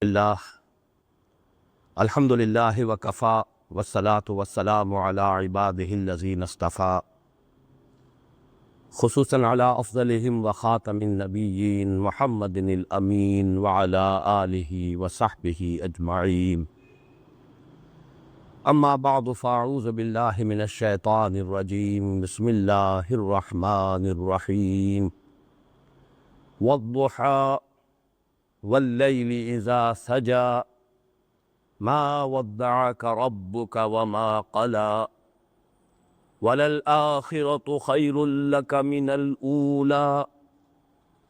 اللہ الحمد للہ وکفا والصلاة والسلام علی عبادہ الذین اصطفیٰ خصوصاً علی افضلہم وخاتم النبیین محمد الامین وعلی آلہ وصحبہ اجمعین اما بعد فاعوذ باللہ من الشیطان الرجیم بسم اللہ الرحمن الرحیم والضحى واللیل اذا سجى ما ودعك ربك وما قلى وللآخرة خير لك من الأولى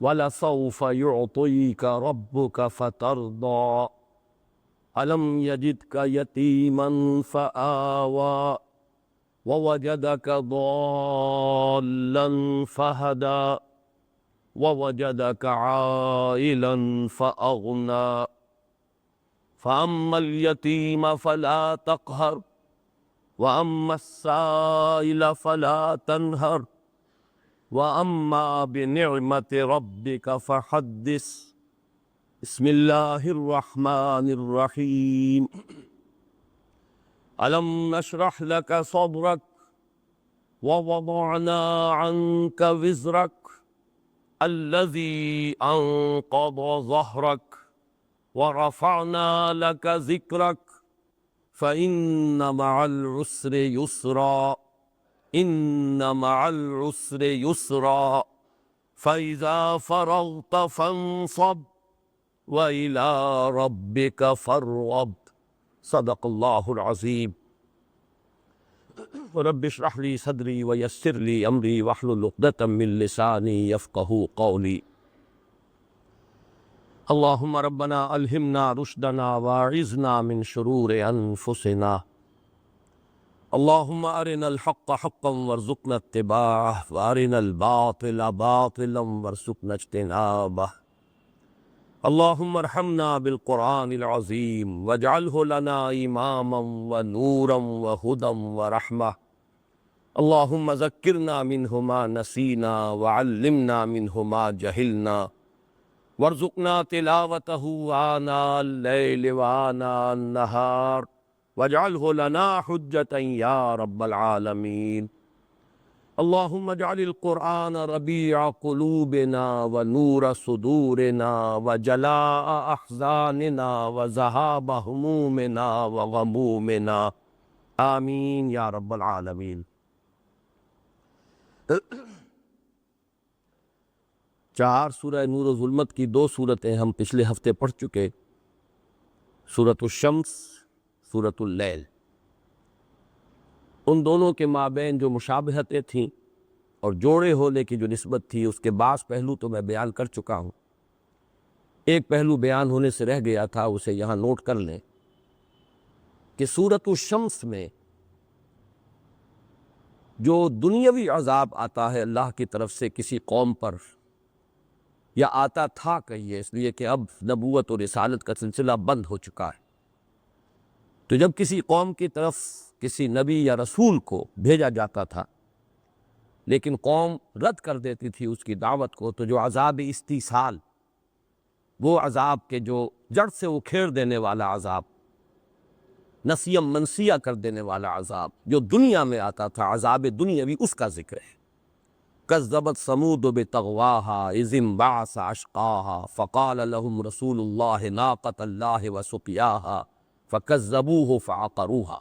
ولسوف يعطيك ربك فترضى ألم يجدك يتيما فآوى ووجدك ضالا فهدى ووجدك عائلا فأغنى فأما اليتيم فلا تقهر وأما السائل فلا تنهر وأما بنعمة ربك فحدث بسم الله الرحمن الرحيم ألم نشرح لك صدرك ووضعنا عنك وزرك الذي أنقض ظهرك ورفعنا لك ذكرك فإن مع العسر يسرا إن مع العسر يسرا فإذا فرغت فانصب وإلى ربك فارغب صدق الله العظيم رب اشرح لي صدري ويسر لي أمري واحلل عقدة من لساني يفقهوا قولي اللهم ربنا ألهمنا رشدنا واعذنا من شرور أنفسنا اللهم أرنا الحق حقا وارزقنا اتباعه وأرنا الباطل باطلا وارزقنا اجتنابه اللهم ارحمنا بالقرآن العظيم واجعله لنا إماما ونورا وهدى ورحمة اللهم ذكرنا منه ما نسينا وعلمنا منه ما جهلنا وارزقنا تلاوته آناء الليل وآناء النهار واجعله لنا حجة يا رب العالمين اللهم اجعل القرآن ربيع قلوبنا ونور صدورنا وجلاء أحزاننا وذهاب همومنا وغمومنا آمين يا رب العالمين۔ چار سورہ نور و ظلمت کی دو صورتیں ہم پچھلے ہفتے پڑھ چکے، سورۃ الشمس، سورۃ اللیل۔ ان دونوں کے مابین جو مشابہتیں تھیں اور جوڑے ہونے کی جو نسبت تھی، اس کے بعض پہلو تو میں بیان کر چکا ہوں۔ ایک پہلو بیان ہونے سے رہ گیا تھا، اسے یہاں نوٹ کر لیں کہ سورۃ الشمس میں جو دنیاوی عذاب آتا ہے اللہ کی طرف سے کسی قوم پر، یا آتا تھا کہیے، اس لیے کہ اب نبوت اور رسالت کا سلسلہ بند ہو چکا ہے، تو جب کسی قوم کی طرف کسی نبی یا رسول کو بھیجا جاتا تھا لیکن قوم رد کر دیتی تھی اس کی دعوت کو، تو جو عذاب استیصال، وہ عذاب کے جو جڑ سے اکھیڑ دینے والا عذاب، نسیم منسیہ کر دینے والا عذاب جو دنیا میں آتا تھا، عذاب دنیاوی، اس کا ذکر ہے۔ کذبت ثمود بطغواها اذ انبعث اشقاها فقال لهم رسول الله ناقة الله وسقياها فكذبوه فعقروها۔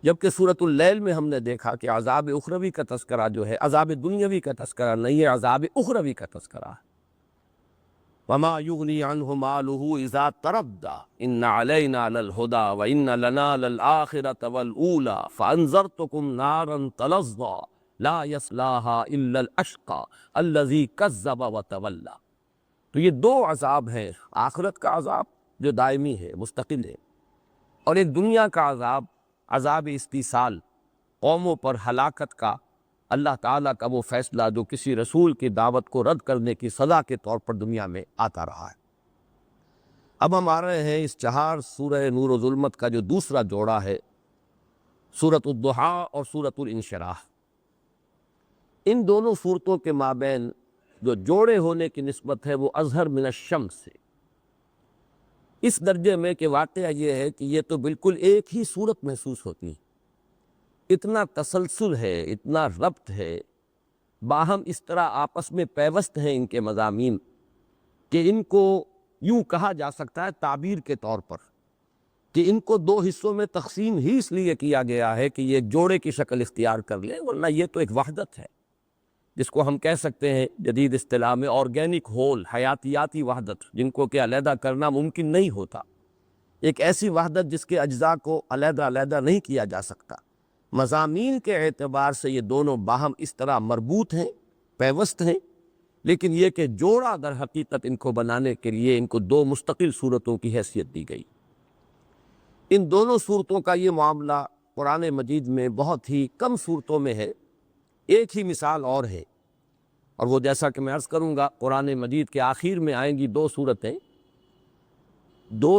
جبکہ سورۃ اللیل میں ہم نے دیکھا کہ عذاب اخروی کا تذکرہ جو ہے عذاب دنیاوی کا تذکرہ نہیں ہے، عذاب اخروی کا تذکرہ ہے۔ وما يغني عنه ماله اذا تردى ان علينا للهدى وان لنا للآخرة والأولى فانذرتكم نارا تلظى لا يصلاها الا الاشقى الذي كذب وتولى۔ تو یہ دو عذاب ہیں، آخرت کا عذاب جو دائمی ہے، مستقل ہے، اور ایک دنیا کا عذاب، عذاب استیصال، قوموں پر ہلاکت کا اللہ تعالیٰ کا وہ فیصلہ جو کسی رسول کی دعوت کو رد کرنے کی سزا کے طور پر دنیا میں آتا رہا ہے۔ اب ہم آ رہے ہیں اس چہار سورہ نور و ظلمت کا جو دوسرا جوڑا ہے، سورۃ الضحیٰ اور سورۃ الانشراح۔ ان دونوں صورتوں کے مابین جو جوڑے ہونے کی نسبت ہے وہ اظہر من الشمس ہے، اس درجے میں کہ واقعہ یہ ہے کہ یہ تو بالکل ایک ہی صورت محسوس ہوتی ہے، اتنا تسلسل ہے، اتنا ربط ہے، باہم اس طرح آپس میں پیوست ہیں ان کے مضامین کہ ان کو یوں کہا جا سکتا ہے تعبیر کے طور پر کہ ان کو دو حصوں میں تقسیم ہی اس لیے کیا گیا ہے کہ یہ ایک جوڑے کی شکل اختیار کر لیں، ورنہ یہ تو ایک وحدت ہے جس کو ہم کہہ سکتے ہیں جدید اصطلاح میں آرگینک ہول، حیاتیاتی وحدت، جن کو کہ علیحدہ کرنا ممکن نہیں ہوتا، ایک ایسی وحدت جس کے اجزاء کو علیحدہ علیحدہ نہیں کیا جا سکتا۔ مضامین کے اعتبار سے یہ دونوں باہم اس طرح مربوط ہیں، پیوست ہیں، لیکن یہ کہ جوڑا در حقیقت ان کو بنانے کے لیے ان کو دو مستقل صورتوں کی حیثیت دی گئی۔ ان دونوں صورتوں کا یہ معاملہ قرآن مجید میں بہت ہی کم صورتوں میں ہے۔ ایک ہی مثال اور ہے، اور وہ جیسا کہ میں عرض کروں گا قرآن مجید کے آخر میں آئیں گی دو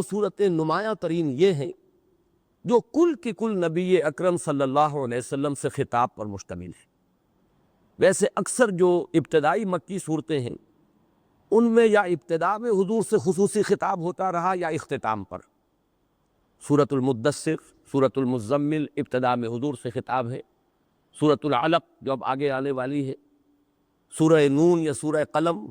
صورتیں نمایاں ترین یہ ہیں جو کل کی کل نبی اکرم صلی اللہ علیہ وسلم سے خطاب پر مشتمل ہے۔ ویسے اکثر جو ابتدائی مکی صورتیں ہیں ان میں یا ابتدا میں حضور سے خصوصی خطاب ہوتا رہا یا اختتام پر۔ سورۃ المدثر، سورۃ المزمل ابتدا میں حضور سے خطاب ہے، سورۃ العلق جو اب آگے آنے والی ہے، سورہ نون یا سورہ قلم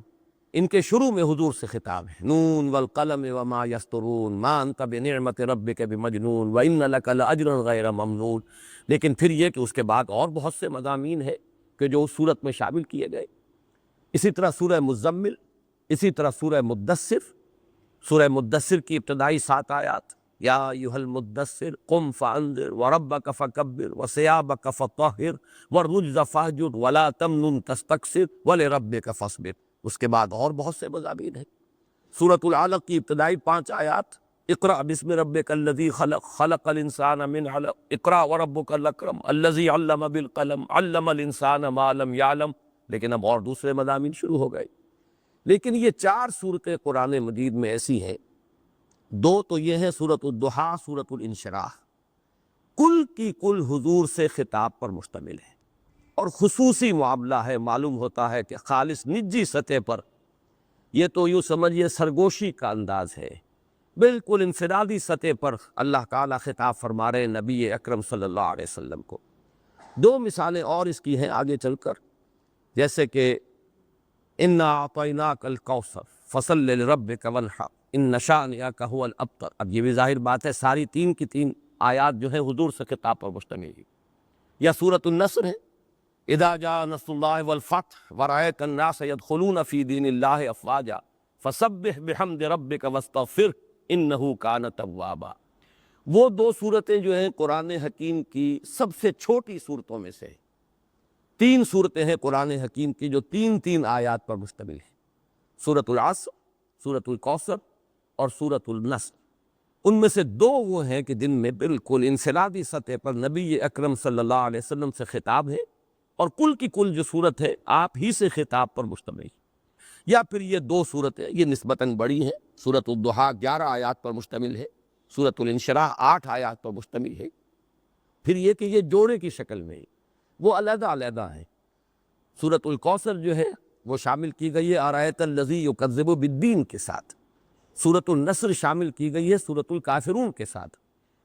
ان کے شروع میں حضور سے خطاب ہے، نون والقلم وما یسطرون ما انت بنعمت ربک بمجنون وان لک لاجرا غیر ممنون۔ لیکن پھر یہ کہ اس کے بعد اور بہت سے مضامین ہیں کہ جو اس صورت میں شامل کیے گئے۔ اسی طرح سورہ مزمل، اسی طرح سورہ مدثر کی ابتدائی 7 آیات، یا ایھا المدثر قم فانذر وربک فکبر وثیابک فطہر والرجز فاہجر ولا تمنن تستکثر ولربک فاصبر۔ اس کے بعد اور بہت سے مضامین ہیں۔ سورۃ العلق کی ابتدائی 5 آیات، اقرأ بسم ربک الذی خلق، خلق الانسان من علق، اقرأ وربک الاکرم الذی علم بالقلم، علم الانسان ما لم یعلم۔ لیکن اب اور دوسرے مضامین شروع ہو گئے۔ لیکن یہ 4 صورتیں قرآن مجید میں ایسی ہیں، 2 تو یہ ہیں سورۃ الضحیٰ، سورۃ الانشراح، کل کی کل حضور سے خطاب پر مشتمل ہے، اور خصوصی معاملہ ہے، معلوم ہوتا ہے کہ خالص نجی سطح پر یہ تو یوں سمجھیے سرگوشی کا انداز ہے، بالکل انفرادی سطح پر اللہ تعالیٰ خطاب فرما رہے نبی اکرم صلی اللہ علیہ وسلم کو۔ 2 مثالیں اور اس کی ہیں آگے چل کر، جیسے کہ انا اعطیناک الکوثر فصل لربک وانحر ان شانئک ھو الابتر۔ اب یہ بھی ظاہر بات ہے ساری 3 کی 3 آیات جو ہیں حضور سے خطاب پر مشتمل ہیں۔ یا سورۃ النصر ہے، اذا جاء نصر اللہ والفتح ورأیت الناس يدخلون فی دین اللہ افواجا فسبح بحمد ربک واستغفر انہ کان توابا۔ وہ 2 صورتیں جو ہیں قرآن حکیم کی سب سے چھوٹی صورتوں میں سے ہیں۔ 3 صورتیں ہیں قرآن حکیم کی جو 3 آیات پر مشتمل ہیں، سورۃ العصر، سورۃ الکوثر اور سورۃ النصر۔ ان میں سے 2 وہ ہیں کہ جن میں بالکل انفرادی سطح پر نبی اکرم صلی اللہ علیہ وسلم سے خطاب ہے، اور کل کی کل جو صورت ہے آپ ہی سے خطاب پر مشتمل ہے۔ یا پھر یہ 2 صورتیں یہ نسبتاً بڑی ہیں، سورۃ الضحیٰ 11 آیات پر مشتمل ہے، سورۃ الانشراح 8 آیات پر مشتمل ہے۔ پھر یہ کہ یہ جوڑے کی شکل میں ہے، وہ علیحدہ علیحدہ ہیں۔ سورۃ الکوثر جو ہے وہ شامل کی گئی ہے ارأیت الذی یکذب بالدین کے ساتھ، سورۃ النصر شامل کی گئی ہے سورۃ الکافرون کے ساتھ،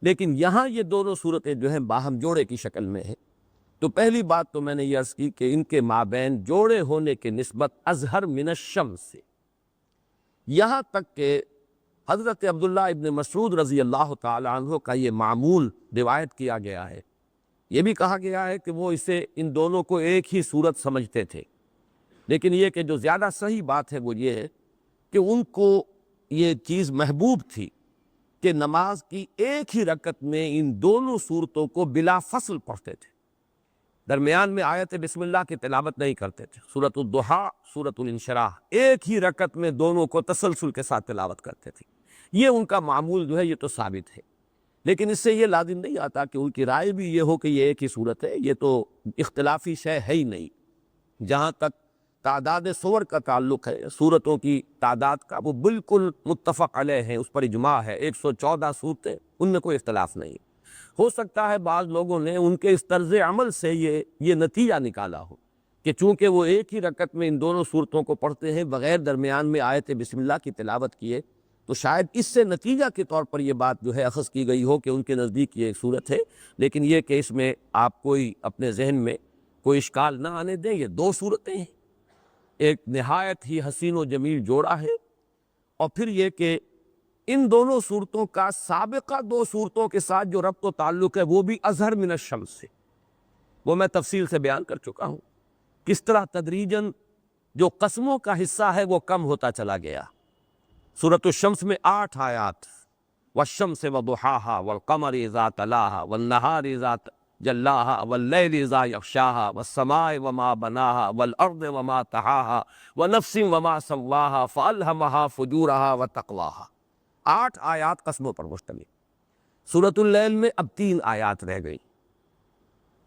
لیکن یہاں یہ دونوں صورتیں جو ہیں باہم جوڑے کی شکل میں ہیں۔ تو پہلی بات تو میں نے یہ عرض کی کہ ان کے مابین جوڑے ہونے کے نسبت اظہر من الشمس سے، یہاں تک کہ حضرت عبداللہ ابن مسعود رضی اللہ تعالی عنہ کا یہ معمول روایت کیا گیا ہے، یہ بھی کہا گیا ہے کہ وہ اسے ان دونوں کو ایک ہی صورت سمجھتے تھے، لیکن یہ کہ جو زیادہ صحیح بات ہے وہ یہ ہے کہ ان کو یہ چیز محبوب تھی کہ نماز کی ایک ہی رکعت میں ان دونوں صورتوں کو بلا فصل پڑھتے تھے، درمیان میں آیت بسم اللہ کی تلاوت نہیں کرتے تھے۔ سورۃ الضحیٰ، سورۃ الانشراح ایک ہی رکعت میں دونوں کو تسلسل کے ساتھ تلاوت کرتے تھے، یہ ان کا معمول جو ہے یہ تو ثابت ہے، لیکن اس سے یہ لازم نہیں آتا کہ ان کی رائے بھی یہ ہو کہ یہ ایک ہی صورت ہے، یہ تو اختلافی شے ہے ہی نہیں۔ جہاں تک تعداد سور کا تعلق ہے، صورتوں کی تعداد کا، وہ بالکل متفق علیہ ہے، اس پر اجماع ہے، 114 صورتیں، ان میں کوئی اختلاف نہیں۔ ہو سکتا ہے بعض لوگوں نے ان کے اس طرز عمل سے یہ نتیجہ نکالا ہو کہ چونکہ وہ ایک ہی رکعت میں ان دونوں صورتوں کو پڑھتے ہیں بغیر درمیان میں آیت بسم اللہ کی تلاوت کیے، تو شاید اس سے نتیجہ کے طور پر یہ بات جو ہے اخذ کی گئی ہو کہ ان کے نزدیک یہ ایک صورت ہے، لیکن یہ کہ اس میں آپ کوئی اپنے ذہن میں کوئی اشکال نہ آنے دیں، یہ دو صورتیں ہیں، ایک نہایت ہی حسین و جمیل جوڑا ہے، اور پھر یہ کہ ان دونوں صورتوں کا سابقہ دو صورتوں کے ساتھ جو ربط و تعلق ہے وہ بھی اظہر من الشمس سے، وہ میں تفصیل سے بیان کر چکا ہوں، کس طرح تدریجاً جو قسموں کا حصہ ہے وہ کم ہوتا چلا گیا۔ سورۃ الشمس میں 8 آیات، والشمس وضحاها والقمر اذا تلاها والنہار اذا جلاها واللیل اذا یغشاها والسماء وما بناها والارض وما طحاها ونفس وما سواها فالہمها فجورها وتقواها، 8 آیات قسموں پر مشتمل۔ سورۃ اللیل میں اب 3 آیات رہ گئی،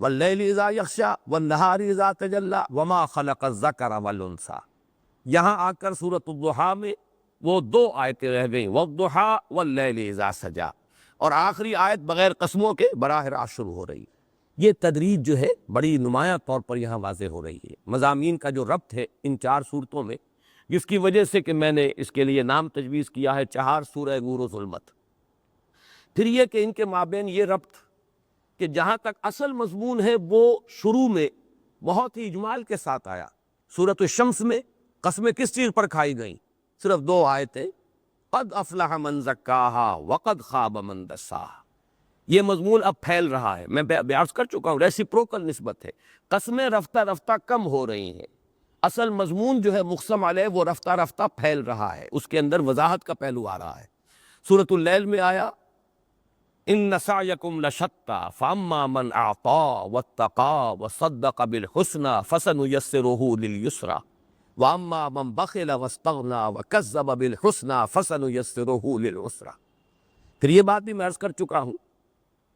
واللیل اذا یغشا والنہار اذا تجلی وما خلق الذکر والانثی، یہاں آ کر سورۃ الضحیٰ میں وہ 2 آیتیں رہ گئیں، والضحیٰ واللیل اذا سجا، اور آخری آیت بغیر قسموں کے براہ راست شروع ہو رہی ہے۔ یہ تدریج جو ہے بڑی نمایاں طور پر یہاں واضح ہو رہی ہے، مضامین کا جو ربط ہے ان 4 صورتوں میں، جس کی وجہ سے کہ میں نے اس کے لیے نام تجویز کیا ہے 4 سورہ نور و ظلمت۔ پھر یہ کہ ان کے مابین یہ ربط کہ جہاں تک اصل مضمون ہے وہ شروع میں بہت ہی اجمال کے ساتھ آیا۔ سورۃ الشمس میں قسمیں کس چیز پر کھائی گئیں؟ صرف 2 آیتیں، قد افلح من زکاہا وقد خاب من دساہا۔ یہ مضمون اب پھیل رہا ہے، میں بیان کر چکا ہوں، ریسیپروکل نسبت ہے، قسمیں رفتہ رفتہ کم ہو رہی ہیں، اصل مضمون جو ہے مقسم علیہ وہ رفتہ رفتہ پھیل رہا ہے، اس کے اندر وضاحت کا پہلو آ رہا ہے۔ سورۃ اللیل میں آیا ان سعیکم لشتی فاما من اعطی واتقی وصدق بالحسنی فسنیسرہ للیسری واما من بخل واستغنی وکذب بالحسنی فسنیسرہ للعسری۔ پھر یہ بات بھی میں عرض کر چکا ہوں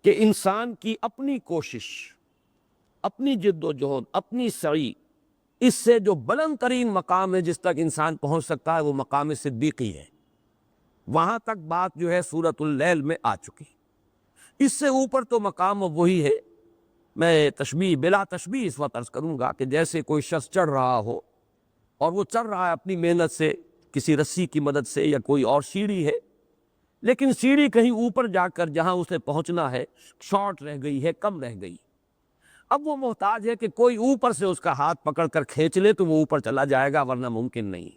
کہ انسان کی اپنی کوشش، اپنی جد و جہد، اپنی سعی، اس سے جو بلند ترین مقام ہے جس تک انسان پہنچ سکتا ہے وہ مقام صدیقی ہے، وہاں تک بات جو ہے سورۃ اللیل میں آ چکی۔ اس سے اوپر تو مقام وہی ہے، میں تشبیہ بلا تشبیہ اس وقت عرض کروں گا کہ جیسے کوئی شخص چڑھ رہا ہو اور وہ چڑھ رہا ہے اپنی محنت سے، کسی رسی کی مدد سے یا کوئی اور سیڑھی ہے، لیکن سیڑھی کہیں اوپر جا کر جہاں اسے پہنچنا ہے شارٹ رہ گئی ہے، کم رہ گئی، اب وہ محتاج ہے کہ کوئی اوپر سے اس کا ہاتھ پکڑ کر کھینچ لے تو وہ اوپر چلا جائے گا، ورنہ ممکن نہیں۔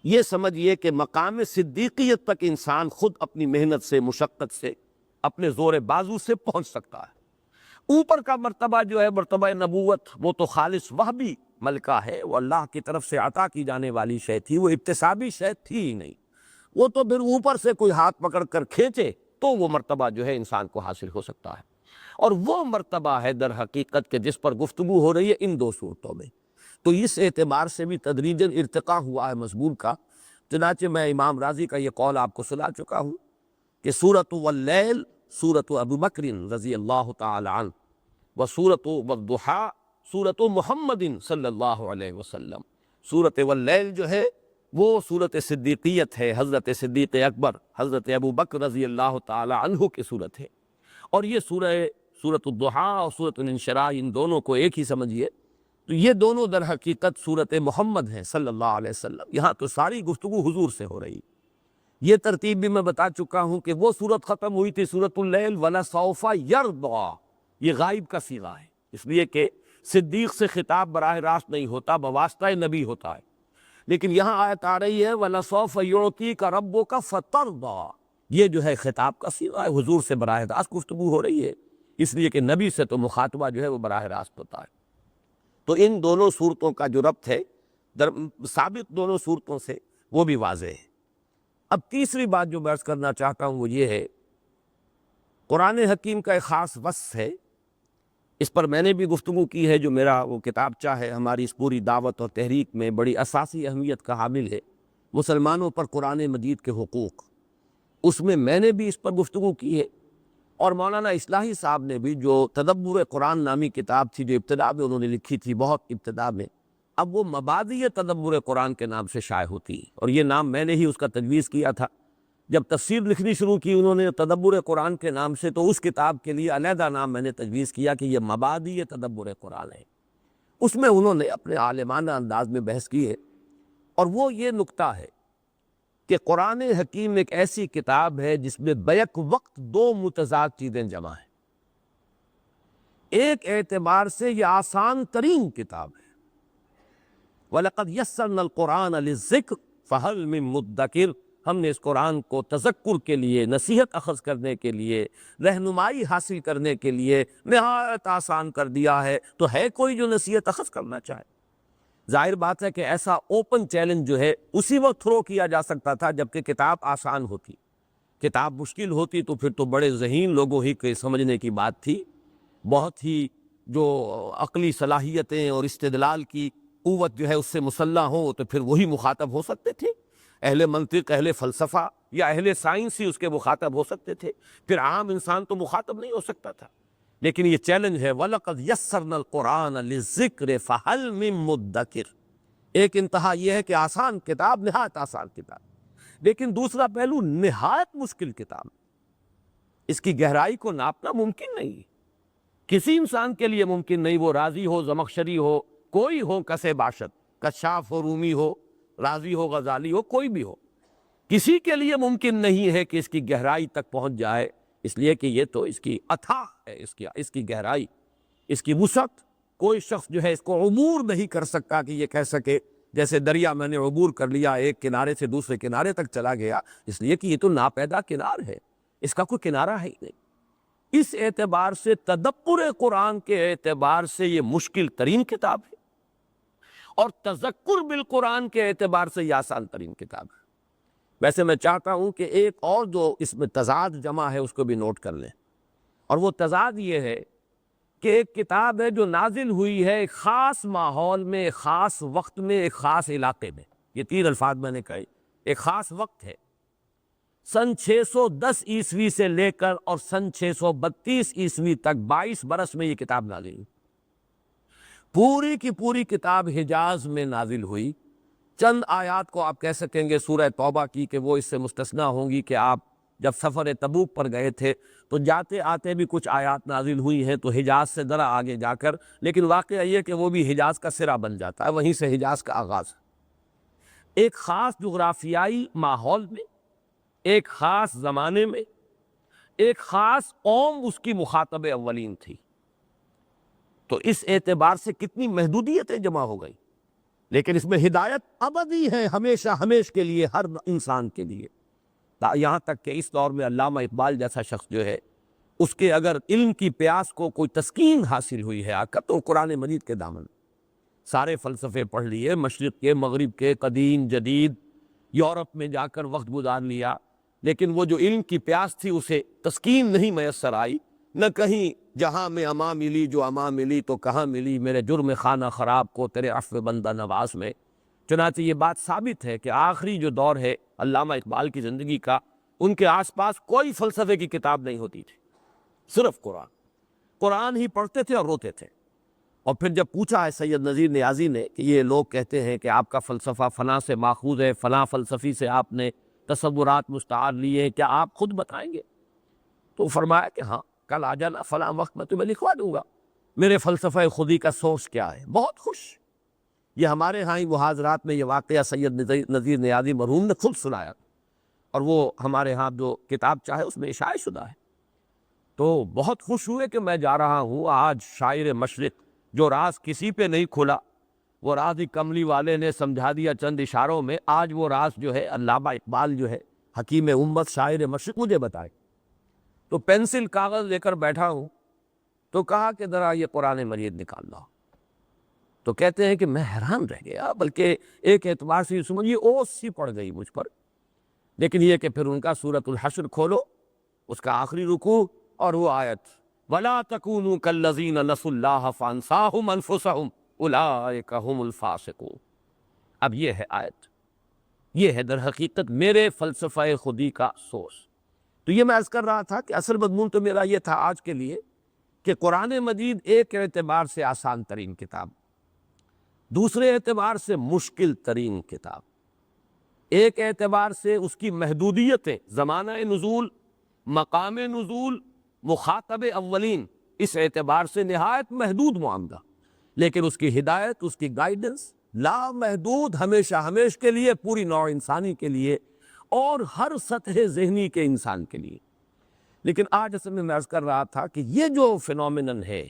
یہ سمجھیے کہ مقام صدیقیت تک انسان خود اپنی محنت سے، مشقت سے، اپنے زور بازو سے پہنچ سکتا ہے۔ اوپر کا مرتبہ جو ہے مرتبہ نبوت، وہ تو خالص وہبی ملکہ ہے، وہ اللہ کی طرف سے عطا کی جانے والی شے تھی، وہ اکتسابی شے تھی ہی نہیں، وہ تو پھر اوپر سے کوئی ہاتھ پکڑ کر کھینچے تو وہ مرتبہ جو ہے انسان کو حاصل ہو سکتا ہے، اور وہ مرتبہ ہے در حقیقت کہ جس پر گفتگو ہو رہی ہے ان 2 صورتوں میں۔ تو اس اعتبار سے بھی تدریجاً ارتقاء ہوا ہے مضمون کا، چنانچہ میں امام راضی کا یہ قول آپ کو سنا چکا ہوں کہ سورۃ واللیل سورۃ ابو بکر رضی اللہ تعالی عنہ، و سورۃ والضحیٰ سورۃ محمد صلی اللہ علیہ وسلم۔ سورۃ واللیل جو ہے وہ سورۃ صدیقیت ہے، حضرت صدیق اکبر حضرت ابو بکر رضی اللہ تعالی عنہ کی صورت ہے، اور یہ سورۃ الضحیٰ اور سورۃ الانشراح ان دونوں کو ایک ہی سمجھیے، تو یہ دونوں در حقیقت سورۃ محمد ہیں صلی اللہ علیہ وسلم۔ یہاں تو ساری گفتگو حضور سے ہو رہی، یہ ترتیب بھی میں بتا چکا ہوں کہ وہ صورت ختم ہوئی تھی سورۃ اللیل وَلَسَوْفَ يَرْضَىٰ، یہ غائب کا صیغہ ہے، اس لیے کہ صدیق سے خطاب براہ راست نہیں ہوتا، بواسطہ نبی ہوتا ہے، لیکن یہاں آیت آ رہی ہے وَلَسَوْفَ يُعْطِيكَ رَبُّكَ فَتَرْضَىٰ، یہ جو ہے خطاب کا صیغہ ہے، حضور سے براہ راست گفتگو ہو رہی ہے، اس لیے کہ نبی سے تو مخاطبہ جو ہے وہ براہ راست ہوتا ہے۔ تو ان دونوں صورتوں کا جو ربط ہے سابق دونوں صورتوں سے وہ بھی واضح ہے۔ اب تیسری بات جو میں عرض کرنا چاہتا ہوں وہ یہ ہے، قرآن حکیم کا ایک خاص وصف ہے، اس پر میں نے بھی گفتگو کی ہے، جو میرا وہ کتابچہ ہے ہماری اس پوری دعوت اور تحریک میں بڑی اساسی اہمیت کا حامل ہے، مسلمانوں پر قرآن مجید کے حقوق، اس میں میں نے بھی اس پر گفتگو کی ہے، اور مولانا اصلاحی صاحب نے بھی، جو تدبر قرآن نامی کتاب تھی جو ابتدا میں انہوں نے لکھی تھی، بہت ابتدا میں، اب وہ مبادئ تدبر قرآن کے نام سے شائع ہوتی ہے، اور یہ نام میں نے ہی اس کا تجویز کیا تھا۔ جب تفسیر لکھنی شروع کی انہوں نے تدبر قرآن کے نام سے، تو اس کتاب کے لیے علیحدہ نام میں نے تجویز کیا کہ یہ مبادئ تدبر قرآن ہے۔ اس میں انہوں نے اپنے عالمانہ انداز میں بحث کی ہے، اور وہ یہ نکتہ ہے کہ قرآن حکیم ایک ایسی کتاب ہے جس میں بیک وقت دو متضاد چیزیں جمع ہیں۔ ایک اعتبار سے یہ آسان ترین کتاب ہے، وَلَقَدْ يَسَّرْنَا الْقُرْآنَ لِلذِّكْرِ فَهَلْ مِن مُدَّكِرٍ، ہم نے اس قرآن کو تذکر کے لیے، نصیحت اخذ کرنے کے لیے، رہنمائی حاصل کرنے کے لیے نہایت آسان کر دیا ہے، تو ہے کوئی جو نصیحت اخذ کرنا چاہے؟ ظاہر بات ہے کہ ایسا اوپن چیلنج جو ہے اسی وقت تھرو کیا جا سکتا تھا جبکہ کتاب آسان ہوتی۔ کتاب مشکل ہوتی تو پھر تو بڑے ذہین لوگوں ہی کے سمجھنے کی بات تھی، بہت ہی جو عقلی صلاحیتیں اور استدلال کی قوت جو ہے اس سے مسلح ہو تو پھر وہی مخاطب ہو سکتے تھے، اہل منطق، اہل فلسفہ یا اہل سائنس ہی اس کے مخاطب ہو سکتے تھے، پھر عام انسان تو مخاطب نہیں ہو سکتا تھا۔ لیکن یہ چیلنج ہے وَلَقَدْ يَسَّرْنَا الْقُرْآنَ لِلذِّكْرِ فَهَلْ مِن مُدَّكِرٍ۔ ایک انتہا یہ ہے کہ آسان کتاب، نہایت آسان کتاب، لیکن دوسرا پہلو نہایت مشکل کتاب، اس کی گہرائی کو ناپنا ممکن نہیں، کسی انسان کے لیے ممکن نہیں، وہ رازی ہو، زمخشری ہو، کوئی ہو، کسے باشد، کشاف ہو، رومی ہو، رازی ہو، غزالی ہو، کوئی بھی ہو، کسی کے لیے ممکن نہیں ہے کہ اس کی گہرائی تک پہنچ جائے، اس لیے کہ یہ تو اس کی اتھاہ ہے، اس کی گہرائی، اس کی وسعت، کوئی شخص جو ہے اس کو عبور نہیں کر سکتا کہ یہ کہہ سکے جیسے دریا میں نے عبور کر لیا، ایک کنارے سے دوسرے کنارے تک چلا گیا، اس لیے کہ یہ تو ناپیدا کنار ہے، اس کا کوئی کنارہ ہے ہی نہیں۔ اس اعتبار سے تدبر قرآن کے اعتبار سے یہ مشکل ترین کتاب ہے، اور تذکر بالقرآن کے اعتبار سے یہ آسان ترین کتاب ہے۔ ویسے میں چاہتا ہوں کہ ایک اور جو اس میں تضاد جمع ہے اس کو بھی نوٹ کر لیں، اور وہ تضاد یہ ہے کہ ایک کتاب ہے جو نازل ہوئی ہے ایک خاص ماحول میں، ایک خاص وقت میں، ایک خاص علاقے میں، یہ تین الفاظ میں نے کہے، ایک خاص وقت ہے، سن 610 عیسوی سے لے کر اور سن 632 عیسوی تک 22 برس میں یہ کتاب نازل ہوئی۔ پوری کی پوری کتاب حجاز میں نازل ہوئی۔ چند آیات کو آپ کہہ سکیں گے سورہ توبہ کی کہ وہ اس سے مستثنیٰ ہوں گی کہ آپ جب سفر تبوک پر گئے تھے تو جاتے آتے بھی کچھ آیات نازل ہوئی ہیں تو حجاز سے ذرا آگے جا کر، لیکن واقعہ یہ کہ وہ بھی حجاز کا سرا بن جاتا ہے، وہیں سے حجاز کا آغاز ہے۔ ایک خاص جغرافیائی ماحول میں، ایک خاص زمانے میں، ایک خاص قوم اس کی مخاطب اولین تھی، تو اس اعتبار سے کتنی محدودیتیں جمع ہو گئی، لیکن اس میں ہدایت ابدی ہے، ہمیشہ ہمیش کے لیے، ہر انسان کے لیے، یہاں تک کہ اس دور میں علامہ اقبال جیسا شخص جو ہے اس کے اگر علم کی پیاس کو کوئی تسکین حاصل ہوئی ہے آ کر تو قرآن مجید کے دامن، سارے فلسفے پڑھ لیے، مشرق کے، مغرب کے، قدیم جدید، یورپ میں جا کر وقت گزار لیا، لیکن وہ جو علم کی پیاس تھی اسے تسکین نہیں میسر آئی، نہ کہیں جہاں میں اما ملی جو اما ملی تو کہاں ملی میرے جرم خانہ خراب کو تیرے عفو بندہ نواز میں۔ چنانچہ یہ بات ثابت ہے کہ آخری جو دور ہے علامہ اقبال کی زندگی کا، ان کے آس پاس کوئی فلسفے کی کتاب نہیں ہوتی تھی، صرف قرآن ہی پڑھتے تھے اور روتے تھے۔ اور پھر جب پوچھا ہے سید نذیر نیازی نے کہ یہ لوگ کہتے ہیں کہ آپ کا فلسفہ فلاں سے ماخوذ ہے، فلاں فلسفی سے آپ نے تصورات مستعار لیے ہیں، کیا آپ خود بتائیں گے؟ تو فرمایا کہ ہاں، کل آ جانا فلاں وقت میں تمہیں لکھوا دوں گا میرے فلسفہ خودی کا سورس کیا ہے۔ بہت خوش، یہ ہمارے ہاں ہی محاضرات میں یہ واقعہ سید نذیر نیازی مرحوم نے خود سنایا، اور وہ ہمارے ہاں جو کتاب چاہے اس میں اشاعہ شدہ ہے۔ تو بہت خوش ہوئے کہ میں جا رہا ہوں آج شاعر مشرق، جو راز کسی پہ نہیں کھلا، وہ راز ہی کملی والے نے سمجھا دیا چند اشاروں میں، آج وہ راز جو ہے علامہ اقبال جو ہے حکیم امت شاعر مشرق مجھے بتائے۔ تو پینسل کاغذ لے کر بیٹھا ہوں، تو کہا کہ ذرا یہ قرآن مجید نکال لاؤ، تو کہتے ہیں کہ میں حیران رہ گیا، بلکہ ایک اعتبار سے یہ سمجھیے اوس سی پڑ گئی مجھ پر، لیکن یہ کہ پھر ان کا سورۃ الحشر کھولو، اس کا آخری رکوع اور وہ آیت وَلَا تَكُونُوا كَالَّذِينَ نَسُوا اللَّهَ فَأَنسَاهُمْ أَنفُسَهُمْ أُولَٰئِكَ هُمُ الْفَاسِقُونَ۔ اب یہ ہے آیت، یہ ہے در حقیقت میرے فلسفہ خودی کا سورس۔ تو یہ میں عرض کر رہا تھا کہ اصل مضمون تو میرا یہ تھا آج کے لیے کہ قرآن مجید ایک اعتبار سے آسان ترین کتاب، دوسرے اعتبار سے مشکل ترین کتاب، ایک اعتبار سے اس کی محدودیتیں، زمانہ نزول، مقام نزول، مخاطب اولین، اس اعتبار سے نہایت محدود معاملہ، لیکن اس کی ہدایت، اس کی گائیڈنس لامحدود، ہمیشہ ہمیش کے لیے، پوری نوع انسانی کے لیے، اور ہر سطح ذہنی کے انسان کے لیے۔ لیکن آج اصل میں عرض کر رہا تھا کہ یہ جو فینومینن ہے،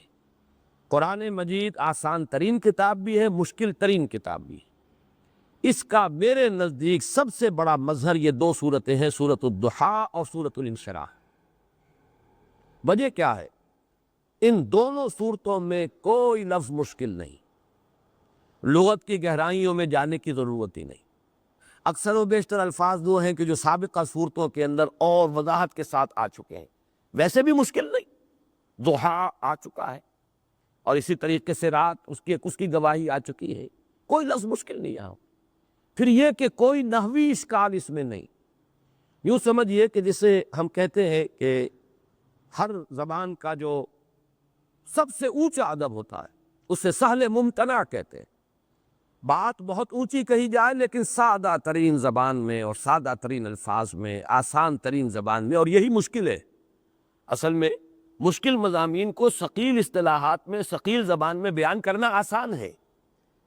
قرآن مجید آسان ترین کتاب بھی ہے، مشکل ترین کتاب بھی ہے۔ اس کا میرے نزدیک سب سے بڑا مظہر یہ دو صورتیں ہیں، سورۃ الضحیٰ اور سورۃ الانشراح۔ وجہ کیا ہے؟ ان دونوں صورتوں میں کوئی لفظ مشکل نہیں، لغت کی گہرائیوں میں جانے کی ضرورت ہی نہیں۔ اکثر و بیشتر الفاظ وہ ہیں کہ جو سابقہ صورتوں کے اندر اور وضاحت کے ساتھ آ چکے ہیں، ویسے بھی مشکل نہیں۔ ضحیٰ آ چکا ہے، اور اسی طریقے سے رات اس کی گواہی آ چکی ہے، کوئی لفظ مشکل نہیں یہاں۔ پھر یہ کہ کوئی نحوی اشکال اس میں نہیں۔ یوں سمجھیے کہ جسے ہم کہتے ہیں کہ ہر زبان کا جو سب سے اونچا ادب ہوتا ہے اسے سہل ممتنع کہتے ہیں۔ بات بہت اونچی کہی جائے لیکن سادہ ترین زبان میں اور سادہ ترین الفاظ میں، آسان ترین زبان میں، اور یہی مشکل ہے۔ اصل میں مشکل مضامین کو ثقیل اصطلاحات میں، ثقیل زبان میں بیان کرنا آسان ہے،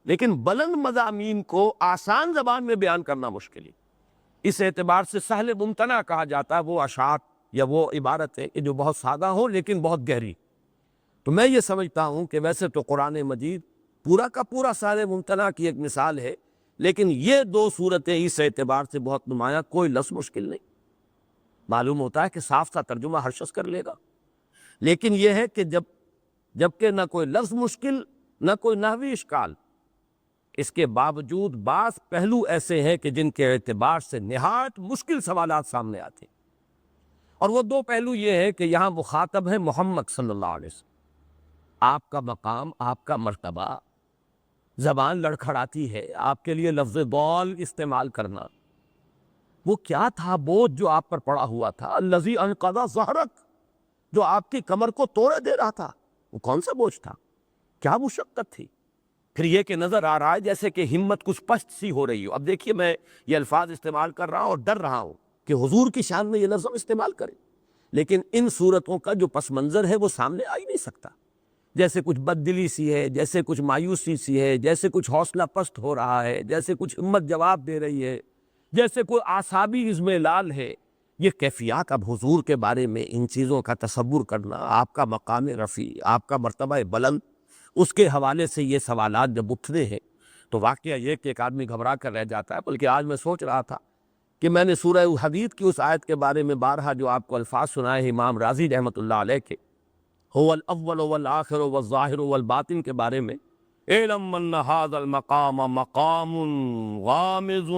لیکن بلند مضامین کو آسان زبان میں بیان کرنا مشکل ہے۔ اس اعتبار سے سہل ممتنع کہا جاتا ہے وہ اشعار یا وہ عبارت ہے کہ جو بہت سادہ ہو لیکن بہت گہری۔ تو میں یہ سمجھتا ہوں کہ ویسے تو قرآن مجید پورا کا پورا سہل ممتنع کی ایک مثال ہے، لیکن یہ دو صورتیں اس اعتبار سے بہت نمایاں، کوئی لفظ مشکل نہیں۔ معلوم ہوتا ہے کہ صاف سا ترجمہ ہر شخص کر لے گا، لیکن یہ ہے کہ جبکہ نہ کوئی لفظ مشکل نہ کوئی نحوی اشکال، اس کے باوجود بعض پہلو ایسے ہیں کہ جن کے اعتبار سے نہایت مشکل سوالات سامنے آتے ہیں۔ اور وہ دو پہلو یہ ہے کہ یہاں مخاطب ہے محمد صلی اللہ علیہ وسلم۔ آپ کا مقام، آپ کا مرتبہ، زبان لڑکھڑاتی ہے آپ کے لیے لفظ ضال استعمال کرنا۔ وہ کیا تھا بوجھ جو آپ پر پڑا ہوا تھا؟ الذی انقض ظہرک، جو آپ کی کمر کو توڑے دے رہا تھا، وہ کون سا بوجھ تھا؟ کیا مشقت تھی؟ پھر یہ کہ نظر آ رہا ہے جیسے کہ ہمت کچھ پست سی ہو رہی ہو۔ اب دیکھیے میں یہ الفاظ استعمال کر رہا ہوں اور ڈر رہا ہوں کہ حضور کی شان میں یہ لفظ ہم استعمال کریں، لیکن ان صورتوں کا جو پس منظر ہے وہ سامنے آ ہی نہیں سکتا۔ جیسے کچھ بددلی سی ہے، جیسے کچھ مایوسی سی ہے، جیسے کچھ حوصلہ پست ہو رہا ہے، جیسے کچھ ہمت جواب دے رہی ہے، جیسے کوئی اعصابی اضمحلال ہے۔ یہ کیفیات اب حضور کے بارے میں ان چیزوں کا تصور کرنا، آپ کا مقام رفیع، آپ کا مرتبہ بلند، اس کے حوالے سے یہ سوالات جب اٹھتے ہیں تو واقعہ یہ کہ ایک آدمی گھبرا کر رہ جاتا ہے۔ بلکہ آج میں سوچ رہا تھا کہ میں نے سورہ حدید کی اس آیت کے بارے میں بارہا جو آپ کو الفاظ سنائے ہیں امام رازی رحمۃ اللہ علیہ کے، هو الاول والآخر والظاہر والباطن کے بارے میں، اعلم ان هذا المقام مقام غامض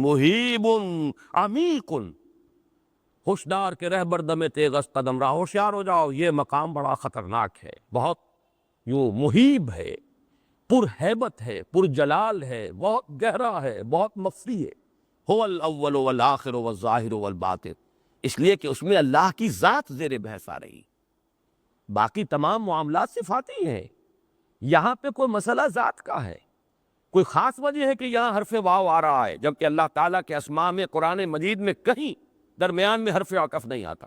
مہیب عمیق، ہوشدار کے رہبر دم تیغ از قدم راہ، ہوشیار ہو جاؤ، یہ مقام بڑا خطرناک ہے، بہت یوں مہیب ہے، پر ہیبت ہے، پر جلال ہے، بہت گہرا ہے، بہت مفصلی ہے۔ هو الاول والآخر والظاہر والباطن، اس لیے کہ اس میں اللہ کی ذات زیر بحث آ رہی، باقی تمام معاملات صفاتی ہیں، یہاں پہ کوئی مسئلہ ذات کا ہے۔ کوئی خاص وجہ ہے کہ یہاں حرف واو آ رہا ہے جبکہ اللہ تعالیٰ کے اسماء میں قرآن مجید میں کہیں درمیان میں حرف عطف نہیں آتا۔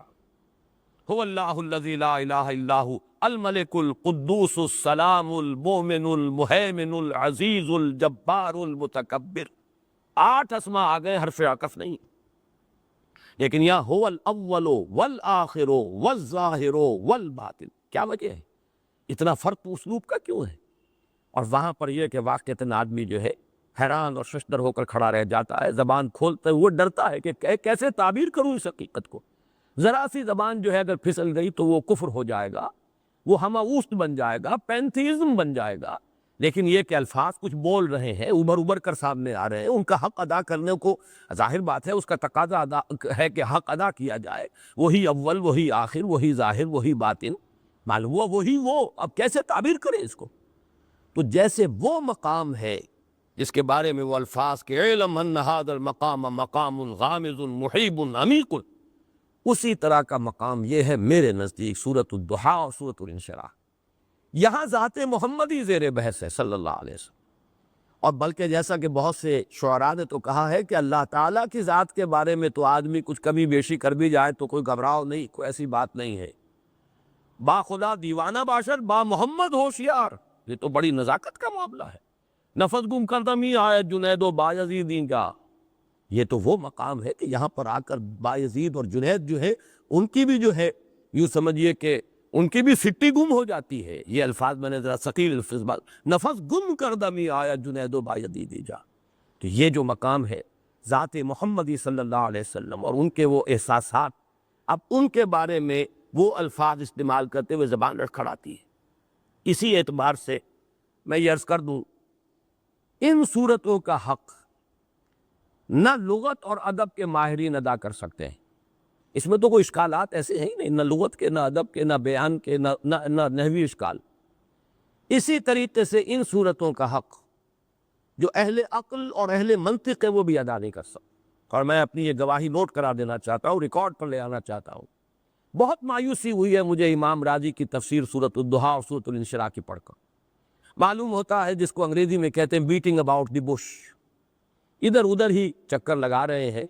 هو اللہ الذی لا الہ الا هو الملک القدوس السلام المؤمن المہیمن العزیز الجبار المتکبر، 8 اسماء آ گئے، حرف عطف نہیں۔ لیکن یہاں هو الاول والآخر والظاہر والباطن، کیا وجہ ہے؟ اتنا فرق اسلوب کا کیوں ہے؟ اور وہاں پر یہ کہ واقعتاً آدمی جو ہے حیران اور ششدر ہو کر کھڑا رہ جاتا ہے، زبان کھولتے ہوئے ڈرتا ہے کہ کیسے تعبیر کروں اس حقیقت کو۔ ذرا سی زبان جو ہے اگر پھسل گئی تو وہ کفر ہو جائے گا، وہ ہماوست بن جائے گا، پینتھیزم بن جائے گا۔ لیکن یہ کہ الفاظ کچھ بول رہے ہیں، ابھر کر سامنے آ رہے ہیں، ان کا حق ادا کرنے کو ظاہر بات ہے، اس کا تقاضا ہے کہ حق ادا کیا جائے۔ وہی اول، وہی آخر، وہی ظاہر، وہی باطن، معلوم ہوا وہی وہ، اب کیسے تعبیر کریں اس کو؟ تو جیسے وہ مقام ہے جس کے بارے میں وہ الفاظ کہ اعلم ان ھذا المقام مقام غامض محیب عمیق، اسی طرح کا مقام یہ ہے میرے نزدیک سورۃ الضحیٰ اور سورۃ الانشراح۔ یہاں ذات محمدی زیر بحث ہے صلی اللہ علیہ وسلم، اور بلکہ جیسا کہ بہت سے شعراء نے تو کہا ہے کہ اللہ تعالیٰ کی ذات کے بارے میں تو آدمی کچھ کمی بیشی کر بھی جائے تو کوئی گھبراؤ نہیں، کوئی ایسی بات نہیں ہے۔ با خدا دیوانہ باشد، با محمد ہوشیار، یہ تو بڑی نزاکت کا معاملہ ہے۔ نفس گم کردمی آیت جنید و بایزیدین کا، یہ تو وہ مقام ہے کہ یہاں پر آ کر بایزید اور جنید جو ہے ان کی بھی جو ہے یوں سمجھیے کہ ان کی بھی سٹی گم ہو جاتی ہے. یہ الفاظ میں نے ذرا ثقیل الفاظ نفس گم کر دمی آیا جنید و بایزیدی جا. تو یہ جو مقام ہے ذات محمدی صلی اللہ علیہ وسلم اور ان کے وہ احساسات، اب ان کے بارے میں وہ الفاظ استعمال کرتے ہوئے زبان لڑکھڑاتی ہے. اسی اعتبار سے میں یہ عرض کر دوں ان صورتوں کا حق نہ لغت اور ادب کے ماہرین ادا کر سکتے ہیں. اس میں تو کوئی اشکالات ایسے ہیں ہی نہیں، نہ لغت کے، نہ ادب کے، نہ بیان کے، نہ نحوی اشکال. اسی طریقے سے ان صورتوں کا حق جو اہل عقل اور اہل منطق ہے وہ بھی ادا نہیں کر سکتے. اور میں اپنی یہ گواہی نوٹ کرا دینا چاہتا ہوں، ریکارڈ پر لے آنا چاہتا ہوں. بہت مایوسی ہوئی ہے مجھے امام راضی کی تفسیر سورۃ الضحیٰ اور سورۃ الانشراح کی پڑھ کر. معلوم ہوتا ہے جس کو انگریزی میں کہتے ہیں بیٹنگ اباؤٹ دی بش، ادھر ادھر ہی چکر لگا رہے ہیں.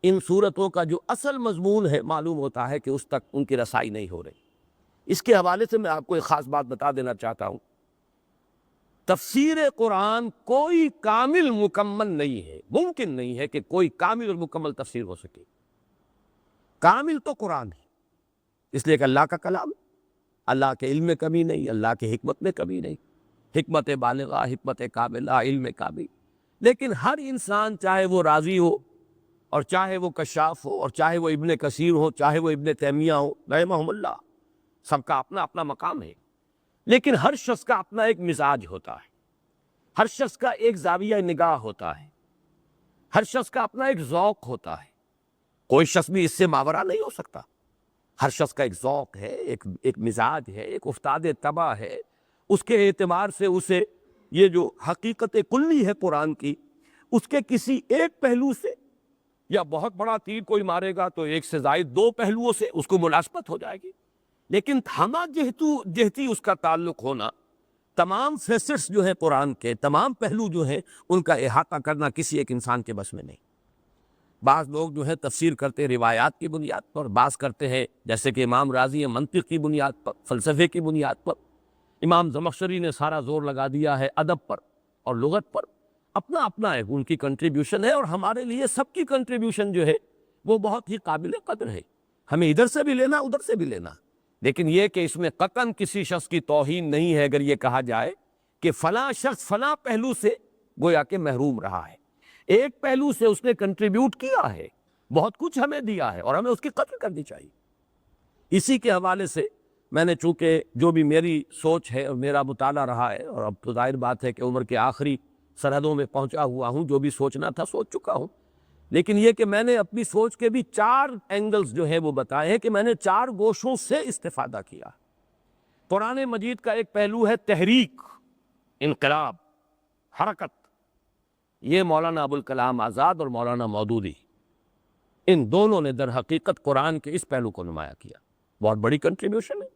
ان صورتوں کا جو اصل مضمون ہے معلوم ہوتا ہے کہ اس تک ان کی رسائی نہیں ہو رہی. اس کے حوالے سے میں آپ کو ایک خاص بات بتا دینا چاہتا ہوں. تفسیر قرآن کوئی کامل مکمل نہیں ہے، ممکن نہیں ہے کہ کوئی کامل اور مکمل تفسیر ہو سکے. کامل تو قرآن ہے، اس لیے کہ اللہ کا کلام، اللہ کے علم میں کمی نہیں، اللہ کے حکمت میں کمی نہیں، حکمت بالغہ، حکمت کاملہ، علم کامل. لیکن ہر انسان چاہے وہ راضی ہو اور چاہے وہ کشاف ہو اور چاہے وہ ابن کثیر ہو، چاہے وہ ابن تیمیہ ہو رحمہم اللہ، سب کا اپنا اپنا مقام ہے. لیکن ہر شخص کا اپنا ایک مزاج ہوتا ہے، ہر شخص کا ایک زاویہ نگاہ ہوتا ہے، ہر شخص کا اپنا ایک ذوق ہوتا ہے. کوئی شخص بھی اس سے ماورا نہیں ہو سکتا. ہر شخص کا ایک ذوق ہے، ایک مزاج ہے، ایک افتاد طبع ہے. اس کے اعتبار سے اسے یہ جو حقیقت کلی ہے قرآن کی، اس کے کسی ایک پہلو سے یا بہت بڑا تیر کوئی مارے گا تو ایک سے زائد دو پہلوؤں سے اس کو ملازمت ہو جائے گی. لیکن ہمہ جہتی اس کا تعلق ہونا، تمام فیسٹس جو ہیں قرآن کے، تمام پہلو جو ہیں ان کا احاطہ کرنا کسی ایک انسان کے بس میں نہیں. بعض لوگ جو ہے تفسیر کرتے ہیں روایات کی بنیاد پر، بعض کرتے ہیں جیسے کہ امام راضی منطق کی بنیاد پر، فلسفے کی بنیاد پر. امام زمخشری نے سارا زور لگا دیا ہے ادب پر اور لغت پر. اپنا اپنا ہے، ان کی کنٹریبیوشن ہے، اور ہمارے لیے سب کی کنٹریبیوشن جو ہے وہ بہت ہی قابل قدر ہے. ہمیں ادھر سے بھی لینا، ادھر سے بھی لینا. لیکن یہ کہ اس میں قطعاً کسی شخص کی توہین نہیں ہے اگر یہ کہا جائے کہ فلاں شخص فلاں پہلو سے گویا کہ محروم رہا ہے، ایک پہلو سے اس نے کنٹریبیوٹ کیا ہے، بہت کچھ ہمیں دیا ہے اور ہمیں اس کی قدر کرنی چاہیے. اسی کے حوالے سے میں نے چونکہ جو بھی میری سوچ ہے اور میرا مطالعہ رہا ہے، اور اب تو ظاہر بات ہے کہ عمر کے آخری سرحدوں میں پہنچا ہوا ہوں، جو بھی سوچنا تھا سوچ چکا ہوں. لیکن یہ کہ میں نے اپنی سوچ کے بھی 4 اینگلز جو ہیں وہ بتائے ہیں کہ میں نے 4 گوشوں سے استفادہ کیا. قرآن مجید کا ایک پہلو ہے تحریک، انقلاب، حرکت. یہ مولانا ابوالکلام آزاد اور مولانا مودودی، ان دونوں نے در حقیقت قرآن کے اس پہلو کو نمایاں کیا. بہت بڑی کنٹریبیوشن ہے.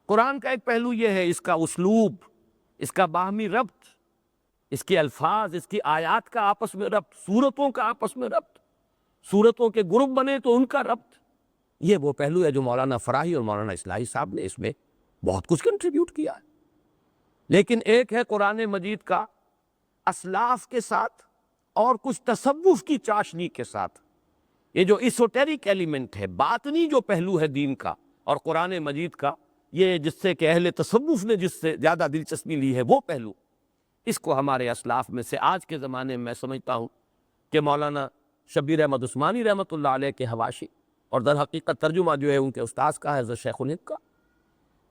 قرآن کا ایک پہلو یہ ہے اس کا اسلوب، اس کا باہمی ربط، اس کے الفاظ، اس کی آیات کا آپس میں ربط، سورتوں کا آپس میں ربط، سورتوں کے گروپ بنے تو ان کا ربط. یہ وہ پہلو ہے جو مولانا فراہی اور مولانا اصلاحی صاحب نے اس میں بہت کچھ کنٹریبیوٹ کیا ہے. لیکن ایک ہے قرآن مجید کا اسلاف کے ساتھ اور کچھ تصوف کی چاشنی کے ساتھ، یہ جو ایسوٹیرک ایلیمنٹ ہے، باطنی جو پہلو ہے دین کا اور قرآن مجید کا، یہ جس سے کہ اہل تصوف نے جس سے زیادہ دلچسپی لی ہے وہ پہلو، اس کو ہمارے اسلاف میں سے آج کے زمانے میں سمجھتا ہوں کہ مولانا شبیر احمد عثمانی رحمۃ اللہ علیہ کے حواشی اور در حقیقت ترجمہ جو ہے ان کے استاذ کا ہے حضرت شیخ الہند کا.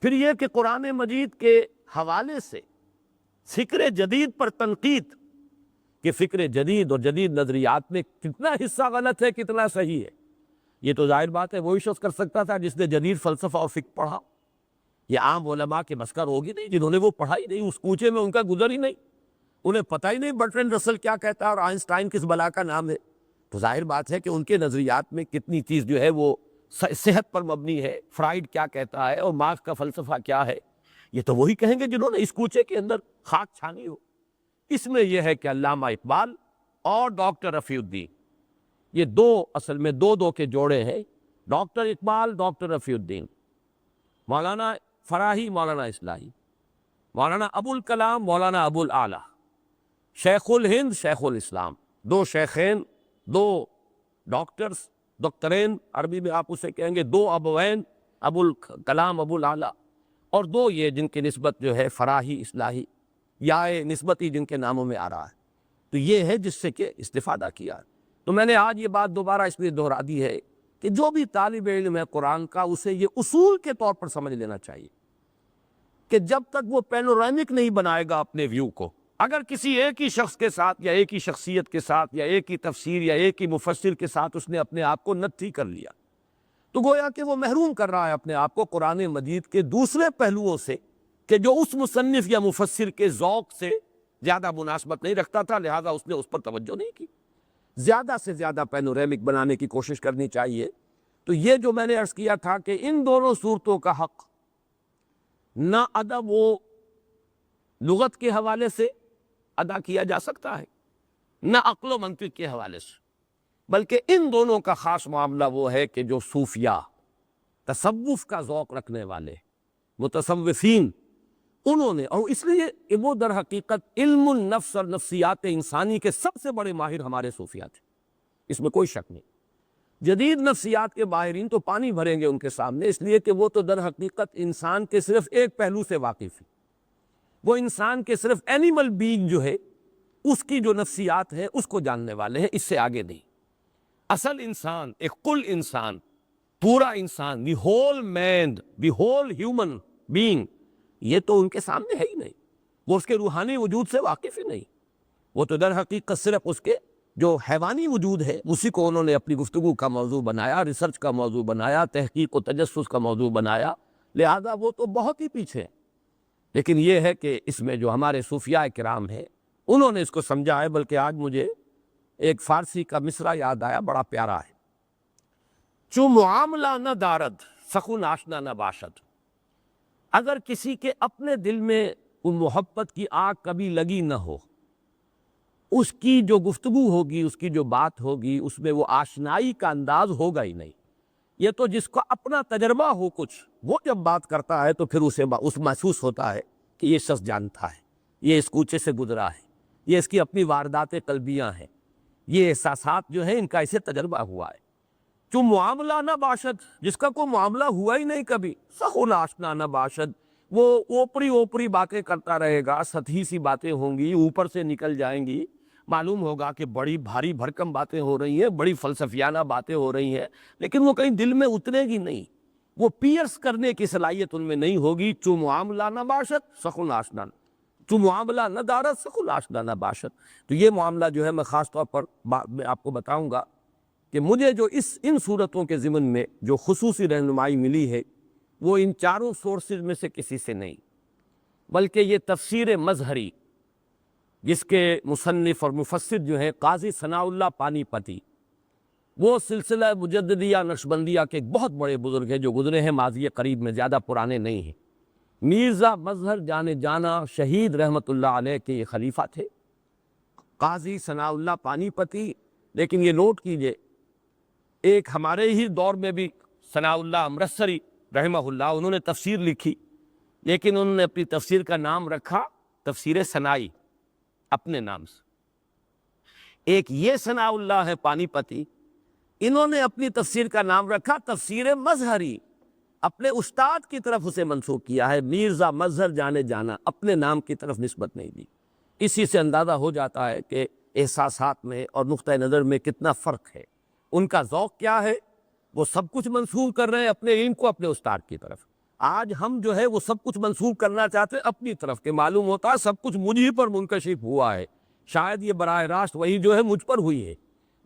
پھر یہ کہ قرآن مجید کے حوالے سے فکر جدید پر تنقید، کہ فکر جدید اور جدید نظریات میں کتنا حصہ غلط ہے، کتنا صحیح ہے. یہ تو ظاہر بات ہے وہی شخص کر سکتا تھا جس نے جدید فلسفہ اور فقہ پڑھا. یہ عام علماء کے بس کا ہوگی نہیں جنہوں نے وہ پڑھا ہی نہیں، اس کوچے میں ان کا گزر ہی نہیں، انہیں پتہ ہی نہیں برٹرینڈ رسل کیا کہتا ہے اور آئنسٹائن کس بلا کا نام ہے. تو ظاہر بات ہے کہ ان کے نظریات میں کتنی چیز جو ہے وہ صحت پر مبنی ہے، فرائیڈ کیا کہتا ہے اور مارکس کا فلسفہ کیا ہے. یہ تو وہی کہیں گے جنہوں نے اس کوچے کے اندر خاک چھانی ہو. اس میں یہ ہے کہ علامہ اقبال اور ڈاکٹر رفیع الدین، یہ دو اصل میں دو کے جوڑے ہیں، ڈاکٹر اقبال، ڈاکٹر رفیع الدین، مولانا فراہی، مولانا اصلاحی، مولانا ابوالکلام، مولانا ابوالعالی، شیخ الہند، شیخ الاسلام، 2 شیخین دو ڈاکٹرز، دکترین عربی میں آپ اسے کہیں گے، دو ابوین، ابو الکلام ابو الاعلیٰ، اور دو یہ جن کی نسبت جو ہے فراہی اصلاحی یا نسبتی جن کے ناموں میں آ رہا ہے، تو یہ ہے جس سے کہ استفادہ کیا ہے۔ تو میں نے آج یہ بات دوبارہ اس لیے دہرا دی ہے کہ جو بھی طالب علم ہے قرآن کا، اسے یہ اصول کے طور پر سمجھ لینا چاہیے کہ جب تک وہ پینورامک نہیں بنائے گا اپنے ویو کو، اگر کسی ایک ہی شخص کے ساتھ یا ایک ہی شخصیت کے ساتھ یا ایک ہی تفسیر یا ایک ہی مفسر کے ساتھ اس نے اپنے آپ کو نتھی کر لیا، تو گویا کہ وہ محروم کر رہا ہے اپنے آپ کو قرآن مجید کے دوسرے پہلوؤں سے کہ جو اس مصنف یا مفسر کے ذوق سے زیادہ مناسبت نہیں رکھتا تھا، لہذا اس نے اس پر توجہ نہیں کی۔ زیادہ سے زیادہ پینورامک بنانے کی کوشش کرنی چاہیے۔ تو یہ جو میں نے عرض کیا تھا کہ ان دونوں صورتوں کا حق نہ ادب و لغت کے حوالے سے ادا کیا جا سکتا ہے، نہ عقل و منطق کے حوالے سے، بلکہ ان دونوں کا خاص معاملہ وہ ہے کہ جو صوفیاء، تصوف کا ذوق رکھنے والے متصوفین، انہوں نے، اور اس لیے وہ در حقیقت علم النفس اور نفسیات انسانی کے سب سے بڑے ماہر ہمارے صوفیاء تھے، اس میں کوئی شک نہیں۔ جدید نفسیات کے ماہرین تو پانی بھریں گے ان کے سامنے، اس لیے کہ وہ تو در حقیقت انسان کے صرف ایک پہلو سے واقف ہیں، وہ انسان کے صرف اینیمل بینگ جو ہے اس کی جو نفسیات ہے اس کو جاننے والے ہیں، اس سے آگے نہیں۔ اصل انسان، ایک کل انسان، پورا انسان، the whole man, the whole human being, یہ تو ان کے سامنے ہے ہی نہیں، وہ اس کے روحانی وجود سے واقف ہی نہیں، وہ تو در حقیقت صرف اس کے جو حیوانی وجود ہے اسی کو انہوں نے اپنی گفتگو کا موضوع بنایا، ریسرچ کا موضوع بنایا، تحقیق و تجسس کا موضوع بنایا، لہذا وہ تو بہت ہی پیچھے ہیں۔ لیکن یہ ہے کہ اس میں جو ہمارے صوفیاء کرام ہیں انہوں نے اس کو سمجھا ہے، بلکہ آج مجھے ایک فارسی کا مصرع یاد آیا، بڑا پیارا ہے، چو معاملہ نہ دارد سخن آشنا نہ باشد۔ اگر کسی کے اپنے دل میں وہ محبت کی آگ کبھی لگی نہ ہو، اس کی جو گفتگو ہوگی، اس کی جو بات ہوگی، اس میں وہ آشنائی کا انداز ہوگا ہی نہیں۔ یہ تو جس کا اپنا تجربہ ہو کچھ، وہ جب بات کرتا ہے تو پھر اسے اس محسوس ہوتا ہے کہ یہ شخص جانتا ہے، یہ اس کوچے سے گزرا ہے، یہ اس کی اپنی واردات قلبیاں ہیں، یہ احساسات جو ہیں ان کا اسے تجربہ ہوا ہے۔ جو معاملہ نہ باشد، جس کا کوئی معاملہ ہوا ہی نہیں کبھی، سخن آشنا نہ باشد، وہ اوپری باتیں کرتا رہے گا، سطحی سی باتیں ہوں گی، اوپر سے نکل جائیں گی، معلوم ہوگا کہ بڑی بھاری بھرکم باتیں ہو رہی ہیں، بڑی فلسفیانہ باتیں ہو رہی ہیں، لیکن وہ کہیں دل میں اترے گی نہیں، وہ پیئرس کرنے کی صلاحیت ان میں نہیں ہوگی۔ چو معاملہ نہ باشد سخن آشنا، چو معاملہ نہ دارد سخن آشنا نہ باشد۔ تو یہ معاملہ جو ہے میں خاص طور پر میں آپ کو بتاؤں گا کہ مجھے جو ان صورتوں کے ضمن میں جو خصوصی رہنمائی ملی ہے وہ ان چاروں سورسز میں سے کسی سے نہیں، بلکہ یہ تفسیر مظہری، جس کے مصنف اور مفسر جو ہیں قاضی ثناء اللہ پانی پتی، وہ سلسلہ مجددیہ نقشبندیہ کے ایک بہت بڑے بزرگ ہیں جو گزرے ہیں ماضی قریب میں، زیادہ پرانے نہیں ہیں۔ میرزا مظہر جانے جانا شہید رحمت اللہ علیہ کے یہ خلیفہ تھے، قاضی ثناء اللہ پانی پتی۔ لیکن یہ نوٹ کیجئے، ایک ہمارے ہی دور میں بھی ثناء اللہ امرتسری رحمہ اللہ، انہوں نے تفسیر لکھی، لیکن انہوں نے اپنی تفسیر کا نام رکھا تفسیر ثنائی، اپنے نام سے۔ ایک یہ ثناء اللہ ہے پانی پتی، انہوں نے اپنی تفسیر کا نام رکھا تفسیر مظہری، اپنے استاد کی طرف اسے منسوب کیا ہے، میرزا مظہر جانے جانا، اپنے نام کی طرف نسبت نہیں دی۔ اسی سے اندازہ ہو جاتا ہے کہ احساسات میں اور نقطہ نظر میں کتنا فرق ہے، ان کا ذوق کیا ہے، وہ سب کچھ منسوب کر رہے ہیں اپنے علم کو اپنے استاد کی طرف۔ آج ہم جو ہے وہ سب کچھ منسوب کرنا چاہتے ہیں اپنی طرف، کہ معلوم ہوتا ہے سب کچھ مجھ ہی پر منکشف ہوا ہے، شاید یہ براہ راست وہی جو ہے مجھ پر ہوئی ہے۔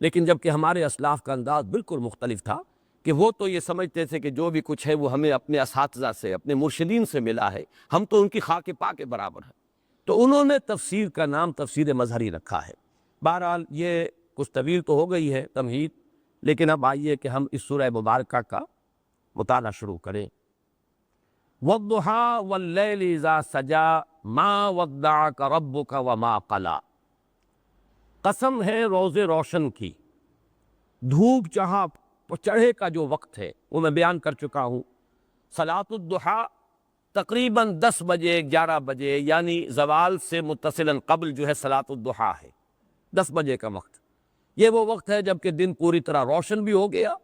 لیکن جبکہ ہمارے اسلاف کا انداز بالکل مختلف تھا کہ وہ تو یہ سمجھتے تھے کہ جو بھی کچھ ہے وہ ہمیں اپنے اساتذہ سے، اپنے مرشدین سے ملا ہے، ہم تو ان کی خاک پا کے برابر ہیں۔ تو انہوں نے تفسیر کا نام تفسیر مظہری رکھا ہے۔ بہرحال یہ کچھ طویل تو ہو گئی ہے تمہید، لیکن اب آئیے کہ ہم اس سورہ مبارکہ کا مطالعہ شروع کریں۔ وَالضُّحَىٰ وَاللَّيْلِ إِذَا سَجَىٰ مَا وَدَّعَكَ رَبُّكَ وَمَا قَلَىٰ۔ قسم ہے روز روشن کی، دھوپ چڑھے کا جو وقت ہے وہ میں بیان کر چکا ہوں۔ صلاۃ الضحیٰ تقریباً 10 بجے 11 بجے، یعنی زوال سے متصلاً قبل جو ہے صلاۃ الضحیٰ ہے، 10 بجے کا وقت۔ یہ وہ وقت ہے جب کہ دن پوری طرح روشن بھی ہو گیا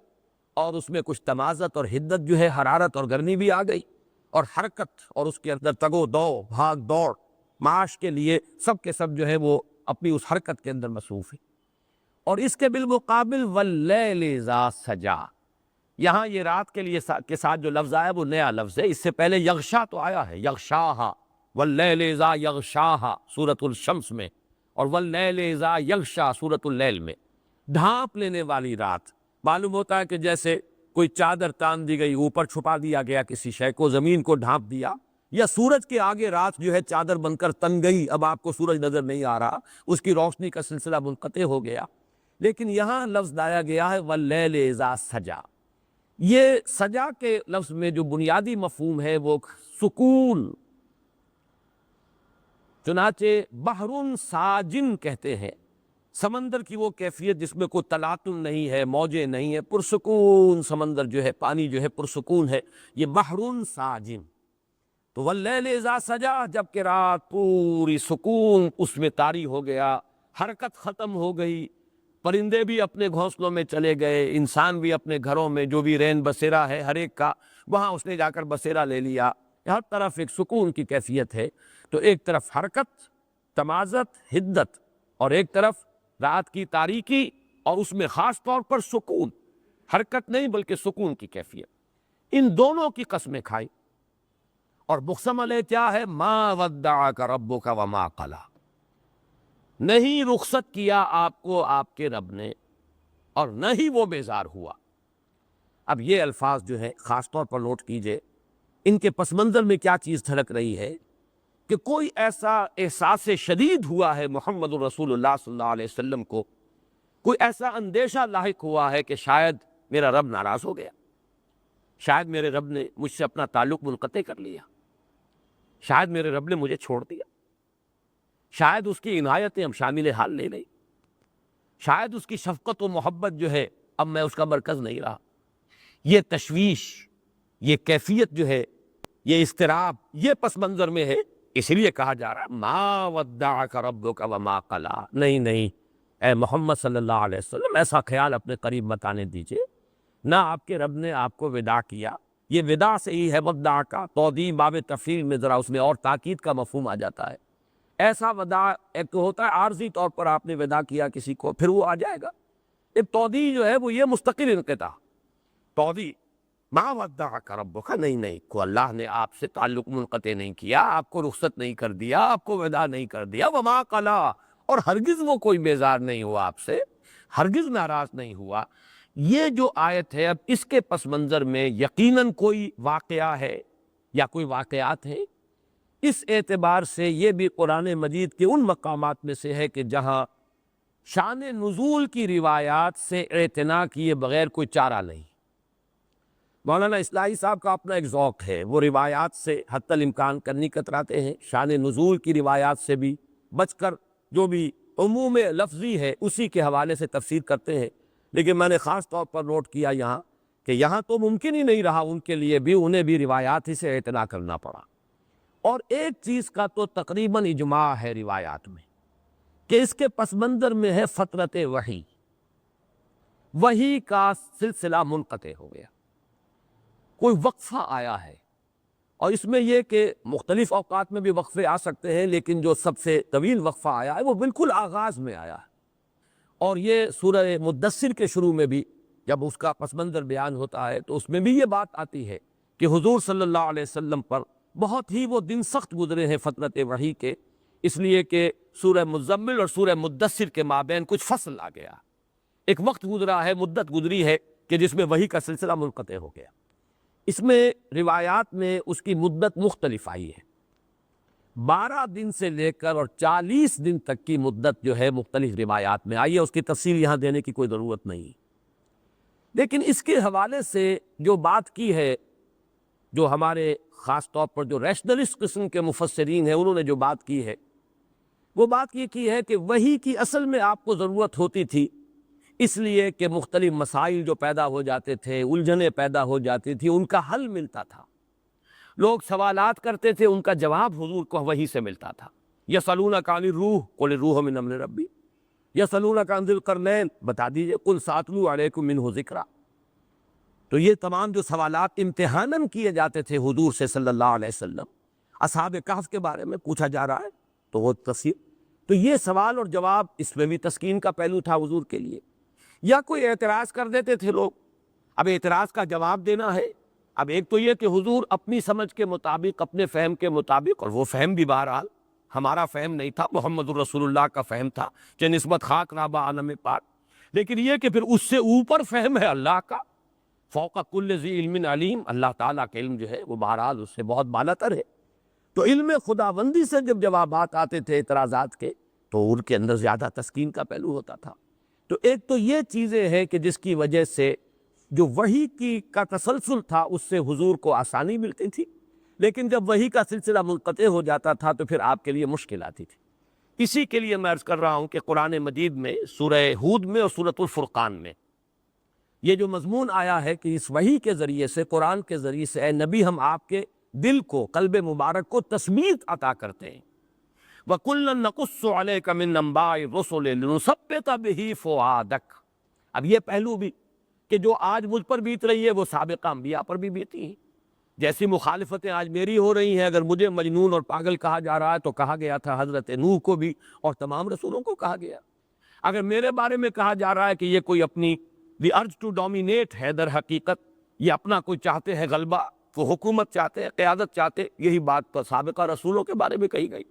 اور اس میں کچھ تمازت اور حدت جو ہے، حرارت اور گرمی بھی آ گئی، اور حرکت اور اس کے اندر تگ و دو، بھاگ دوڑ معاش کے لیے سب کے سب جو ہے وہ اپنی اس حرکت کے اندر مصروف ہے۔ اور اس کے بالمقابل واللیل اذا سجا، یہاں یہ رات کے لیے کے ساتھ جو لفظ آیا وہ نیا لفظ ہے، اس سے پہلے یغشا تو آیا ہے، یغشاہا، واللیل اذا یغشاہا سورۃ الشمس میں، اور واللیل اذا یغشا سورۃ اللیل میں، ڈھانپ لینے والی رات۔ معلوم ہوتا ہے کہ جیسے کوئی چادر تان دی گئی، اوپر چھپا دیا گیا کسی شے کو، زمین کو ڈھانپ دیا، یا سورج کے آگے رات جو ہے چادر بن کر تن گئی، اب آپ کو سورج نظر نہیں آ رہا، اس کی روشنی کا سلسلہ منقطع ہو گیا۔ لیکن یہاں لفظ لایا گیا ہے واللیل اذا سجا۔ یہ سجا کے لفظ میں جو بنیادی مفہوم ہے وہ سکون، چنانچہ بحرٌ ساجن کہتے ہیں سمندر کی وہ کیفیت جس میں کوئی تلاطم نہیں ہے، موجیں نہیں ہے، پرسکون سمندر جو ہے، پانی جو ہے پرسکون ہے، یہ بحرٌ ساجن۔ تو واللیل اذا سجا، جب کہ رات پوری سکون اس میں طاری ہو گیا، حرکت ختم ہو گئی، پرندے بھی اپنے گھونسلوں میں چلے گئے، انسان بھی اپنے گھروں میں جو بھی رین بسیرا ہے ہر ایک کا، وہاں اس نے جا کر بسیرا لے لیا، ہر طرف ایک سکون کی کیفیت ہے۔ تو ایک طرف حرکت، تمازت، حدت، اور ایک طرف رات کی تاریکی اور اس میں خاص طور پر سکون، حرکت نہیں بلکہ سکون کی کیفیت، ان دونوں کی قسمیں کھائی۔ اور مقسم علیہ کیا ہے؟ ما ودعک ربک وما قلی، نہیں رخصت کیا آپ کو آپ کے رب نے اور نہ ہی وہ بیزار ہوا۔ اب یہ الفاظ جو ہے خاص طور پر نوٹ کیجئے، ان کے پس منظر میں کیا چیز جھلک رہی ہے کہ کوئی ایسا احساس شدید ہوا ہے محمد الرسول اللہ صلی اللہ علیہ وسلم کو، کوئی ایسا اندیشہ لاحق ہوا ہے کہ شاید میرا رب ناراض ہو گیا، شاید میرے رب نے مجھ سے اپنا تعلق منقطع کر لیا، شاید میرے رب نے مجھے چھوڑ دیا، شاید اس کی عنایتیں اب شامل حال لے لیں، شاید اس کی شفقت و محبت جو ہے اب میں اس کا مرکز نہیں رہا۔ یہ تشویش، یہ کیفیت جو ہے، یہ اضطراب، یہ پس منظر میں ہے، اس لیے کہا جا رہا ہے ما ودعک ربک وما قلی، نہیں نہیں اے محمد صلی اللہ علیہ وسلم، ایسا خیال اپنے قریب مت آنے دیجئے، نہ آپ کے رب نے آپ کو وداع کیا۔ یہ وداع سے ہی ہے وداع کا توضیح باب تفصیل میں ذرا اس میں اور تاکید کا مفہوم آ جاتا ہے۔ ایسا وداع ایک تو ہوتا ہے عارضی طور پر آپ نے وداع کیا کسی کو، پھر وہ آ جائے گا۔ ایک توضیح جو ہے وہ یہ مستقل انقطاع، توضیح ما ودعک ربک، نہیں نہیں کو اللہ نے آپ سے تعلق منقطع نہیں کیا، آپ کو رخصت نہیں کر دیا، آپ کو وداع نہیں کر دیا، وما قلی، اور ہرگز وہ کوئی بیزار نہیں ہوا آپ سے، ہرگز ناراض نہیں ہوا۔ یہ جو آیت ہے اب اس کے پس منظر میں یقیناً کوئی واقعہ ہے یا کوئی واقعات ہیں، اس اعتبار سے یہ بھی قرآن مجید کے ان مقامات میں سے ہے کہ جہاں شان نزول کی روایات سے اعتنا کیے بغیر کوئی چارہ نہیں۔ مولانا اصلاحی صاحب کا اپنا ایک ذوق ہے، وہ روایات سے حتی الامکان کرنی کتراتے ہیں، شان نزول کی روایات سے بھی بچ کر جو بھی عموم لفظی ہے اسی کے حوالے سے تفسیر کرتے ہیں۔ لیکن میں نے خاص طور پر نوٹ کیا یہاں کہ یہاں تو ممکن ہی نہیں رہا ان کے لیے بھی، انہیں بھی روایات ہی سے اعتنا کرنا پڑا۔ اور ایک چیز کا تو تقریباً اجماع ہے روایات میں کہ اس کے پس منظر میں ہے فترت وحی، وحی کا سلسلہ منقطع ہو گیا، کوئی وقفہ آیا ہے۔ اور اس میں یہ کہ مختلف اوقات میں بھی وقفے آ سکتے ہیں، لیکن جو سب سے طویل وقفہ آیا ہے وہ بالکل آغاز میں آیا ہے۔ اور یہ سورہ مدثر کے شروع میں بھی جب اس کا پس منظر بیان ہوتا ہے تو اس میں بھی یہ بات آتی ہے کہ حضور صلی اللہ علیہ وسلم پر بہت ہی وہ دن سخت گزرے ہیں فترت وحی کے، اس لیے کہ سورہ مزمل اور سورہ مدثر کے مابین کچھ فصل آ گیا، ایک وقت گزرا ہے، مدت گزری ہے کہ جس میں وحی کا سلسلہ منقطع ہو گیا۔ اس میں روایات میں اس کی مدت مختلف آئی ہے، 12 دن سے لے کر اور 40 دن تک کی مدت جو ہے مختلف روایات میں آئی ہے، اس کی تفصیل یہاں دینے کی کوئی ضرورت نہیں۔ لیکن اس کے حوالے سے جو بات کی ہے، جو ہمارے خاص طور پر جو ریشنلسٹ قسم کے مفسرین ہیں انہوں نے جو بات کی ہے، وہ بات یہ کی ہے کہ وحی کی اصل میں آپ کو ضرورت ہوتی تھی اس لیے کہ مختلف مسائل جو پیدا ہو جاتے تھے، الجھنیں پیدا ہو جاتی تھی، ان کا حل ملتا تھا، لوگ سوالات کرتے تھے، ان کا جواب حضور کو وحی سے ملتا تھا۔ یسألونک عن الروح قل الروح من امر ربی، یسألونک عن ذی القرنین، بتا دیجئے قل ساتلو علیکم منہ ذکرا۔ تو یہ تمام جو سوالات امتحاناً کیے جاتے تھے حضور سے صلی اللہ علیہ وسلم، اصحاب کہف کے بارے میں پوچھا جا رہا ہے تو وہ تفسیر، تو یہ سوال اور جواب، اس میں بھی تسکین کا پہلو تھا حضور کے لیے۔ یا کوئی اعتراض کر دیتے تھے لوگ، اب اعتراض کا جواب دینا ہے۔ اب ایک تو یہ کہ حضور اپنی سمجھ کے مطابق، اپنے فہم کے مطابق، اور وہ فہم بھی بہرحال ہمارا فہم نہیں تھا، محمد الرسول اللہ کا فہم تھا، کہ نسبت خاک رابع عالم پاک، لیکن یہ کہ پھر اس سے اوپر فہم ہے اللہ کا، فوق کل ذی علم علیم، اللہ تعالیٰ کا علم جو ہے وہ بہرحال اس سے بہت بالا تر ہے۔ تو علم خداوندی سے جب جوابات آتے تھے اعتراضات کے، تو ان کے اندر زیادہ تسکین کا پہلو ہوتا تھا۔ تو ایک تو یہ چیزیں ہیں کہ جس کی وجہ سے جو وحی کا تسلسل تھا اس سے حضور کو آسانی ملتی تھی، لیکن جب وحی کا سلسلہ منقطع ہو جاتا تھا تو پھر آپ کے لیے مشکل آتی تھی۔ اسی کے لیے میں عرض کر رہا ہوں کہ قرآن مجید میں سورہ ہود میں اور سورۃ الفرقان میں یہ جو مضمون آیا ہے کہ اس وحی کے ذریعے سے، قرآن کے ذریعے سے، اے نبی ہم آپ کے دل کو، قلب مبارک کو تثبیت عطا کرتے ہیں۔ وَكُلًّا نَقُصُّ عَلَيْكَ مِنْ أَنبَاءِ الرُّسُلِ لِنُثَبِّتَ بِهِ فُؤَادَكَ۔ اب یہ پہلو بھی کہ جو آج مجھ پر بیت رہی ہے وہ سابقہ انبیاء پر بھی بیتی ہیں۔ جیسی مخالفتیں آج میری ہو رہی ہیں، اگر مجھے مجنون اور پاگل کہا جا رہا ہے تو کہا گیا تھا حضرت نوح کو بھی اور تمام رسولوں کو کہا گیا۔ اگر میرے بارے میں کہا جا رہا ہے کہ یہ کوئی اپنی دی ارج ٹو ڈومینیٹ ہے، در حقیقت یہ اپنا کوئی چاہتے ہیں غلبہ، وہ حکومت چاہتے ہیں، قیادت چاہتے، یہی بات تو سابقہ رسولوں کے بارے میں کہی گئی۔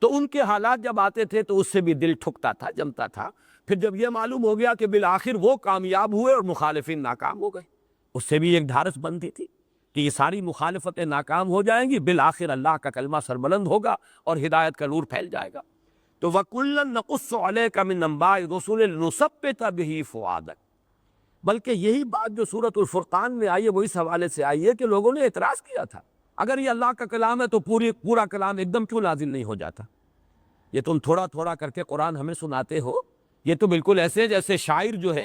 تو ان کے حالات جب آتے تھے تو اس سے بھی دل ٹھکتا تھا، جمتا تھا۔ پھر جب یہ معلوم ہو گیا کہ بالآخر وہ کامیاب ہوئے اور مخالفین ناکام ہو گئے، اس سے بھی ایک دھارس بنتی تھی کہ یہ ساری مخالفتیں ناکام ہو جائیں گی، بالآخر اللہ کا کلمہ سربلند ہوگا اور ہدایت کا نور پھیل جائے گا۔ تو وَكُلًّا نَقُصُّ عَلَيْكَ مِنْ أَنبَاءِ الرُّسُلِ لِنُثَبِّتَ بِهِ فُؤَادَكَ۔ بلکہ یہی بات جو سورۃ الفرقان میں آئی ہے وہ اس حوالے سے آئی ہے کہ لوگوں نے اعتراض کیا تھا، اگر یہ اللہ کا کلام ہے تو پورا کلام ایک دم کیوں نازل نہیں ہو جاتا؟ یہ تم تھوڑا تھوڑا کر کے قرآن ہمیں سناتے ہو، یہ تو بالکل ایسے جیسے شاعر جو ہے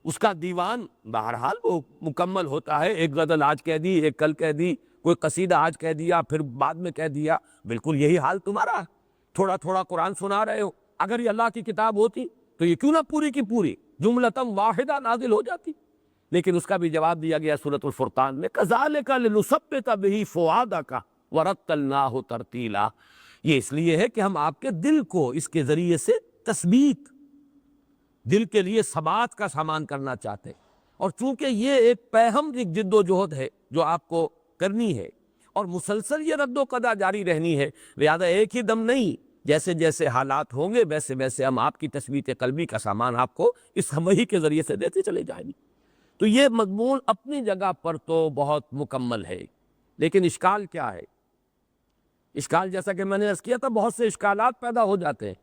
اس کا دیوان بہرحال وہ مکمل ہوتا ہے، ایک غزل آج کہہ دی، ایک کل کہہ دی، کوئی قصیدہ آج کہہ دیا، پھر بعد میں کہہ دیا، بالکل یہی حال تمہارا ہے، تھوڑا تھوڑا قرآن سنا رہے ہو۔ اگر یہ اللہ کی کتاب ہوتی تو یہ کیوں نہ پوری کی پوری جملتاً واحدہ نازل ہو جاتی؟ لیکن اس کا بھی جواب دیا گیا سورۃ الفرقان میں، کذالک لنثبت بہ فؤادک ورتلناہ ترتیلا۔ یہ اس لیے ہے کہ ہم آپ کے دل کو اس کے ذریعے سے تثبیت، دل کے لیے ثبات کا سامان کرنا چاہتے ہیں، اور چونکہ یہ ایک پیہم، ایک جد و جہد ہے جو آپ کو کرنی ہے اور مسلسل یہ رد و قدا جاری رہنی ہے، لہذا ایک ہی دم نہیں، جیسے جیسے حالات ہوں گے ویسے ویسے ہم آپ کی تثبیت قلبی کا سامان آپ کو اس وحی کے ذریعے سے دیتے چلے جائیں گے۔ تو یہ مضمون اپنی جگہ پر تو بہت مکمل ہے، لیکن اشکال کیا ہے؟ اشکال جیسا کہ میں نے عرض کیا تھا، بہت سے اشکالات پیدا ہو جاتے ہیں۔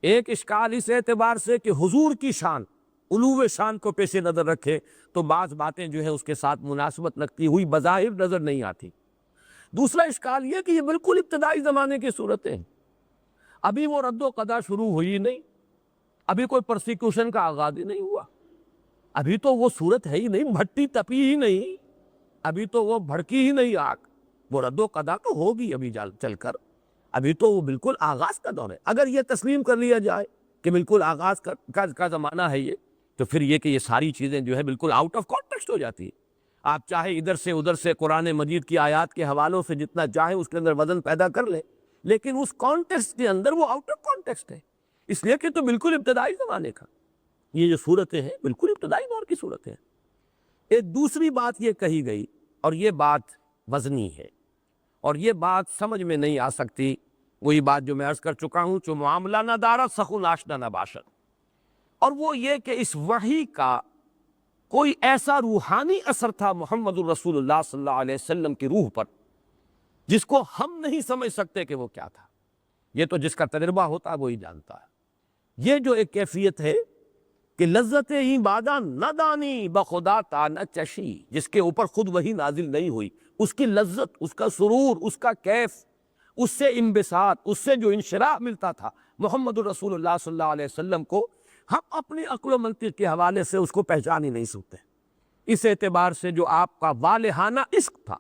ایک اشکال اس اعتبار سے کہ حضور کی شان، علو شان کو پیش نظر رکھے تو بعض باتیں جو ہے اس کے ساتھ مناسبت رکھتی ہوئی بظاہر نظر نہیں آتی۔ دوسرا اشکال یہ کہ یہ بالکل ابتدائی زمانے کی صورتیں ہیں، ابھی وہ رد و قدا شروع ہوئی نہیں، ابھی کوئی پرسیکیوشن کا آغاز ہی نہیں ہوا، ابھی تو وہ صورت ہے ہی نہیں، بھٹی تپی ہی نہیں، ابھی تو وہ بھڑکی ہی نہیں آگ، وہ رد و قدا تو ہوگی ابھی چل کر، ابھی تو وہ بالکل آغاز کا دور ہے۔ اگر یہ تسلیم کر لیا جائے کہ بالکل آغاز کا زمانہ ہے یہ، تو پھر یہ کہ یہ ساری چیزیں جو ہے بالکل آؤٹ آف کانٹیکسٹ ہو جاتی ہے۔ آپ چاہے ادھر سے ادھر سے قرآن مجید کی آیات کے حوالوں سے جتنا چاہیں اس کے اندر وزن پیدا کر لیں، لیکن اس کانٹیکسٹ کے اندر وہ آؤٹ آف کانٹیکسٹ ہے، اس لیے کہ تو بالکل ابتدائی زمانے کا یہ جو صورتیں ہیں بالکل ابتدائی دور کی صورتیں ہیں۔ ایک دوسری بات یہ کہی گئی، اور یہ بات وزنی ہے اور یہ بات سمجھ میں نہیں آ سکتی، وہی بات جو میں عرض کر چکا ہوں، جو معاملہ نہ دارت سخن آشنا نہ باشد، اور وہ یہ کہ اس وحی کا کوئی ایسا روحانی اثر تھا محمد الرسول اللہ صلی اللہ علیہ وسلم کی روح پر جس کو ہم نہیں سمجھ سکتے کہ وہ کیا تھا، یہ تو جس کا تجربہ ہوتا وہی جانتا ہے۔ یہ جو ایک کیفیت ہے کہ لذت ہی بادہ نہ دانی بخدا تا نہ چشی، جس کے اوپر خود وہی نازل نہیں ہوئی، اس کی لذت، اس کا سرور، اس کا کیف، اس سے انبساط، اس سے جو انشراح ملتا تھا محمد الرسول اللہ صلی اللہ علیہ وسلم کو، ہم اپنی عقل و منطق کے حوالے سے اس کو پہچان ہی نہیں سکتے۔ اس اعتبار سے جو آپ کا والہانہ عشق تھا،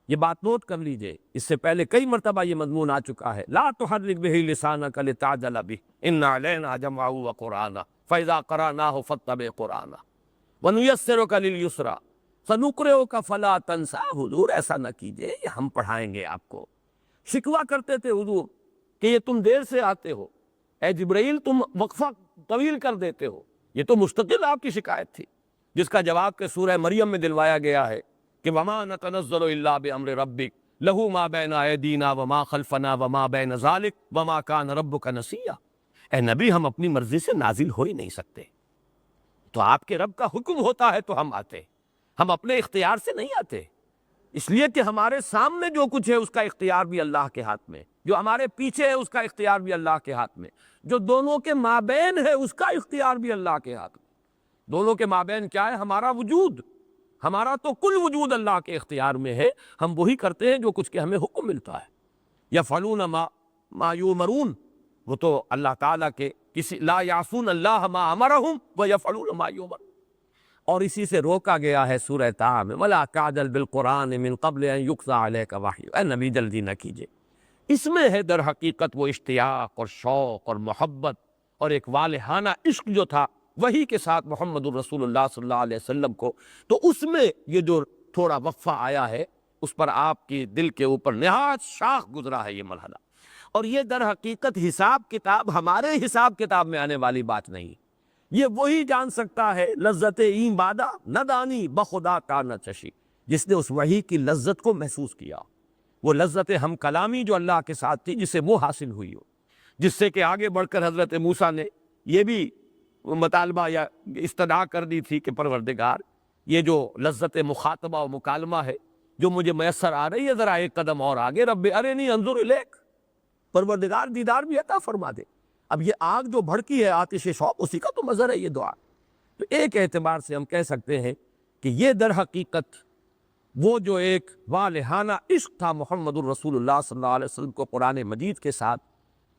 یہ بات نوٹ کر لیجئے، اس سے پہلے کئی مرتبہ یہ مضمون آ چکا ہے، لا تحرک بہ لسانک لتعجل بہ ان علینا جمعہ وقرآنہ فاذا قرأناہ فاتبع قرآنہ ونیسرک للیسریٰ سنقرئک فلا تنسیٰ۔ حضور ایسا نہ کیجئے، یہ ہم پڑھائیں گے آپ کو۔ شکوہ کرتے تھے حضور کہ یہ تم دیر سے آتے ہو، اے جبرائیل تم وقفہ طویل کر دیتے ہو، یہ تو مستقل آپ کی شکایت تھی، جس کا جواب کہ سورہ مریم میں دلوایا گیا ہے کہ وما نتنزل الا بامر ربک لہ ما بین ایدینا وما خلفنا وما بین ذلک وما کان ربک نسیا۔ اے نبی ہم اپنی مرضی سے نازل ہو ہی نہیں سکتے، تو آپ کے رب کا حکم ہوتا ہے تو ہم آتے، ہم اپنے اختیار سے نہیں آتے، اس لیے کہ ہمارے سامنے جو کچھ ہے اس کا اختیار بھی اللہ کے ہاتھ میں، جو ہمارے پیچھے ہے اس کا اختیار بھی اللہ کے ہاتھ میں، جو دونوں کے مابین ہے اس کا اختیار بھی اللہ کے ہاتھ میں۔ دونوں کے مابین کیا ہے؟ ہمارا وجود، ہمارا تو کل وجود اللہ کے اختیار میں ہے، ہم وہی کرتے ہیں جو کچھ کہ ہمیں حکم ملتا ہے۔ یفعلون ما یؤمرون، وہ تو اللہ تعالیٰ کے کسی لا یعصون اللہ ما امرہم ویفعلون ما یؤمرون، اور اسی سے روکا گیا ہے سورہ طٰہٰ میں وَلَا تَعْجَلْ بِالْقُرْآنِ مِن قَبْلِ أَن يُقْضَىٰ عَلَيْكَ وَحْيُهُ۔ اے نبی جلدی نہ کیجئے، اس میں ہے در حقیقت وہ اشتیاق اور شوق اور محبت اور ایک والہانہ عشق جو تھا وہی کے ساتھ محمد الرسول اللہ صلی اللہ علیہ وسلم کو، تو اس میں یہ جو تھوڑا وقفہ آیا ہے اس پر آپ کی دل کے اوپر نہایت شاخ گزرا ہے یہ مرحلہ، اور یہ در حقیقت حساب کتاب ہمارے حساب کتاب میں آنے والی بات نہیں، یہ وہی جان سکتا ہے لذت این بادہ نہ دانی بخدا کا نہ چشی، جس نے اس وحی کی لذت کو محسوس کیا، وہ لذت ہم کلامی جو اللہ کے ساتھ تھی جسے وہ حاصل ہوئی ہو، جس سے کہ آگے بڑھ کر حضرت موسیٰ نے یہ بھی مطالبہ یا استدعا کر دی تھی کہ پروردگار یہ جو لذت مخاطبہ و مکالمہ ہے جو مجھے میسر آ رہی ہے، ذرا ایک قدم اور آگے، رب ارنی انظر الیک، پروردگار دیدار بھی عطا فرما دے۔ اب یہ آگ جو بھڑکی ہے آتش شوق، اسی کا تو مظہر ہے یہ دعا۔ تو ایک اعتبار سے ہم کہہ سکتے ہیں کہ یہ در حقیقت وہ جو ایک والہانہ عشق تھا محمد الرسول اللہ صلی اللہ علیہ وسلم کو قرآن مجید کے ساتھ،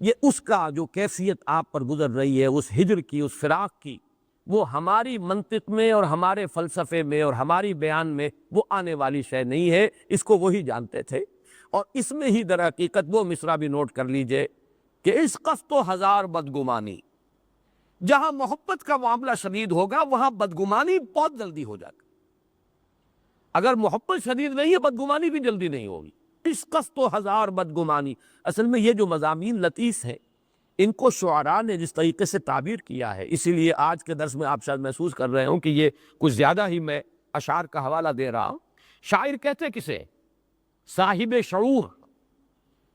یہ اس کا جو کیفیت آپ پر گزر رہی ہے اس ہجر کی، اس فراق کی، وہ ہماری منطق میں اور ہمارے فلسفے میں اور ہماری بیان میں وہ آنے والی شے نہیں ہے، اس کو وہی جانتے تھے۔ اور اس میں ہی در حقیقت وہ مصرع بھی نوٹ کر لیجئے کہ اس قصد و ہزار بدگمانی، جہاں محبت کا معاملہ شدید ہوگا وہاں بدگمانی بہت جلدی ہو جائے گا، اگر محبت شدید نہیں ہے بدگمانی بھی جلدی نہیں ہوگی۔ اس قصد و ہزار بدگمانی، اصل میں یہ جو مضامین لطیف ہیں ان کو شعراء نے جس طریقے سے تعبیر کیا ہے، اسی لیے آج کے درس میں آپ شاید محسوس کر رہے ہوں کہ یہ کچھ زیادہ ہی میں اشعار کا حوالہ دے رہا ہوں۔ شاعر کہتے کسے؟ صاحب شعور۔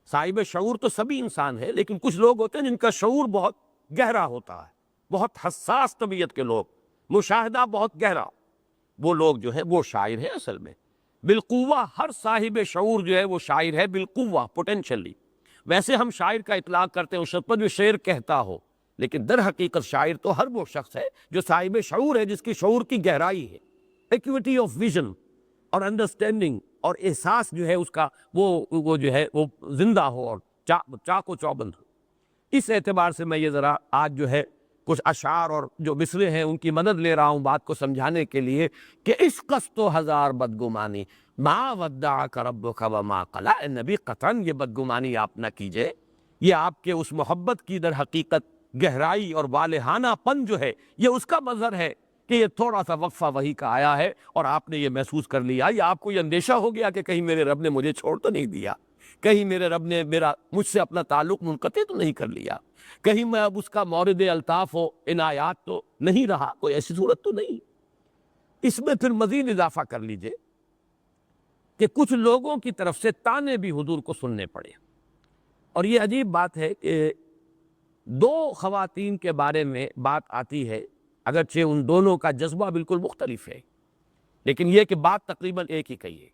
صاحب شعور تو سبھی انسان ہے، لیکن کچھ لوگ ہوتے ہیں جن کا شعور بہت گہرا ہوتا ہے، بہت حساس طبیعت کے لوگ، مشاہدہ بہت گہرا، وہ لوگ جو ہے وہ شاعر ہے اصل میں۔ بالقوہ ہر صاحب شعور جو ہے وہ شاعر ہے، بالقوہ پوٹینشلی۔ ویسے ہم شاعر کا اطلاق کرتے ہیں اس شخص پر جو شعر کہتا ہو، لیکن در حقیقت شاعر تو ہر وہ شخص ہے جو صاحب شعور ہے، جس کی شعور کی گہرائی ہے، ایکویٹی آف ویژن اور انڈرسٹینڈنگ اور احساس جو ہے اس کا وہ جو ہے وہ زندہ ہو اور چاق و چوبند ہو۔ اس اعتبار سے میں یہ ذرا آج جو ہے کچھ اشعار اور جو مصرے ہیں ان کی مدد لے رہا ہوں بات کو سمجھانے کے لیے کہ اس قصد و ہزار بدگمانی ما ودعک ربک وما قلی۔ اے نبی قطعاً یہ بدگمانی آپ نہ کیجئے، یہ آپ کے اس محبت کی در حقیقت گہرائی اور والہانہ پن جو ہے یہ اس کا مظہر ہے کہ یہ تھوڑا سا وقفہ وحی کا آیا ہے اور آپ نے یہ محسوس کر لیا، یا آپ کو یہ اندیشہ ہو گیا کہ کہیں میرے رب نے مجھے چھوڑ تو نہیں دیا، کہیں میرے رب نے مجھ سے اپنا تعلق منقطع تو نہیں کر لیا، کہیں میں اب اس کا مورد الطاف و عنایات تو نہیں رہا، کوئی ایسی صورت تو نہیں۔ اس میں پھر مزید اضافہ کر لیجئے کہ کچھ لوگوں کی طرف سے طعنے بھی حضور کو سننے پڑے، اور یہ عجیب بات ہے کہ دو خواتین کے بارے میں بات آتی ہے، اگرچہ ان دونوں کا جذبہ بالکل مختلف ہے، لیکن یہ کہ بات تقریباً ایک ہی کہی ہے۔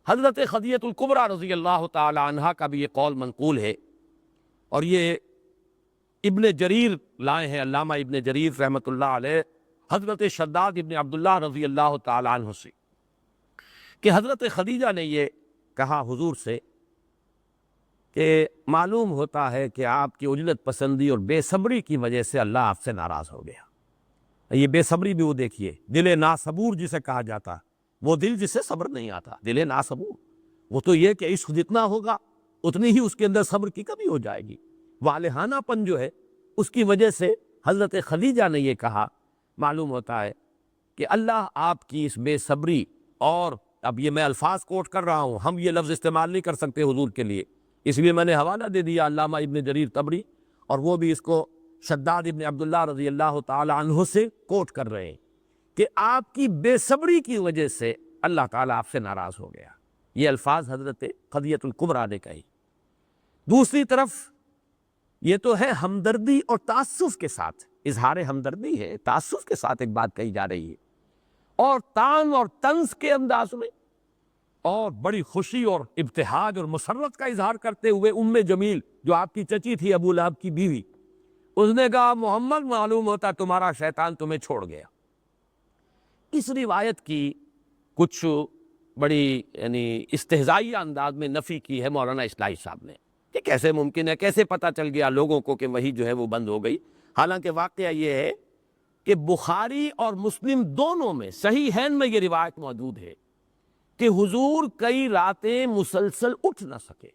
حضرت خدیجہ الکبریٰ رضی اللہ تعالی عنہا کا بھی یہ قول منقول ہے، اور یہ ابن جریر لائے ہیں، علامہ ابن جریر رحمۃ اللہ علیہ، حضرت شداد ابن عبداللہ رضی اللہ تعالی عنہ سے، کہ حضرت خدیجہ نے یہ کہا حضور سے کہ معلوم ہوتا ہے کہ آپ کی عجلت پسندی اور بے صبری کی وجہ سے اللہ آپ سے ناراض ہو گیا۔ یہ بے صبری بھی وہ دیکھیے، دل ناصبور جسے کہا جاتا، وہ دل جسے صبر نہیں آتا، دل ناصبور، وہ تو یہ کہ عشق جتنا ہوگا اتنی ہی اس کے اندر صبر کی کمی ہو جائے گی۔ والہانہ پن جو ہے اس کی وجہ سے حضرت خدیجہ نے یہ کہا، معلوم ہوتا ہے کہ اللہ آپ کی اس بے صبری، اور اب یہ میں الفاظ کوٹ کر رہا ہوں، ہم یہ لفظ استعمال نہیں کر سکتے حضور کے لیے، اس لیے میں نے حوالہ دے دیا علامہ ابن جریر طبری، اور وہ بھی اس کو شداد ابن عبداللہ رضی اللہ تعالی عنہ سے کوٹ کر رہے ہیں کہ آپ کی بے صبری کی وجہ سے اللہ تعالیٰ آپ سے ناراض ہو گیا۔ یہ الفاظ حضرت خدیجہ الکبریٰ نے کہی۔ دوسری طرف یہ تو ہے ہمدردی اور تعصف کے ساتھ، اظہار ہمدردی ہے، تعصف کے ساتھ ایک بات کہی جا رہی ہے، اور طعن اور طنز کے انداز میں، اور بڑی خوشی اور ابتہاج اور مسرت کا اظہار کرتے ہوئے ام جمیل جو آپ کی چچی تھی ابو لہب کی بیوی، اس نے کہا محمد معلوم ہوتا تمہارا شیطان تمہیں چھوڑ گیا۔ اس روایت کی کچھ بڑی یعنی استہزائی انداز میں نفی کی ہے مولانا اصلاحی صاحب نے کہ کیسے ممکن ہے، کیسے پتہ چل گیا لوگوں کو کہ وہی جو ہے وہ بند ہو گئی۔ حالانکہ واقعہ یہ ہے کہ بخاری اور مسلم دونوں میں صحیحین میں یہ روایت موجود ہے کہ حضور کئی راتیں مسلسل اٹھ نہ سکے،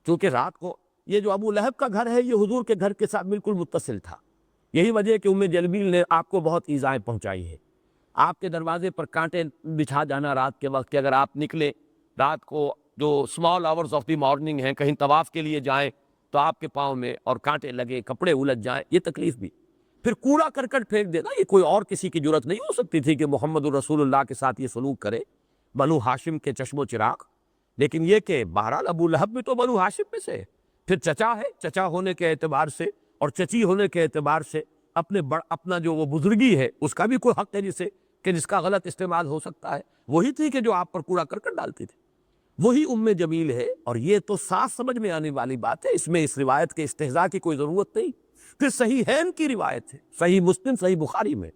چونکہ رات کو یہ جو ابو لہب کا گھر ہے یہ حضور کے گھر کے ساتھ بالکل متصل تھا، یہی وجہ ہے کہ ام جمیل نے آپ کو بہت ایذائیں پہنچائی ہے۔ آپ کے دروازے پر کانٹے بچھا جانا رات کے وقت کہ اگر آپ نکلے رات کو جو small hours of the morning ہیں، کہیں طواف کے لیے جائیں تو آپ کے پاؤں میں اور کانٹے لگے، کپڑے الجھ جائیں، یہ تکلیف بھی۔ پھر کوڑا کرکٹ پھینک دینا، یہ کوئی اور کسی کی جرت نہیں ہو سکتی تھی کہ محمد الرسول اللہ کے ساتھ یہ سلوک کرے، بنو ہاشم کے چشم و چراغ۔ لیکن یہ کہ بہرحال ابو لہب بھی تو بنو ہاشم میں سے ہے، پھر چچا ہے، چچا ہونے کے اعتبار سے اور چچی ہونے کے اعتبار سے اپنا جو وہ بزرگی ہے اس کا بھی کوئی حق ہے جس کا غلط استعمال ہو سکتا ہے۔ وہی تھی کہ جو آپ پر کوڑا کرکٹ ڈالتی تھی، وہی ام جمیل ہے، اور یہ تو صاف سمجھ میں آنے والی بات ہے، اس میں اس روایت کے استہزاء کی کوئی ضرورت نہیں۔ پھر صحیحین کی روایت ہے، صحیح مسلم صحیح بخاری میں،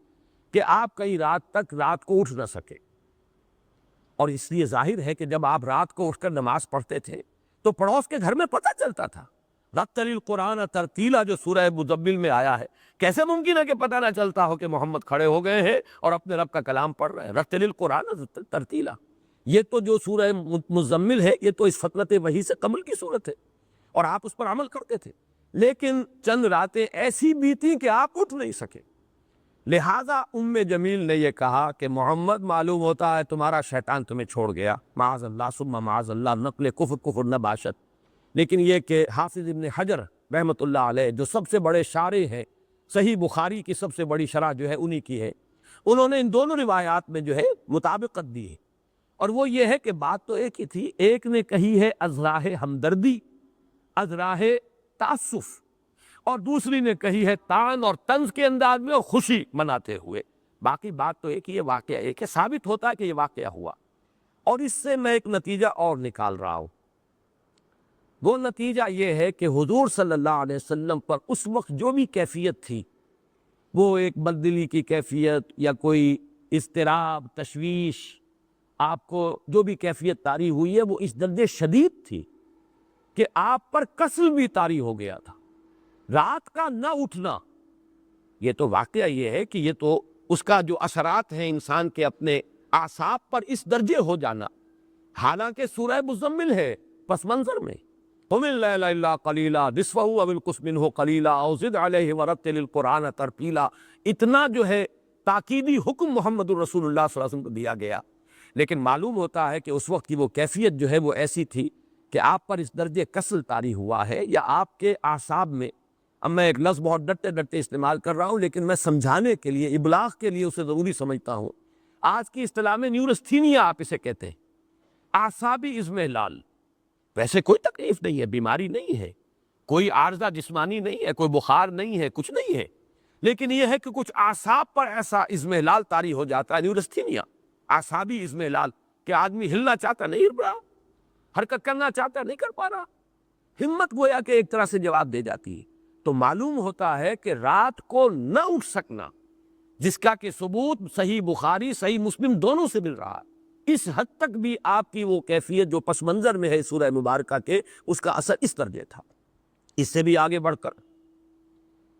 کہ آپ کئی رات تک رات کو اٹھ نہ سکے، اور اس لیے ظاہر ہے کہ جب آپ رات کو اٹھ کر نماز پڑھتے تھے تو پڑوس کے گھر میں پتہ چلتا تھا۔ رتل القرآن ترتیلا جو سورہ مزمل میں آیا ہے، کیسے ممکن ہے کہ پتہ نہ چلتا ہو کہ محمد کھڑے ہو گئے ہیں اور اپنے رب کا کلام پڑھ رہے ہیں؟ رتل القرآن ترتیلا، یہ تو جو سورہ مزمل ہے یہ تو اس فطرت وحی سے قبل کی صورت ہے، اور آپ اس پر عمل کرتے تھے، لیکن چند راتیں ایسی بیتیں کہ آپ اٹھ نہیں سکے۔ لہٰذا ام جمیل نے یہ کہا کہ محمد معلوم ہوتا ہے تمہارا شیطان تمہیں چھوڑ گیا، معاذ اللہ ثم معاذ اللہ، نقل کفر نہ باشد۔ لیکن یہ کہ حافظ ابن حجر رحمۃ اللہ علیہ جو سب سے بڑے شارح ہیں، صحیح بخاری کی سب سے بڑی شرح جو ہے انہی کی ہے، انہوں نے ان دونوں روایات میں جو ہے مطابقت دی ہے، اور وہ یہ ہے کہ بات تو ایک ہی تھی، ایک نے کہی ہے از راہ ہمدردی، از راہ تعصف، اور دوسری نے کہی ہے طعن اور طنز کے انداز میں اور خوشی مناتے ہوئے۔ باقی بات تو ایک ہی ہے، واقعہ ایک ہے، ثابت ہوتا ہے کہ یہ واقعہ ہوا۔ اور اس سے میں ایک نتیجہ اور نکال رہا ہوں، وہ نتیجہ یہ ہے کہ حضور صلی اللہ علیہ وسلم پر اس وقت جو بھی کیفیت تھی، وہ ایک بددلی کی کیفیت یا کوئی اضطراب، تشویش، آپ کو جو بھی کیفیت طاری ہوئی ہے وہ اس درجے شدید تھی کہ آپ پر کسل بھی طاری ہو گیا تھا۔ رات کا نہ اٹھنا، یہ تو واقعہ یہ ہے کہ یہ تو اس کا جو اثرات ہیں انسان کے اپنے اعصاب پر اس درجے ہو جانا، حالانکہ سورہ مزمل ہے پس منظر میں، قم اللیل الا قلیلا نصفہ او انقص منہ قلیلا او زد علیہ ورتل القرآن ترتیلا، اتنا جو ہے تاکیدی حکم محمد الرسول اللہ صلی اللہ علیہ وسلم کو دیا گیا۔ لیکن معلوم ہوتا ہے کہ اس وقت کی وہ کیفیت جو ہے وہ ایسی تھی کہ آپ پر اس درجے کسل طاری ہوا ہے، یا آپ کے اعصاب میں، اب میں ایک لفظ بہت ڈٹتے ڈٹتے استعمال کر رہا ہوں لیکن میں سمجھانے کے لیے، ابلاغ کے لیے اسے ضروری سمجھتا ہوں، آج کی اصطلاح میں نیورستھینیا آپ اسے کہتے ہیں، اعصابی اضمحلال۔ ویسے کوئی تکلیف نہیں ہے، بیماری نہیں ہے، کوئی عارضہ جسمانی نہیں ہے، کوئی بخار نہیں ہے، کچھ نہیں ہے، لیکن یہ ہے کہ کچھ اعصاب پر ایسا اضمحلال طاری ہو جاتا ہے، نیورستھینیا، اعصابی اضمحلال، کہ آدمی ہلنا چاہتا نہیں ہل رہا، حرکت کرنا چاہتا نہیں کر پا رہا، ہمت گویا کہ ایک طرح سے جواب دے جاتی ہے۔ تو معلوم ہوتا ہے کہ رات کو نہ اٹھ سکنا، جس کا کہ ثبوت صحیح بخاری صحیح مسلم دونوں سے مل رہا ہے، اس حد تک بھی آپ کی وہ کیفیت جو پس منظر میں ہے سورہ مبارکہ کے، اس کا اثر اس درجے تھا۔ اس سے بھی آگے بڑھ کر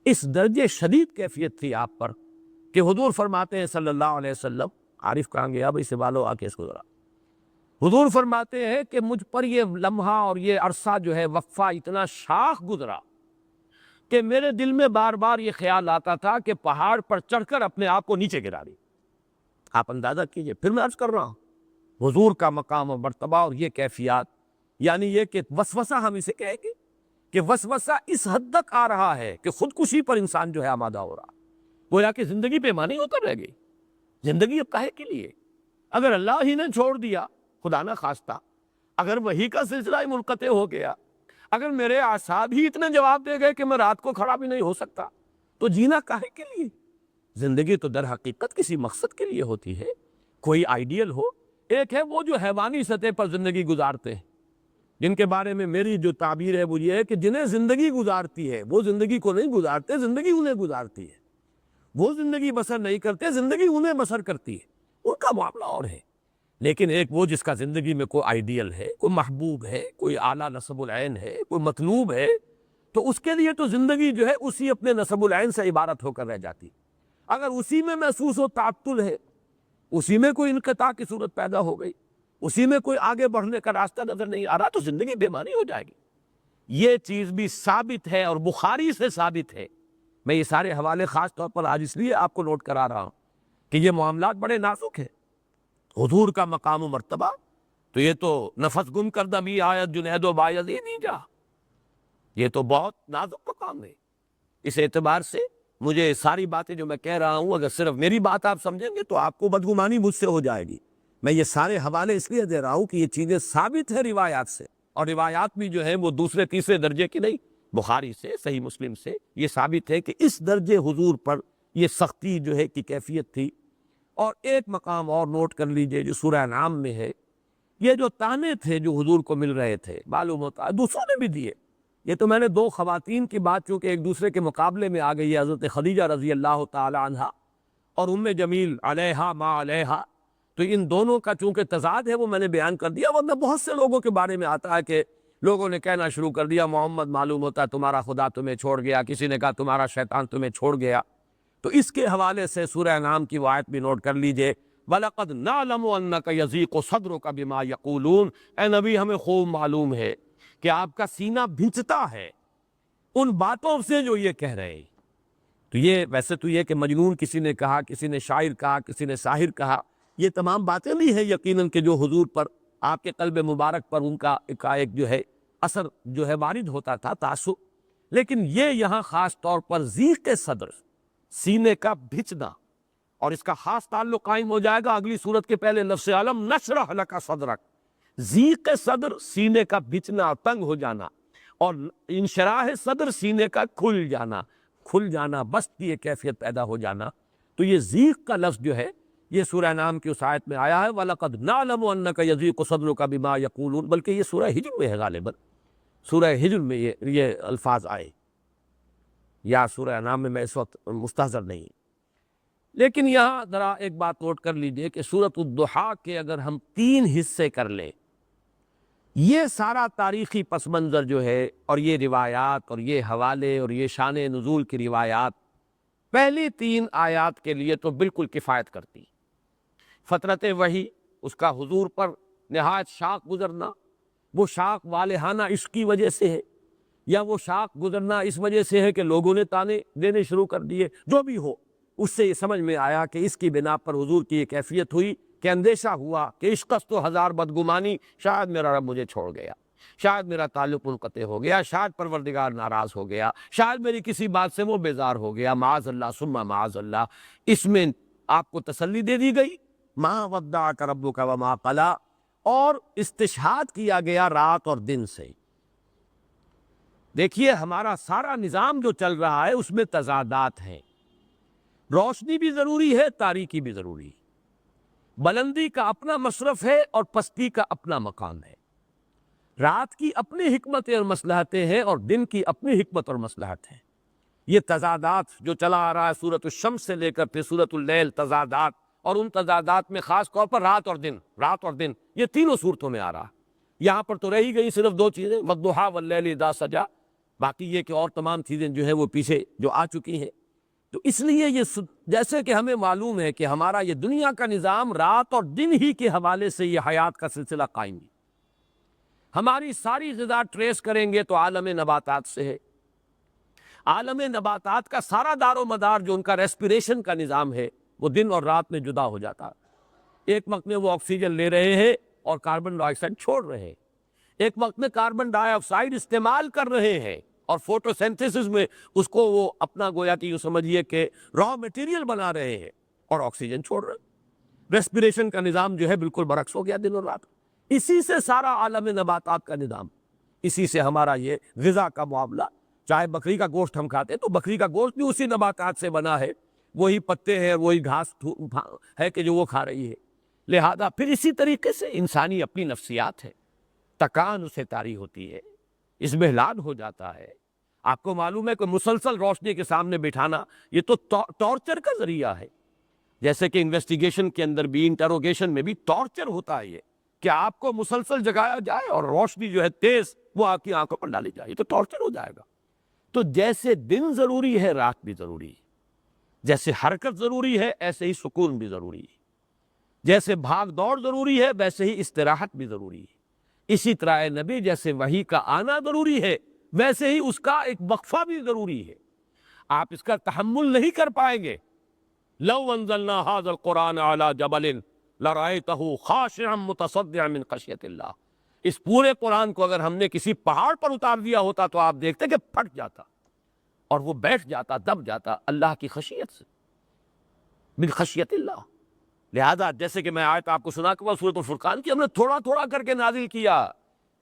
اس درجے شدید کیفیت تھی آپ پر کہ حضور فرماتے ہیں صلی اللہ علیہ وسلم، عارف کہاں گیا بھائی، سے بالو آ کے اس کو ذرا، حضور فرماتے ہیں کہ مجھ پر یہ لمحہ اور یہ عرصہ جو ہے وقفہ اتنا شاخ گزرا کہ میرے دل میں بار بار یہ خیال آتا تھا کہ پہاڑ پر چڑھ کر اپنے آپ کو نیچے گرا دیں۔ آپ اندازہ کیجئے، پھر میں عرض کر رہا ہوں حضور کا مقام و مرتبہ اور یہ کیفیات، یعنی یہ کہ وسوسہ ہم اسے کہیں گے کہ وسوسہ اس حد تک آ رہا ہے کہ خودکشی پر انسان جو ہے آمادہ ہو رہا، گویا کہ زندگی پہ معنی ہوتا رہ گئی۔ زندگی اب کاہے کے لیے؟ اگر اللہ ہی نے چھوڑ دیا، خدا نہ خواستہ اگر وہی کا سلسلہ ہی منقطع ہو گیا، اگر میرے اعصاب ہی اتنے جواب دے گئے کہ میں رات کو کھڑا بھی نہیں ہو سکتا، تو جینا کاہے کے لیے؟ زندگی تو در حقیقت کسی مقصد کے لیے ہوتی ہے، کوئی آئیڈیل ہو۔ ایک ہے وہ جو حیوانی سطح پر زندگی گزارتے ہیں، جن کے بارے میں میری جو تعبیر ہے وہ یہ ہے کہ جنہیں زندگی گزارتی ہے وہ زندگی کو نہیں گزارتے، زندگی انہیں گزارتی ہے۔ وہ زندگی بسر نہیں کرتے، زندگی انہیں بسر کرتی ہے، ان کا معاملہ اور ہے۔ لیکن ایک وہ جس کا زندگی میں کوئی آئیڈیل ہے، کوئی محبوب ہے، کوئی اعلیٰ نصب العین ہے، کوئی مطلوب ہے، تو اس کے لیے تو زندگی جو ہے اسی اپنے نصب العین سے عبارت ہو کر رہ جاتی۔ اگر اسی میں محسوس و تعطل ہے، اسی میں کوئی انقطاع کی صورت پیدا ہو گئی، اسی میں کوئی آگے بڑھنے کا راستہ نظر نہیں آ رہا، تو زندگی بے معنی ہو جائے گی۔ یہ چیز بھی ثابت ہے اور بخاری سے ثابت ہے۔ میں یہ سارے حوالے خاص طور پر آج اس لیے آپ کو نوٹ کرا رہا ہوں کہ یہ معاملات بڑے نازک ہیں۔ حضور کا مقام و مرتبہ تو یہ تو نفس گم کردہ بھی آیت جنید و بایزید نہیں جا، یہ تو بہت نازک مقام ہے۔ اس اعتبار سے مجھے ساری باتیں جو میں کہہ رہا ہوں، اگر صرف میری بات آپ سمجھیں گے تو آپ کو بدگمانی مجھ سے ہو جائے گی۔ میں یہ سارے حوالے اس لیے دے رہا ہوں کہ یہ چیزیں ثابت ہیں روایات سے، اور روایات بھی جو ہیں وہ دوسرے تیسرے درجے کی نہیں، بخاری سے، صحیح مسلم سے یہ ثابت ہے کہ اس درجے حضور پر یہ سختی جو ہے کی کیفیت تھی۔ اور ایک مقام اور نوٹ کر لیجئے جو سورہ انعام میں ہے، یہ جو تانے تھے جو حضور کو مل رہے تھے، معلوم ہوتا ہے دوسروں نے بھی دیے۔ یہ تو میں نے دو خواتین کی بات چونکہ ایک دوسرے کے مقابلے میں آ گئی ہے، حضرت خدیجہ رضی اللہ تعالی عنہا اور ام جمیل علیہا ما علیہا، تو ان دونوں کا چونکہ تضاد ہے وہ میں نے بیان کر دیا، ورنہ بہت سے لوگوں کے بارے میں آتا ہے کہ لوگوں نے کہنا شروع کر دیا محمد معلوم ہوتا ہے تمہارا خدا تمہیں چھوڑ گیا، کسی نے کہا تمہارا شیطان تمہیں چھوڑ گیا۔ تو اس کے حوالے سے سورہ انعام کی وہ آیت بھی نوٹ کر لیجئے، وَلَقَدْ نَعْلَمُ أَنَّكَ يَضِيقُ صَدْرُكَ بِمَا يَقُولُونَ، اے نبی ہمیں خوب معلوم ہے کہ آپ کا سینہ بھنچتا ہے ان باتوں سے جو یہ کہہ رہے ہیں۔ تو یہ ویسے تو یہ کہ مجنون کسی نے کہا، کسی نے شاعر کہا، کسی نے ساحر کہا، یہ تمام باتیں نہیں ہیں یقیناً کہ جو حضور پر، آپ کے قلب مبارک پر ان کا ایک جو ہے اثر جو ہے وارد ہوتا تھا، تاثر۔ لیکن یہ یہاں خاص طور پر ضیق صدر، سینے کا بھنچنا، اور اس کا خاص تعلق قائم ہو جائے گا اگلی صورت کے پہلے لفظ علم نشرح لک صدرک۔ ضیق صدر سینے کا بھنچنا، تنگ ہو جانا، اور انشراح صدر سینے کا کھل جانا، بست کی ایک کیفیت پیدا ہو جانا۔ تو یہ ضیق کا لفظ جو ہے یہ سورہ انعام کی اس آیت میں آیا ہے، وَلَقَدْ نَعْلَمُ أَنَّكَ يَضِيقُ صَدْرُكَ بِمَا يَقُولُونَ، بلکہ یہ سورہ ہجر میں ہے غالباً، سورہ ہجر میں یہ الفاظ آئے، یا سورہ انعام میں اس وقت مستحضر نہیں۔ لیکن یہاں ذرا ایک بات نوٹ کر لیجئے کہ سورۃ الضحیٰ کے اگر ہم 3 حصے کر لیں، یہ سارا تاریخی پس منظر جو ہے اور یہ روایات اور یہ حوالے اور یہ شان نزول کی روایات پہلی 3 آیات کے لیے تو بالکل کفایت کرتی۔ فترت وحی، اس کا حضور پر نہایت شاق گزرنا، وہ شاق والہانہ عشق کی وجہ سے ہے، یا وہ شاق گزرنا اس وجہ سے ہے کہ لوگوں نے تانے دینے شروع کر دیے، جو بھی ہو، اس سے یہ سمجھ میں آیا کہ اس کی بنا پر حضور کی یہ کیفیت ہوئی کہ اندیشہ ہوا کہ عشقست و ہزار بدگمانی، شاید میرا رب مجھے چھوڑ گیا، شاید میرا تعلق منقطع ہو گیا، شاید پروردگار ناراض ہو گیا، شاید میری کسی بات سے وہ بیزار ہو گیا، معاذ اللہ ثم معاذ اللہ۔ اس میں آپ کو تسلی دے دی گئی، ما ودعک ربک وما قلی، اور استشہاد کیا گیا رات اور دن سے۔ دیکھیے ہمارا سارا نظام جو چل رہا ہے اس میں تضادات ہیں، روشنی بھی ضروری ہے، تاریکی بھی ضروری ہے، بلندی کا اپنا مصرف ہے اور پستی کا اپنا مقام ہے، رات کی اپنی حکمتیں اور مصلحتیں ہیں اور دن کی اپنی حکمت اور مصلحت ہیں۔ یہ تضادات جو چلا آ رہا ہے سورۃ الشمس سے لے کر پھر سورۃ اللیل، تضادات، اور ان تضادات میں خاص طور پر رات اور دن، یہ تینوں صورتوں میں آ رہا۔ یہاں پر تو رہی گئی صرف 2 چیزیں، والضحیٰ واللیل اذا سجا، باقی یہ کہ اور تمام چیزیں جو ہیں وہ پیچھے جو آ چکی ہیں۔ تو اس لیے جیسے کہ ہمیں معلوم ہے کہ ہمارا یہ دنیا کا نظام رات اور دن ہی کے حوالے سے یہ حیات کا سلسلہ قائم ہے. ہماری ساری غذا ٹریس کریں گے تو عالم نباتات سے ہے. عالم نباتات کا سارا دار و مدار جو ان کا ریسپیریشن کا نظام ہے وہ دن اور رات میں جدا ہو جاتا ہے. ایک وقت میں وہ آکسیجن لے رہے ہیں اور کاربن ڈائی آکسائڈ چھوڑ رہے ہیں، ایک وقت میں کاربن ڈائی آکسائڈ استعمال کر رہے ہیں اور فوٹو سینتھیسس میں اس کو وہ اپنا گویا کہ یوں سمجھیے کہ را میٹیریل بنا رہے ہیں اور آکسیجن چھوڑ رہے ہیں. ریسپیریشن کا نظام جو ہے بالکل برعکس ہو گیا دن اور رات. اسی سے سارا عالم نباتات کا نظام، اسی سے ہمارا یہ غذا کا معاملہ. چاہے بکری کا گوشت ہم کھاتے ہیں تو بکری کا گوشت بھی اسی نباتات سے بنا ہے، وہی پتے ہیں، وہی گھاس ہے کہ جو وہ کھا رہی ہے. لہذا پھر اسی طریقے سے انسانی اپنی نفسیات ہے، تکان اسے طاری ہوتی ہے، اضمحلال ہو جاتا ہے. آپ کو معلوم ہے کہ مسلسل روشنی کے سامنے بٹھانا یہ تو ٹارچر کا ذریعہ ہے. جیسے کہ انویسٹیگیشن کے اندر بھی، انٹروگیشن میں بھی ٹارچر ہوتا ہے یہ کہ آپ کو مسلسل جگایا جائے اور روشنی جو ہے تیز وہ آپ کی آنکھوں پر ڈالی جائے، یہ تو ٹارچر ہو جائے گا. تو جیسے دن ضروری ہے رات بھی ضروری ہے، جیسے حرکت ضروری ہے ایسے ہی سکون بھی ضروری ہے، جیسے بھاگ دوڑ ضروری ہے ویسے ہی استراحت بھی ضروری ہے. اسی طرح اے نبی جیسے وحی کا آنا ضروری ہے ویسے ہی اس کا ایک وقفہ بھی ضروری ہے. آپ اس کا تحمل نہیں کر پائیں گے. لو انزلنا هذا القرآن على جبل لرأيته خاشعا متصدعا من خشیۃ اللہ. اس پورے قرآن کو اگر ہم نے کسی پہاڑ پر اتار دیا ہوتا تو آپ دیکھتے کہ پھٹ جاتا اور وہ بیٹھ جاتا، دب جاتا اللہ کی خشیت سے، من خشیۃ اللہ. لہذا جیسے کہ میں آیت آپ کو سنا کہ سورۃ الفرقان کی ہم نے تھوڑا تھوڑا کر کے نازل کیا.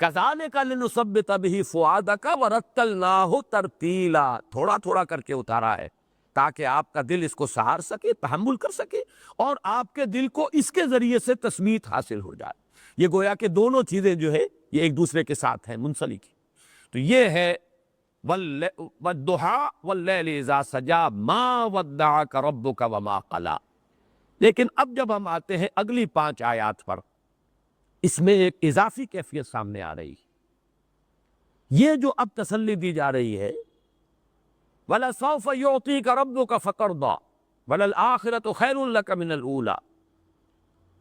کذالک لنثبت بہ فؤادک ورتلناہ ترتیلا، تھوڑا تھوڑا کر کے اتارا ہے تاکہ آپ کا دل اس کو سہار سکے، تحمل کر سکے اور آپ کے دل کو اس کے ذریعے سے تثبیت حاصل ہو جائے. یہ گویا کہ دونوں چیزیں جو ہے یہ ایک دوسرے کے ساتھ ہیں منسلک. تو یہ ہے والضحیٰ واللیل اذا سجا ما ودعک ربک وما قلی. لیکن اب جب ہم آتے ہیں اگلی 5 آیات پر، اس میں ایک اضافی کیفیت سامنے آ رہی ہے. یہ جو اب تسلی دی جا رہی ہے وَلَسَوْفَ يُعْطِيكَ رَبُّكَ فَتَرْضَىٰ وَلَلْآخِرَةُ خَيْرٌ لَكَ مِنَ الْأُولَىٰ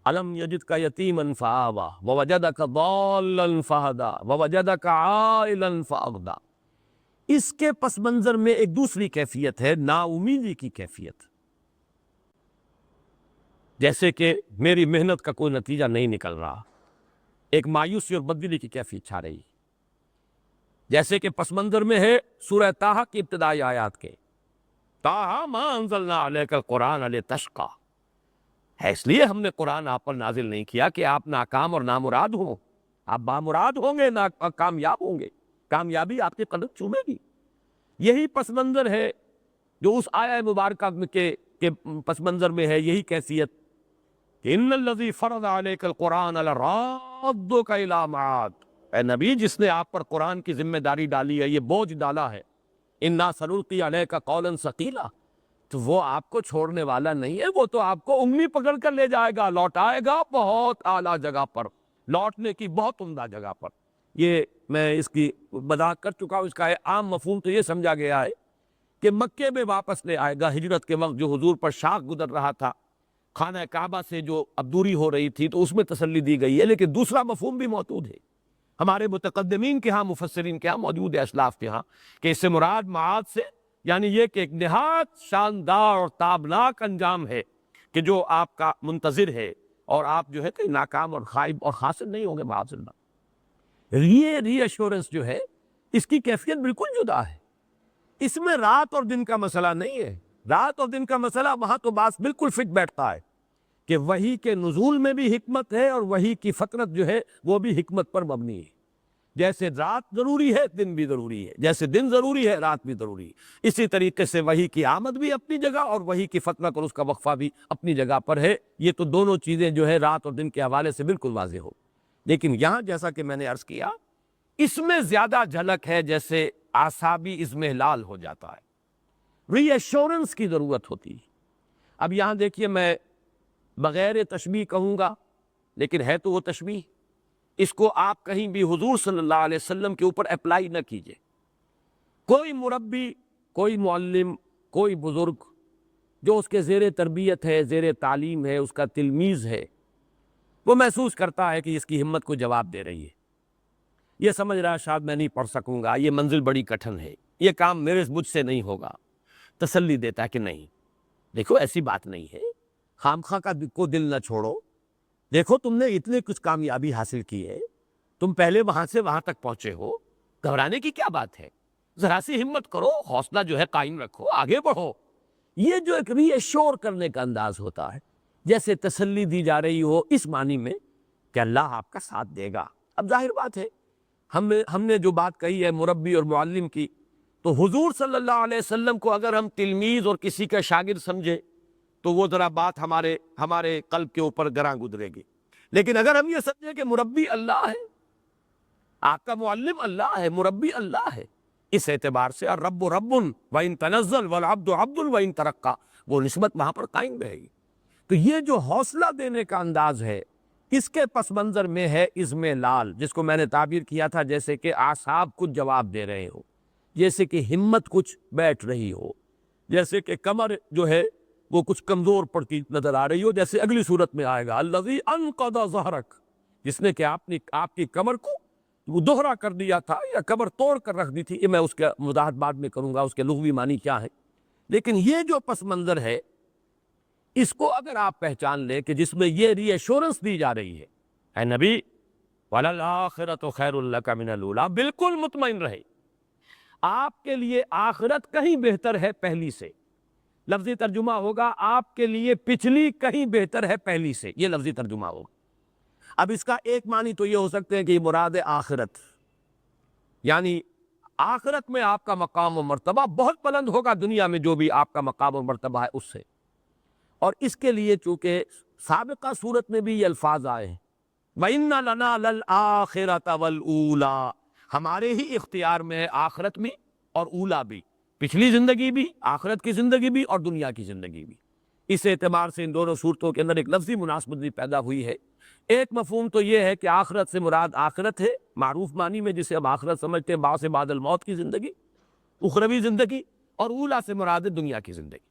أَلَمْ يَجِدْكَ يَتِيمًا فَآوَىٰ وَوَجَدَكَ ضَالًّا فَهَدَىٰ وَوَجَدَكَ عَائِلًا فَأَغْنَىٰ. اس کے پس منظر میں ایک دوسری کیفیت ہے، نا امیدی کی کیفیت. جیسے کہ میری محنت کا کوئی نتیجہ نہیں نکل رہا، ایک مایوسی اور بددلی کی کیفیت چھا رہی. جیسے کہ پس منظر میں ہے سورہ طٰہٰ کی ابتدائی آیات کے، طٰہٰ ما انزلنا علیک القرآن لتشقیٰ. ہے اس لیے ہم نے قرآن آپ پر نازل نہیں کیا کہ آپ ناکام اور نامراد ہوں. آپ بامراد ہوں گے، کامیاب ہوں گے، کامیابی آپ کے قدم چومے گی. یہی پس منظر ہے جو اس آیہ مبارکہ کے پس منظر میں ہے، یہی کیفیت کہ ان الذی فرض علیک القرآن لرادک الی معاد. اے نبی جس نے آپ پر قرآن کی ذمہ داری ڈالی ہے، یہ بوجھ ڈالا ہے، انا سنلقی علیک قولا ثقیلا، تو وہ آپ کو چھوڑنے والا نہیں ہے. وہ تو آپ کو انگلی پکڑ کر لے جائے گا، لوٹائے گا بہت اعلیٰ جگہ پر، لوٹنے کی بہت عمدہ جگہ پر. یہ میں اس کی وضاحت کر چکا ہوں. اس کا عام مفہوم تو یہ سمجھا گیا ہے کہ مکے میں واپس لے آئے گا. ہجرت کے وقت جو حضور پر شاق گزر رہا تھا، خانہ کعبہ سے جو اب دوری ہو رہی تھی، تو اس میں تسلی دی گئی ہے. لیکن دوسرا مفہوم بھی موجود ہے ہمارے متقدمین کے ہاں، مفسرین کے ہاں موجود ہے، اسلاف کے ہاں، کہ اس سے مراد معاد سے یعنی یہ کہ ایک نہایت شاندار اور تابناک انجام ہے کہ جو آپ کا منتظر ہے، اور آپ جو ہے کہ ناکام اور خائب اور خاسر نہیں ہوں گے معاذ اللہ. یہ ری ایشورنس جو ہے اس کی کیفیت بالکل جدا ہے. اس میں رات اور دن کا مسئلہ نہیں ہے. رات اور دن کا مسئلہ وہاں تو بات بالکل فٹ بیٹھتا ہے کہ وحی کے نزول میں بھی حکمت ہے اور وحی کی فطرت جو ہے وہ بھی حکمت پر مبنی ہے. جیسے رات ضروری ہے دن بھی ضروری ہے، جیسے دن ضروری ہے رات بھی ضروری ہے. اسی طریقے سے وحی کی آمد بھی اپنی جگہ اور وحی کی فطرت اور اس کا وقفہ بھی اپنی جگہ پر ہے. یہ تو دونوں چیزیں جو ہے رات اور دن کے حوالے سے بالکل واضح ہو. لیکن یہاں جیسا کہ میں نے عرض کیا، اس میں زیادہ جھلک ہے جیسے اعصابی اضمحلال ہو جاتا ہے، ری ایشورنس کی ضرورت ہوتی ہے. اب یہاں دیکھیے، میں بغیر تشبیہ کہوں گا لیکن ہے تو وہ تشبیہ. اس کو آپ کہیں بھی حضور صلی اللہ علیہ وسلم کے اوپر اپلائی نہ کیجئے. کوئی مربی، کوئی معلم، کوئی بزرگ جو اس کے زیر تربیت ہے، زیر تعلیم ہے، اس کا تلمیذ ہے، وہ محسوس کرتا ہے کہ اس کی ہمت کو جواب دے رہی ہے، یہ سمجھ رہا ہے شاید میں نہیں پڑھ سکوں گا، یہ منزل بڑی کٹھن ہے، یہ کام مجھ سے نہیں ہوگا، تسلی دیتا ہے کہ نہیں، دیکھو ایسی بات نہیں ہے، خام خواہ کو دل نہ چھوڑو، دیکھو تم نے اتنے کچھ کامیابی حاصل کی ہے، تم پہلے وہاں سے وہاں تک پہنچے ہو، گھبرانے کی کیا بات ہے، ذرا سی ہمت کرو، حوصلہ جو ہے قائم رکھو، آگے بڑھو۔ یہ جو ایک ری ایشور کرنے کا انداز ہوتا ہے، جیسے تسلی دی جا رہی ہو، اس معنی میں کہ اللہ آپ کا ساتھ دے گا۔ اب ظاہر بات ہے ہم نے جو بات کہی ہے مربی اور معلم کی، تو حضور صلی اللہ علیہ وسلم کو اگر ہم تلمیذ اور کسی کا شاگرد سمجھے تو وہ ذرا بات ہمارے قلب کے اوپر گراں گزرے گی، لیکن اگر ہم یہ سمجھیں کہ مربی اللہ ہے، آپ کا معلم اللہ ہے، مربی اللہ ہے، اس اعتبار سے الرب رب وَإِن تنزل والعبد عبد وَإِن ترقى، وہ نسبت وہاں پر قائم رہے گی۔ تو یہ جو حوصلہ دینے کا انداز ہے، اس کے پس منظر میں ہے عزم لال، جس کو میں نے تعبیر کیا تھا جیسے کہ اعصاب کچھ جواب دے رہے ہو، جیسے کہ ہمت کچھ بیٹھ رہی ہو، جیسے کہ کمر جو ہے وہ کچھ کمزور پڑتی نظر آ رہی ہو، جیسے اگلی صورت میں آئے گا الذی انقض ظہرک، جس نے کہ آپ کی کمر کو وہ دوہرا کر دیا تھا یا کمر توڑ کر رکھ دی تھی، یہ میں اس کا وضاحت بعد میں کروں گا اس کے لغوی معنی کیا ہے، لیکن یہ جو پس منظر ہے اس کو اگر آپ پہچان لیں کہ جس میں یہ ری ایشورنس دی جا رہی ہے، اے نبی وَلَلْآخِرَةُ خَيْرٌ لَكَ مِنَ الْأُولَىٰ، بالکل مطمئن رہے، آپ کے لیے آخرت کہیں بہتر ہے پہلی سے، لفظی ترجمہ ہوگا آپ کے لیے پچھلی کہیں بہتر ہے پہلی سے، یہ لفظی ترجمہ ہوگا۔ اب اس کا ایک معنی تو یہ ہو سکتے ہیں کہ یہ مراد آخرت، یعنی آخرت میں آپ کا مقام و مرتبہ بہت بلند ہوگا، دنیا میں جو بھی آپ کا مقام و مرتبہ ہے اس سے، اور اس کے لیے چونکہ سابقہ صورت میں بھی یہ الفاظ آئے ہیں وَإِنَّ لَنَا لَلْآخِرَةَ وَالْأُولَىٰ، ہمارے ہی اختیار میں ہے آخرت میں اور اولا بھی، پچھلی زندگی بھی، آخرت کی زندگی بھی اور دنیا کی زندگی بھی۔ اس اعتبار سے ان دونوں صورتوں کے اندر ایک لفظی مناسبت بھی پیدا ہوئی ہے۔ ایک مفہوم تو یہ ہے کہ آخرت سے مراد آخرت ہے معروف معنی میں، جسے ہم آخرت سمجھتے ہیں بعث بعد الموت کی زندگی، اخروی زندگی، اور اولا سے مراد ہے دنیا کی زندگی۔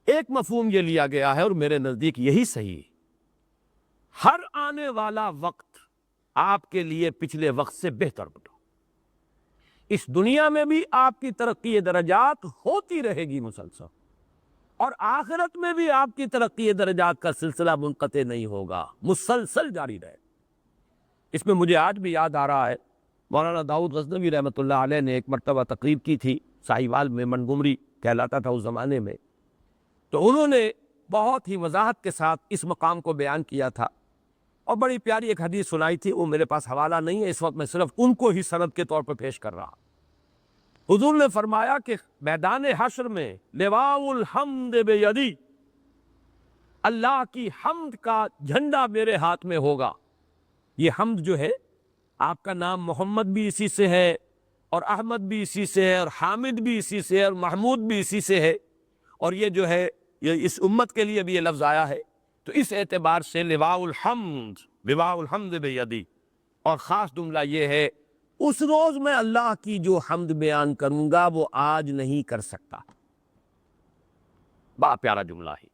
ایک مفہوم یہ لیا گیا ہے اور میرے نزدیک یہی صحیح ہے، ہر آنے والا وقت آپ کے لیے پچھلے وقت سے بہتر بنا، اس دنیا میں بھی آپ کی ترقی درجات ہوتی رہے گی مسلسل، اور آخرت میں بھی آپ کی ترقی درجات کا سلسلہ منقطع نہیں ہوگا، مسلسل جاری رہے۔ اس میں مجھے آج بھی یاد آ رہا ہے مولانا داؤد غزنوی رحمۃ اللہ علیہ نے ایک مرتبہ تقریر کی تھی ساہیوال میں، منگمری کہلاتا تھا اس زمانے میں، تو انہوں نے بہت ہی وضاحت کے ساتھ اس مقام کو بیان کیا تھا، اور بڑی پیاری ایک حدیث سنائی تھی، وہ میرے پاس حوالہ نہیں ہے اس وقت، میں صرف ان کو ہی سند کے طور پر پیش کر رہا۔ حضور نے فرمایا کہ میدان حشر میں لواء الحمد بیدی، اللہ کی حمد کا جھنڈا میرے ہاتھ میں ہوگا۔ یہ حمد جو ہے، آپ کا نام محمد بھی اسی سے ہے، اور احمد بھی اسی سے ہے، اور حامد بھی اسی سے ہے، اور محمود بھی اسی سے ہے، اور یہ جو ہے یہ اس امت کے لیے بھی یہ لفظ آیا ہے، تو اس اعتبار سے لواء الحمد بیدی، اور خاص جملہ یہ ہے اس روز میں اللہ کی جو حمد بیان کروں گا وہ آج نہیں کر سکتا۔ بڑا پیارا جملہ ہے،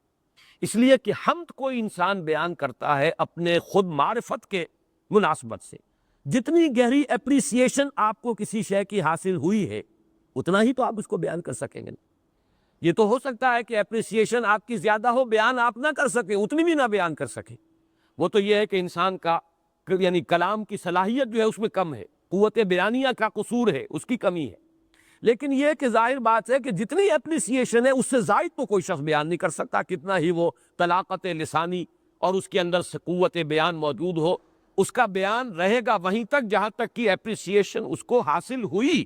اس لیے کہ حمد کوئی انسان بیان کرتا ہے اپنے خود معرفت کے مناسبت سے، جتنی گہری اپریسیشن آپ کو کسی شے کی حاصل ہوئی ہے اتنا ہی تو آپ اس کو بیان کر سکیں گے۔ یہ تو ہو سکتا ہے کہ اپریسیشن آپ کی زیادہ ہو، بیان آپ نہ کر سکیں، اتنی بھی نہ بیان کر سکیں، وہ تو یہ ہے کہ انسان کا یعنی کلام کی صلاحیت جو ہے اس میں کم ہے، قوت بیانیہ کا قصور ہے، اس کی کمی ہے، لیکن یہ کہ ظاہر بات ہے کہ جتنی اپریسیشن ہے اس سے زائد تو کوئی شخص بیان نہیں کر سکتا، کتنا ہی وہ طلاقت لسانی اور اس کے اندر سے قوت بیان موجود ہو، اس کا بیان رہے گا وہیں تک جہاں تک کہ اپریسیشن اس کو حاصل ہوئی۔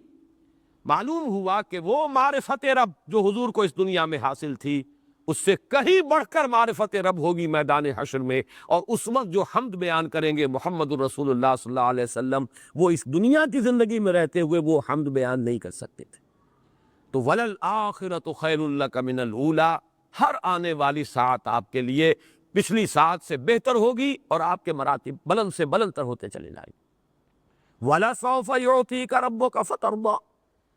معلوم ہوا کہ وہ معرفت رب جو حضور کو اس دنیا میں حاصل تھی، اس سے کہیں بڑھ کر معرفت رب ہوگی میدان حشر میں، اور اس وقت جو حمد بیان کریں گے محمد الرسول اللہ صلی اللہ علیہ وسلم، وہ اس دنیا کی زندگی میں رہتے ہوئے وہ حمد بیان نہیں کر سکتے تھے۔ تو وَلَلْآخِرَةُ خَيْرٌ لَكَ مِنَ الْأُولَىٰ، ہر آنے والی ساعت آپ کے لیے پچھلی ساعت سے بہتر ہوگی، اور آپ کے مراتب بلند سے بلند تر ہوتے چلے جائیں گے۔ وَلَسَوْفَ يُعْطِيكَ رَبُّكَ فَتَرْضَىٰ،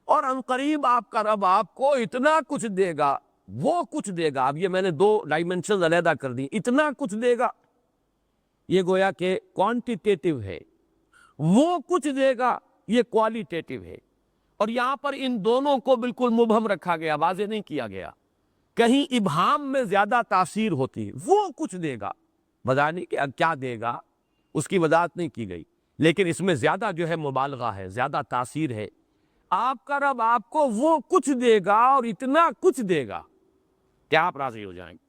اور عنقریب آپ کا رب آپ کو اتنا کچھ دے گا وہ کچھ دے گا. اب یہ میں نے دو ڈائمنشنز علیحدہ کر دی. اتنا کچھ دے گا یہ گویا کہ کوانٹیٹیو ہے، وہ کچھ دے گا یہ کوالیٹیٹیو ہے. اور یہاں پر ان دونوں کو بالکل مبہم رکھا گیا، واضح نہیں کیا گیا. کہیں ابہام میں زیادہ تاثیر ہوتی ہے، وہ کچھ دے گا، بتانے کہ کیا دے گا اس کی وضاحت نہیں کی گئی، لیکن اس میں زیادہ جو ہے مبالغہ ہے، زیادہ تاثیر ہے. آپ کا رب آپ کو وہ کچھ دے گا اور اتنا کچھ دے گا کہ آپ راضی ہو جائیں گے.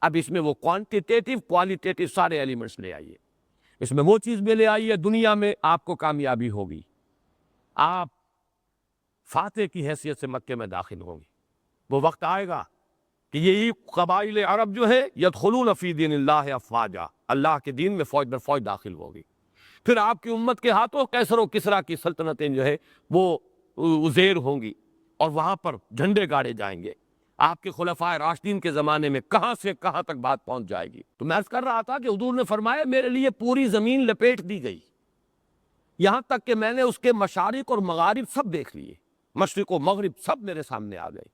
اب اس میں وہ کوانٹیٹیو کوالیٹیٹیو سارے ایلیمنٹس لے آئیے. اس میں وہ چیز بھی لے آئیے، دنیا میں آپ کو کامیابی ہوگی، آپ فاتح کی حیثیت سے مکے میں داخل ہوں گے. وہ وقت آئے گا کہ یہی قبائل عرب جو ہے یدخلون فی دین اللہ افواجا، اللہ کے دین میں فوج در فوج داخل ہوگی. پھر آپ کی امت کے ہاتھوں کیسر و کسریٰ کی سلطنتیں جو ہے وہ زیر ہوں گی، اور وہاں پر جھنڈے گاڑے جائیں گے. آپ کے خلفائے راشدین کے زمانے میں کہاں سے کہاں تک بات پہنچ جائے گی. تو میں عرض کر رہا تھا کہ حضور نے فرمایا میرے لیے پوری زمین لپیٹ دی گئی، یہاں تک کہ میں نے اس کے مشارق اور مغارب سب دیکھ لیے، مشرق و مغرب سب میرے سامنے آ گئے.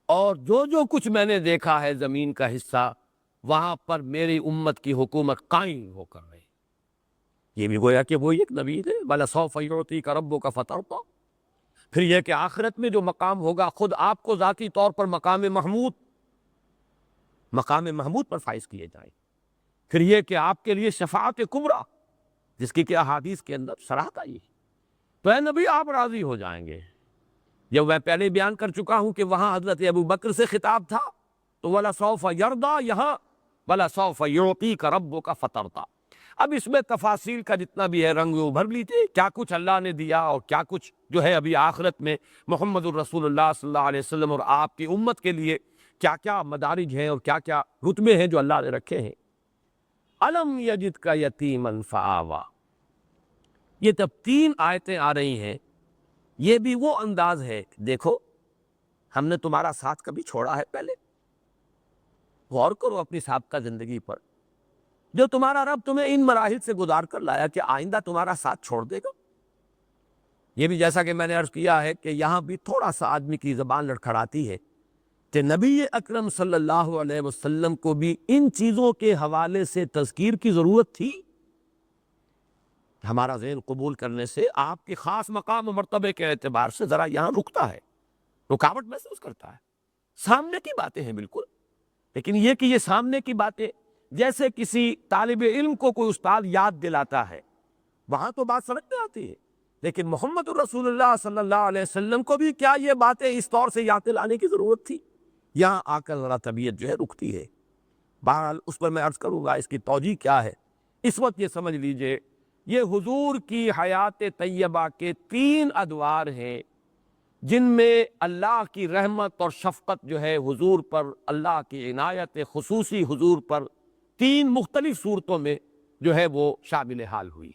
اور جو کچھ میں نے دیکھا ہے زمین کا حصہ، وہاں پر میری امت کی حکومت قائم ہو کر رہی. یہ بھی گویا کہ وہی ایک نبی ہے، وَلَسَوْفَ يُعْطِيكَ رَبُّكَ فَتَرْضَىٰ. پھر یہ کہ آخرت میں جو مقام ہوگا خود آپ کو ذاتی طور پر مقام محمود پر فائز کیے جائیں. پھر یہ کہ آپ کے لیے شفاعت کبریٰ، جس کی کہ احادیث کے اندر صراحت آئی ہے. تو اے نبی آپ راضی ہو جائیں گے. جب میں پہلے بیان کر چکا ہوں کہ وہاں حضرت ابو بکر سے خطاب تھا تو وَلَسَوْفَ يَرْضَىٰ، یہاں وَلَسَوْفَ يُعْطِيكَ رَبُّكَ فَتَرْضَىٰ. اب اس میں تفاصیل کا جتنا بھی ہے رنگ ابھر لیجیے، کیا کچھ اللہ نے دیا اور کیا کچھ جو ہے ابھی آخرت میں محمد الرسول اللہ صلی اللہ علیہ وسلم اور آپ کی امت کے لیے کیا کیا مدارج ہیں اور کیا کیا رتبے ہیں جو اللہ نے رکھے ہیں. الم یجدک یتیما فآویٰ، یہ تب 3 آیتیں آ رہی ہیں. یہ بھی وہ انداز ہے، دیکھو ہم نے تمہارا ساتھ کبھی چھوڑا ہے پہلے؟ غور کرو اپنی سابقہ زندگی پر، جو تمہارا رب تمہیں ان مراحل سے گزار کر لایا کہ آئندہ تمہارا ساتھ چھوڑ دے گا؟ یہ بھی جیسا کہ میں نے عرض کیا ہے کہ یہاں بھی تھوڑا سا آدمی کی زبان لڑکھڑاتی ہے کہ نبی اکرم صلی اللہ علیہ وسلم کو بھی ان چیزوں کے حوالے سے تذکیر کی ضرورت تھی. ہمارا ذہن قبول کرنے سے آپ کے خاص مقام و مرتبے کے اعتبار سے ذرا یہاں رکتا ہے، رکاوٹ محسوس کرتا ہے. سامنے کی باتیں ہیں بالکل، لیکن یہ کہ یہ سامنے کی باتیں جیسے کسی طالب علم کو کوئی استاد یاد دلاتا ہے، وہاں تو بات سمجھ میں آتی ہے. لیکن محمد الرسول اللہ صلی اللہ علیہ وسلم کو بھی کیا یہ باتیں اس طور سے یاد دلانے کی ضرورت تھی؟ یہاں آ کر ذرا طبیعت جو ہے رکتی ہے. بہرحال اس پر میں عرض کروں گا اس کی توجیہ کیا ہے. اس وقت یہ سمجھ لیجئے یہ حضور کی حیات طیبہ کے 3 ادوار ہیں جن میں اللہ کی رحمت اور شفقت جو ہے حضور پر، اللہ کی عنایت خصوصی حضور پر 3 مختلف صورتوں میں جو ہے وہ شامل حال ہوئی.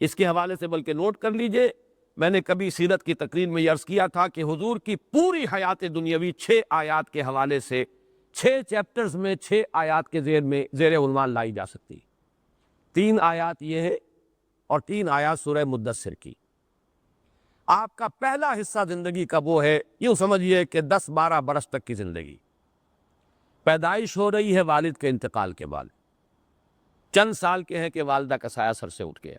اس کے حوالے سے بلکہ نوٹ کر لیجئے، میں نے کبھی سیرت کی تقریر میں یہ عرض کیا تھا کہ حضور کی پوری حیات دنیاوی 6 آیات کے حوالے سے 6 چیپٹرز میں 6 آیات کے زیر عنوان لائی جا سکتی. 3 آیات یہ ہے اور 3 آیات سورہ مدثر کی. آپ کا پہلا حصہ زندگی کا وہ ہے، یوں سمجھیے کہ 10-12 برس تک کی زندگی. پیدائش ہو رہی ہے والد کے انتقال کے بعد، چند سال کے ہیں کہ والدہ کا سایہ سر سے اٹھ گیا،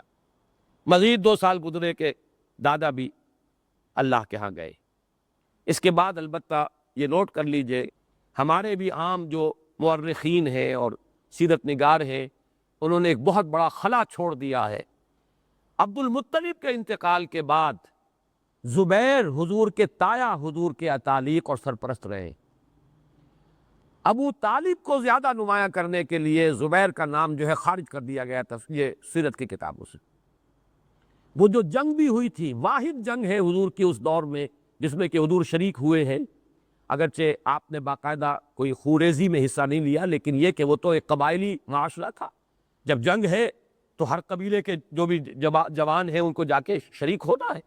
مزید 2 سال گزرے کہ دادا بھی اللہ کے ہاں گئے. اس کے بعد البتہ یہ نوٹ کر لیجئے ہمارے بھی عام جو مورخین ہیں اور سیرت نگار ہیں انہوں نے ایک بہت بڑا خلا چھوڑ دیا ہے. عبد المطلب کے انتقال کے بعد زبیر حضور کے تایا حضور کے اتالیق اور سرپرست رہے. ابو طالب کو زیادہ نمایاں کرنے کے لیے زبیر کا نام جو ہے خارج کر دیا گیا تھا یہ سیرت کی کتابوں سے. وہ جو جنگ بھی ہوئی تھی، واحد جنگ ہے حضور کی اس دور میں جس میں کہ حضور شریک ہوئے ہیں، اگرچہ آپ نے باقاعدہ کوئی خوریزی میں حصہ نہیں لیا، لیکن یہ کہ وہ تو ایک قبائلی معاشرہ تھا. جب جنگ ہے تو ہر قبیلے کے جو بھی جوان ہیں ان کو جا کے شریک ہونا ہے.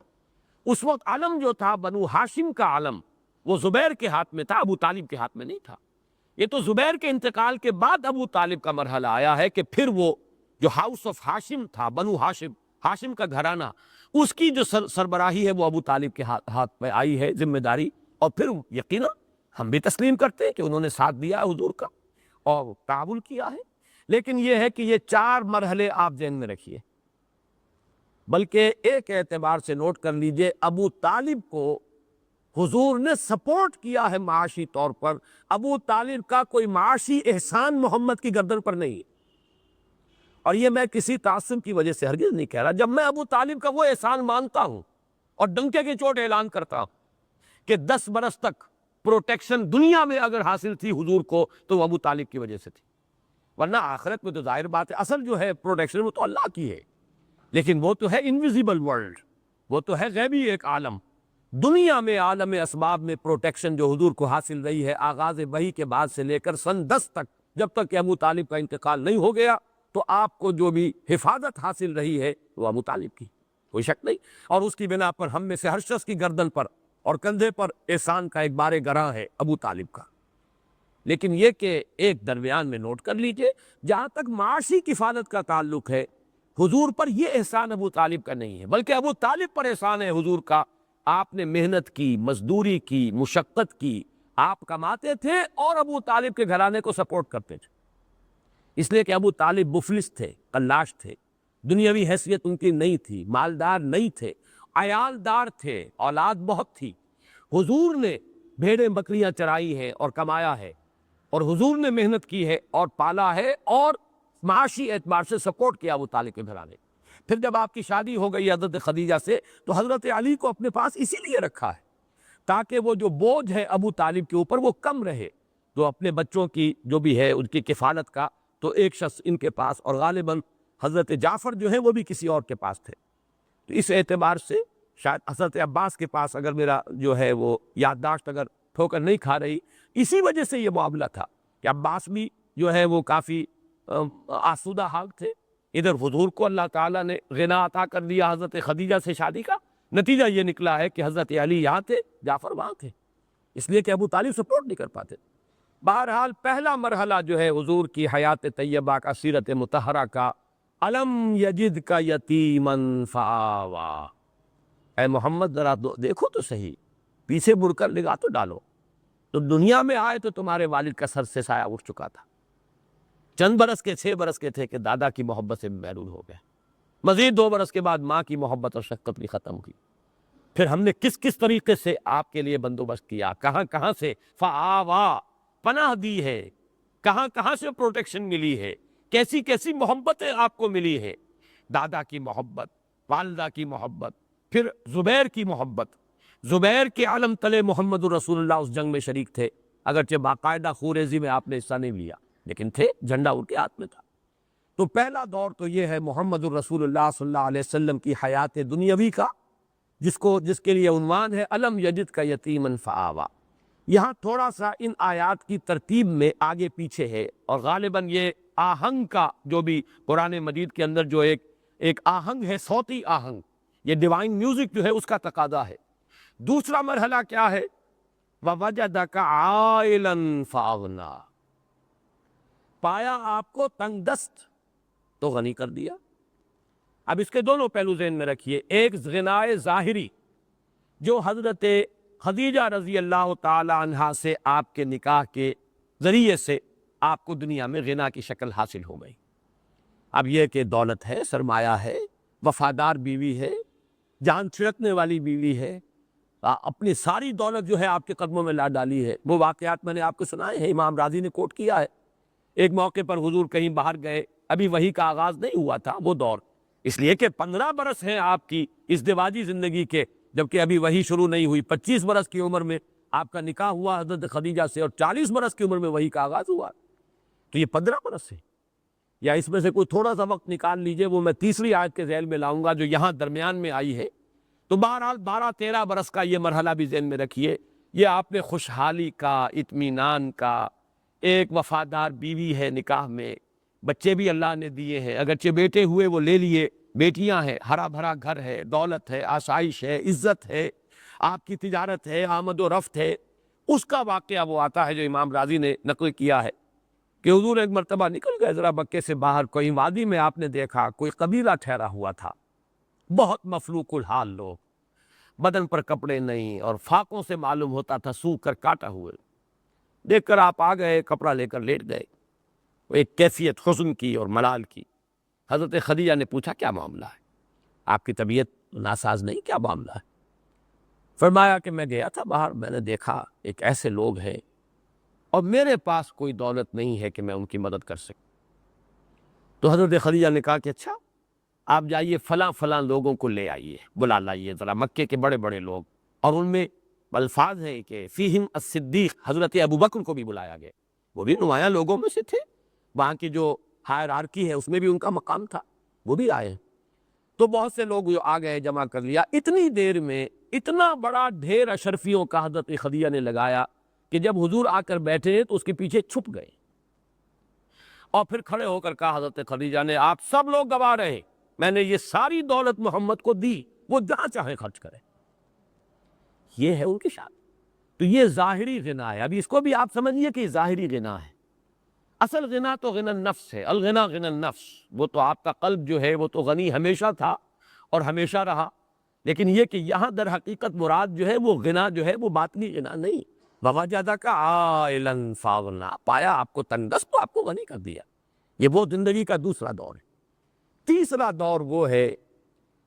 اس وقت علم جو تھا بنو ہاشم کا علم وہ زبیر کے ہاتھ میں تھا، ابو طالب کے ہاتھ میں نہیں تھا. یہ تو زبیر کے انتقال کے بعد ابو طالب کا مرحلہ آیا ہے کہ پھر وہ جو ہاؤس آف ہاشم تھا، بنو ہاشم، ہاشم کا گھرانہ، اس کی جو سربراہی ہے وہ ابو طالب کے ہاتھ میں آئی ہے ذمہ داری. اور پھر یقیناً ہم بھی تسلیم کرتے ہیں کہ انہوں نے ساتھ دیا ہے حضور کا اور تعاون کیا ہے، لیکن یہ ہے کہ یہ 4 مرحلے آپ ذہن میں رکھیے۔ بلکہ ایک اعتبار سے نوٹ کر لیجئے، ابو طالب کو حضور نے سپورٹ کیا ہے معاشی طور پر۔ ابو طالب کا کوئی معاشی احسان محمد کی گردن پر نہیں ہے، اور یہ میں کسی تعصب کی وجہ سے ہرگز نہیں کہہ رہا۔ جب میں ابو طالب کا وہ احسان مانتا ہوں اور ڈنکے کی چوٹ اعلان کرتا ہوں کہ 10 برس تک پروٹیکشن دنیا میں اگر حاصل تھی حضور کو تو وہ ابو طالب کی وجہ سے تھی، ورنہ آخرت میں تو ظاہر بات ہے اصل جو ہے پروٹیکشن وہ تو اللہ کی ہے، لیکن وہ تو ہے انویزیبل ورلڈ، وہ تو ہے غیبی ایک عالم۔ دنیا میں عالم اسباب میں پروٹیکشن جو حضور کو حاصل رہی ہے آغاز وحی کے بعد سے لے کر سن 10 تک، جب تک کہ ابو طالب کا انتقال نہیں ہو گیا، تو آپ کو جو بھی حفاظت حاصل رہی ہے وہ ابو طالب کی، کوئی شک نہیں۔ اور اس کی بنا پر ہم میں سے ہر شخص کی گردن پر اور کندھے پر احسان کا ایک بار گراں ہے ابو طالب کا۔ لیکن یہ کہ ایک درمیان میں نوٹ کر لیجئے، جہاں تک معاشی کفالت کا تعلق ہے، حضور پر یہ احسان ابو طالب کا نہیں ہے، بلکہ ابو طالب پر احسان ہے حضور کا۔ آپ نے محنت کی، مزدوری کی، مشقت کی، آپ کماتے تھے اور ابو طالب کے گھرانے کو سپورٹ کرتے تھے، اس لیے کہ ابو طالب مفلس تھے، قلاش تھے، دنیاوی حیثیت ان کی نہیں تھی، مالدار نہیں تھے، عیالدار تھے، اولاد بہت تھی۔ حضور نے بھیڑیں بکریاں چرائی ہیں اور کمایا ہے، اور حضور نے محنت کی ہے اور پالا ہے، اور معاشی اعتبار سے سپورٹ کیا ابو طالب کے گھرانے۔ پھر جب آپ کی شادی ہو گئی حضرت خدیجہ سے، تو حضرت علی کو اپنے پاس اسی لیے رکھا ہے تاکہ وہ جو بوجھ ہے ابو طالب کے اوپر وہ کم رہے، تو اپنے بچوں کی جو بھی ہے ان کی کفالت کا تو ایک شخص ان کے پاس، اور غالباً حضرت جعفر جو ہیں وہ بھی کسی اور کے پاس تھے۔ تو اس اعتبار سے شاید حضرت عباس کے پاس، اگر میرا جو ہے وہ یادداشت اگر ٹھوکر نہیں کھا رہی، اسی وجہ سے یہ معاملہ تھا کہ عباس بھی جو ہے وہ کافی آسودہ حال تھے۔ ادھر حضور کو اللہ تعالیٰ نے غنا عطا کر دیا حضرت خدیجہ سے شادی کا، نتیجہ یہ نکلا ہے کہ حضرت علی یہاں تھے، جعفر وہاں تھے، اس لیے کہ ابو طالب سپورٹ نہیں کر پاتے۔ بہرحال پہلا مرحلہ جو ہے حضور کی حیات طیبہ کا، سیرت مطہرہ کا، الم یجد کا یتیما فآوا۔ اے محمد ذرا دیکھو تو صحیح، پیچھے مڑ کر نگاہ تو ڈالو، تو دنیا میں آئے تو تمہارے والد کا سر سے سایہ اٹھ چکا تھا، چند برس کے 6 برس کے تھے کہ دادا کی محبت سے محروم ہو گئے، مزید 2 برس کے بعد ماں کی محبت اور شفقت بھی ختم ہوئی۔ پھر ہم نے کس کس طریقے سے آپ کے لیے بندوبست کیا، کہاں کہاں سے فآوا پناہ دی ہے، کہاں کہاں سے پروٹیکشن ملی ہے، کیسی کیسی محبتیں آپ کو ملی ہے، دادا کی محبت، والدہ کی محبت، پھر زبیر کی محبت۔ زبیر کے علم تلے محمد الرسول اللہ اس جنگ میں شریک تھے، اگرچہ باقاعدہ خوریزی میں آپ نے حصہ نہیں لیا، لیکن تھے، جھنڈا ان کے ہاتھ میں تھا۔ تو پہلا دور تو یہ ہے محمد الرسول اللہ صلی اللہ علیہ وسلم کی حیات دنیاوی کا، جس کے لیے عنوان ہے الم یجد کا یتیما فآوا۔ یہاں تھوڑا سا ان آیات کی ترتیب میں آگے پیچھے ہے، اور غالباً یہ آہنگ کا جو بھی قرآن مجید کے اندر جو ایک آہنگ ہے، صوتی آہنگ، یہ ڈیوائن میوزک جو ہے اس کا تقاضا ہے۔ دوسرا مرحلہ کیا ہے؟ وَوَجَدَكَ عَائِلًا فَأَغْنَىٰ، پایا آپ کو تنگ دست تو غنی کر دیا۔ اب اس کے دونوں پہلو ذہن میں رکھیے، ایک غنائے ظاہری جو حضرت خدیجہ رضی اللہ تعالی عنہا سے آپ کے نکاح کے ذریعے سے آپ کو دنیا میں غنا کی شکل حاصل ہو گئی۔ اب یہ کہ دولت ہے، سرمایہ ہے، وفادار بیوی ہے، جان چھڑکنے والی بیوی ہے، اپنی ساری دولت جو ہے آپ کے قدموں میں لا ڈالی ہے۔ وہ واقعات میں نے آپ کو سنائے ہیں، امام راضی نے کوٹ کیا ہے۔ ایک موقع پر حضور کہیں باہر گئے، ابھی وحی کا آغاز نہیں ہوا تھا وہ دور، اس لیے کہ 15 برس ہیں آپ کی ازدواجی زندگی کے، جبکہ ابھی وحی شروع نہیں ہوئی۔ 25 برس کی عمر میں آپ کا نکاح ہوا حضرت خدیجہ سے، اور 40 برس کی عمر میں وحی کا آغاز ہوا، تو یہ 15 برس ہے۔ یا اس میں سے کوئی تھوڑا سا وقت نکال لیجئے، وہ میں تیسری آیت کے ذیل میں لاؤں گا جو یہاں درمیان میں آئی ہے۔ تو بہرحال 12-13 برس کا یہ مرحلہ بھی ذہن میں رکھیے۔ یہ آپ نے خوشحالی کا، اطمینان کا، ایک وفادار بیوی ہے نکاح میں، بچے بھی اللہ نے دیے ہیں، اگرچہ بیٹے ہوئے وہ لے لیے، بیٹیاں ہیں، ہرا بھرا گھر ہے، دولت ہے، آسائش ہے، عزت ہے، آپ کی تجارت ہے، آمد و رفت ہے۔ اس کا واقعہ وہ آتا ہے جو امام راضی نے نقل کیا ہے کہ حضور ایک مرتبہ نکل گئے ذرا مکے سے باہر، کوئی وادی میں آپ نے دیکھا کوئی قبیلہ ٹھہرا ہوا تھا، بہت مفلوق الحال لوگ، بدن پر کپڑے نہیں، اور فاقوں سے معلوم ہوتا تھا سو کر کاٹا ہوئے۔ دیکھ کر آپ آ گئے، کپڑا لے کر لیٹ گئے، وہ ایک کیفیت حزن کی اور ملال کی۔ حضرت خدیجہ نے پوچھا کیا معاملہ ہے؟ آپ کی طبیعت ناساز نہیں، کیا معاملہ ہے؟ فرمایا کہ میں گیا تھا باہر، میں نے دیکھا ایک ایسے لوگ ہیں اور میرے پاس کوئی دولت نہیں ہے کہ میں ان کی مدد کر سکوں۔ تو حضرت خدیجہ نے کہا کہ اچھا، آپ جائیے فلاں فلاں لوگوں کو لے آئیے، بلا لائیے ذرا، مکے کے بڑے بڑے لوگ، اور ان میں الفاظ ہیں کہ فیہم الصدیق، حضرت ابوبکر کو بھی بلایا گیا، وہ بھی نمایاں لوگوں میں سے تھے، وہاں کی جو ہائرارکی ہے اس میں بھی ان کا مقام تھا، وہ بھی آئے۔ تو بہت سے لوگ جو آ گئے، جمع کر لیا، اتنی دیر میں اتنا بڑا ڈھیر اشرفیوں کا حضرت خدیجہ نے لگایا کہ جب حضور آ کر بیٹھے تو اس کے پیچھے چھپ گئے، اور پھر کھڑے ہو کر کہا حضرت خدیجہ نے، آپ سب لوگ گواہ رہے، میں نے یہ ساری دولت محمد کو دی، وہ جہاں چاہے خرچ کرے۔ یہ ہے ان کی شان۔ تو یہ ظاہری غنا ہے، ابھی اس کو بھی آپ سمجھیے کہ یہ ظاہری غنا ہے۔ اصل غنا تو غنا النفس ہے، الغنا غنا النفس، وہ تو آپ کا قلب جو ہے وہ تو غنی ہمیشہ تھا اور ہمیشہ رہا، لیکن یہ کہ یہاں در حقیقت مراد جو ہے وہ غنا جو ہے وہ باطنی غنا نہیں۔ وَوَجَدَكَ عَائِلًا فَأَغْنَىٰ، پایا آپ کو تنگست تو آپ کو غنی کر دیا۔ یہ وہ زندگی کا دوسرا دور ہے۔ تیسرا دور وہ ہے،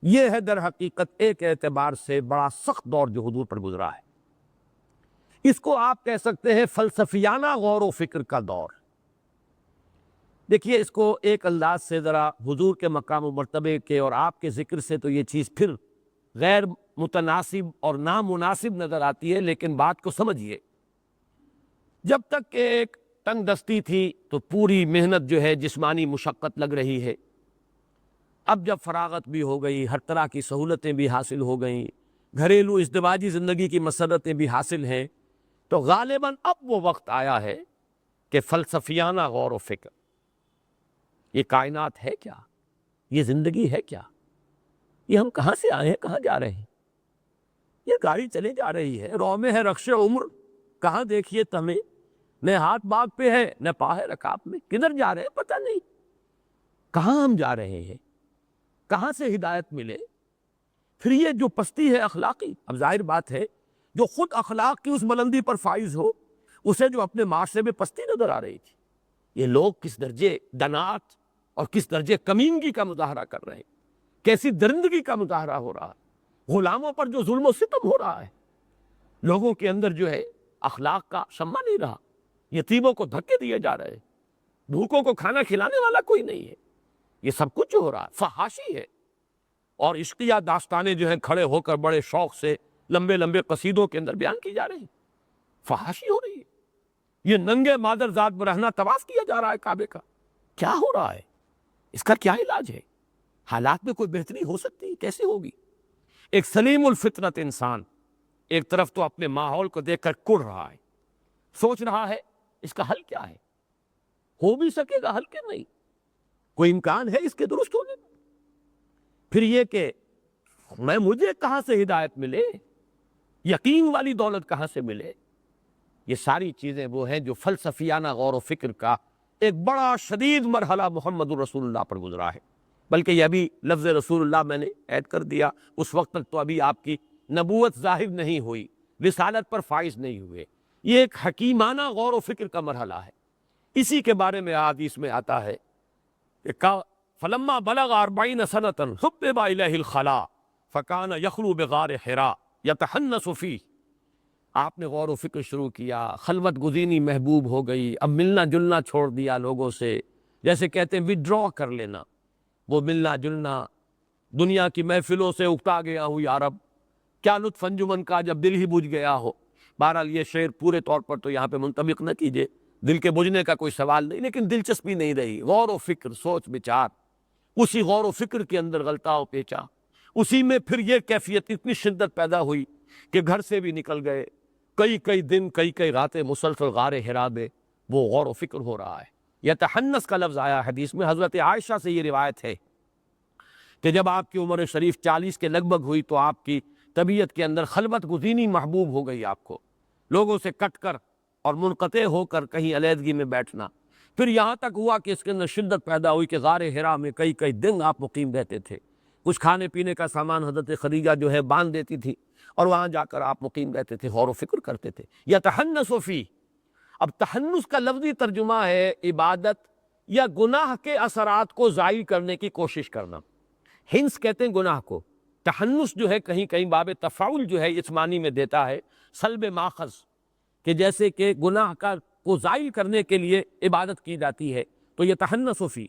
یہ ہے در حقیقت ایک اعتبار سے بڑا سخت دور جو حضور پر گزرا ہے۔ اس کو آپ کہہ سکتے ہیں فلسفیانہ غور و فکر کا دور۔ دیکھیے اس کو ایک انداز سے ذرا حضور کے مقام و مرتبے کے اور آپ کے ذکر سے تو یہ چیز پھر غیر متناسب اور نامناسب نظر آتی ہے، لیکن بات کو سمجھیے۔ جب تک کہ ایک تنگ دستی تھی تو پوری محنت جو ہے جسمانی مشقت لگ رہی ہے، اب جب فراغت بھی ہو گئی، ہر طرح کی سہولتیں بھی حاصل ہو گئیں، گھریلو ازدواجی زندگی کی مسرتیں بھی حاصل ہیں، تو غالباً اب وہ وقت آیا ہے کہ فلسفیانہ غور و فکر، یہ کائنات ہے کیا؟ یہ زندگی ہے کیا؟ یہ ہم کہاں سے آئے ہیں، کہاں جا رہے ہیں؟ یہ گاڑی چلے جا رہی ہے، رو میں ہے رخش عمر، کہاں دیکھیے تمہیں، نہ ہاتھ باغ پہ ہے نہ پا ہے رکاب میں، کدھر جا رہے ہیں پتہ نہیں، کہاں ہم جا رہے ہیں، کہاں سے ہدایت ملے؟ پھر یہ جو پستی ہے اخلاقی، اب ظاہر بات ہے جو خود اخلاق کی اس بلندی پر فائز ہو، اسے جو اپنے معاشرے میں پستی نظر آ رہی تھی، یہ لوگ کس درجے دنات اور کس درجے کمینگی کا مظاہرہ کر رہے ہیں، کیسی درندگی کا مظاہرہ ہو رہا ہے، غلاموں پر جو ظلم و ستم ہو رہا ہے، لوگوں کے اندر جو ہے اخلاق کا شمع نہیں رہا، یتیموں کو دھکے دیے جا رہے ہیں، بھوکوں کو کھانا کھلانے والا کوئی نہیں ہے، یہ سب کچھ جو ہو رہا ہے فحاشی ہے۔ اور عشقیہ داستانیں جو ہیں کھڑے ہو کر بڑے شوق سے لمبے لمبے قصیدوں کے اندر بیان کی جا رہی ہیں، فحاشی ہو رہی ہے۔ یہ ننگے مادر ذات برہنہ طواف کیا جا رہا ہے کعبے کا، کیا ہو رہا ہے؟ اس کا کیا علاج ہے؟ حالات میں کوئی بہتری ہو سکتی ہے؟ کیسے ہوگی؟ ایک سلیم الفطرت انسان ایک طرف تو اپنے ماحول کو دیکھ کر کڑ رہا ہے، سوچ رہا ہے اس کا حل کیا ہے، ہو بھی سکے گا حل کہ نہیں، کوئی امکان ہے اس کے درست ہونے کا؟ پھر یہ کہ مجھے کہاں سے ہدایت ملے، یقین والی دولت کہاں سے ملے؟ یہ ساری چیزیں وہ ہیں جو فلسفیانہ غور و فکر کا ایک بڑا شدید مرحلہ محمد الرسول اللہ پر گزرا ہے۔ بلکہ یہ ابھی لفظ رسول اللہ میں نے ایڈ کر دیا، اس وقت تک تو ابھی آپ کی نبوت ظاہر نہیں ہوئی، رسالت پر فائز نہیں ہوئے، یہ ایک حکیمانہ غور و فکر کا مرحلہ ہے۔ اسی کے بارے میں حدیث میں آتا ہے کہ فلما بلغ 40 سنة حبب إليه الخلاء فكان يخلو بغار حراء يتحنث فيه، آپ نے غور و فکر شروع کیا، خلوت گزینی محبوب ہو گئی، اب ملنا جلنا چھوڑ دیا لوگوں سے، جیسے کہتے ہیں وڈرا کر لینا، وہ ملنا جلنا، دنیا کی محفلوں سے اکتا گیا ہوں یا رب، کیا لطف انجمن کا جب دل ہی بجھ گیا ہو۔ بہرحال یہ شعر پورے طور پر تو یہاں پہ منطبق نہ کیجئے، دل کے بجھنے کا کوئی سوال نہیں، لیکن دلچسپی نہیں رہی، غور و فکر، سوچ بچار، اسی غور و فکر کے اندر غلطہ و پیچا، اسی میں پھر یہ کیفیت اتنی شدت پیدا ہوئی کہ گھر سے بھی نکل گئے، کئی دن کئی راتیں مسلسل غار حرا میں وہ غور و فکر ہو رہا ہے۔ یتحنس کا لفظ آیا حدیث میں، حضرت عائشہ سے یہ روایت ہے کہ جب آپ کی عمر شریف 40 کے لگ بھگ ہوئی تو آپ کی طبیعت کے اندر خلوت گزینی محبوب ہو گئی، آپ کو لوگوں سے کٹ کر اور منقطع ہو کر کہیں علیحدگی میں بیٹھنا، پھر یہاں تک ہوا کہ اس کے اندر شدت پیدا ہوئی کہ غار حرا میں کئی دن آپ مقیم رہتے تھے، کچھ کھانے پینے کا سامان حضرت خدیجہ جو ہے باندھ دیتی تھی اور وہاں جا کر آپ مقیم رہتے تھے، غور و فکر کرتے تھے۔ یتحنس فیہ، اب تحنث کا لفظی ترجمہ ہے عبادت یا گناہ کے اثرات کو زائل کرنے کی کوشش کرنا. ہنس کہتے ہیں گناہ کو. تحنث جو ہے کہیں کہیں باب تفاعل جو ہے اس معنی میں دیتا ہے سلب ماخذ، کہ جیسے کہ گناہ کا کو زائل کرنے کے لیے عبادت کی جاتی ہے تو یہ تحنث فی.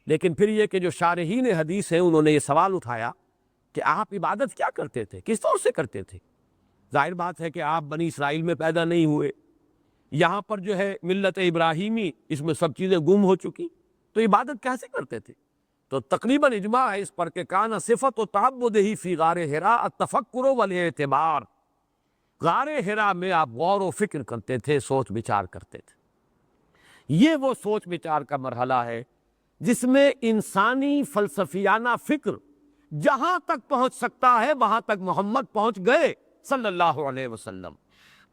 لیکن پھر یہ کہ جو شارحین حدیث ہیں انہوں نے یہ سوال اٹھایا کہ آپ عبادت کیا کرتے تھے، کس طور سے کرتے تھے؟ ظاہر بات ہے کہ آپ بنی اسرائیل میں پیدا نہیں ہوئے، یہاں پر جو ہے ملت ابراہیمی اس میں سب چیزیں گم ہو چکی، تو عبادت کیسے کرتے تھے؟ تو تقریباً اجماع ہے اس پر کہ کان صفت و تعبدہ فی غار حراء التفکر والاعتبار. غار حراء میں آپ غور و فکر کرتے تھے، سوچ بچار کرتے تھے. یہ وہ سوچ بچار کا مرحلہ ہے جس میں انسانی فلسفیانہ فکر جہاں تک پہنچ سکتا ہے وہاں تک محمد پہنچ گئے صلی اللہ علیہ وسلم.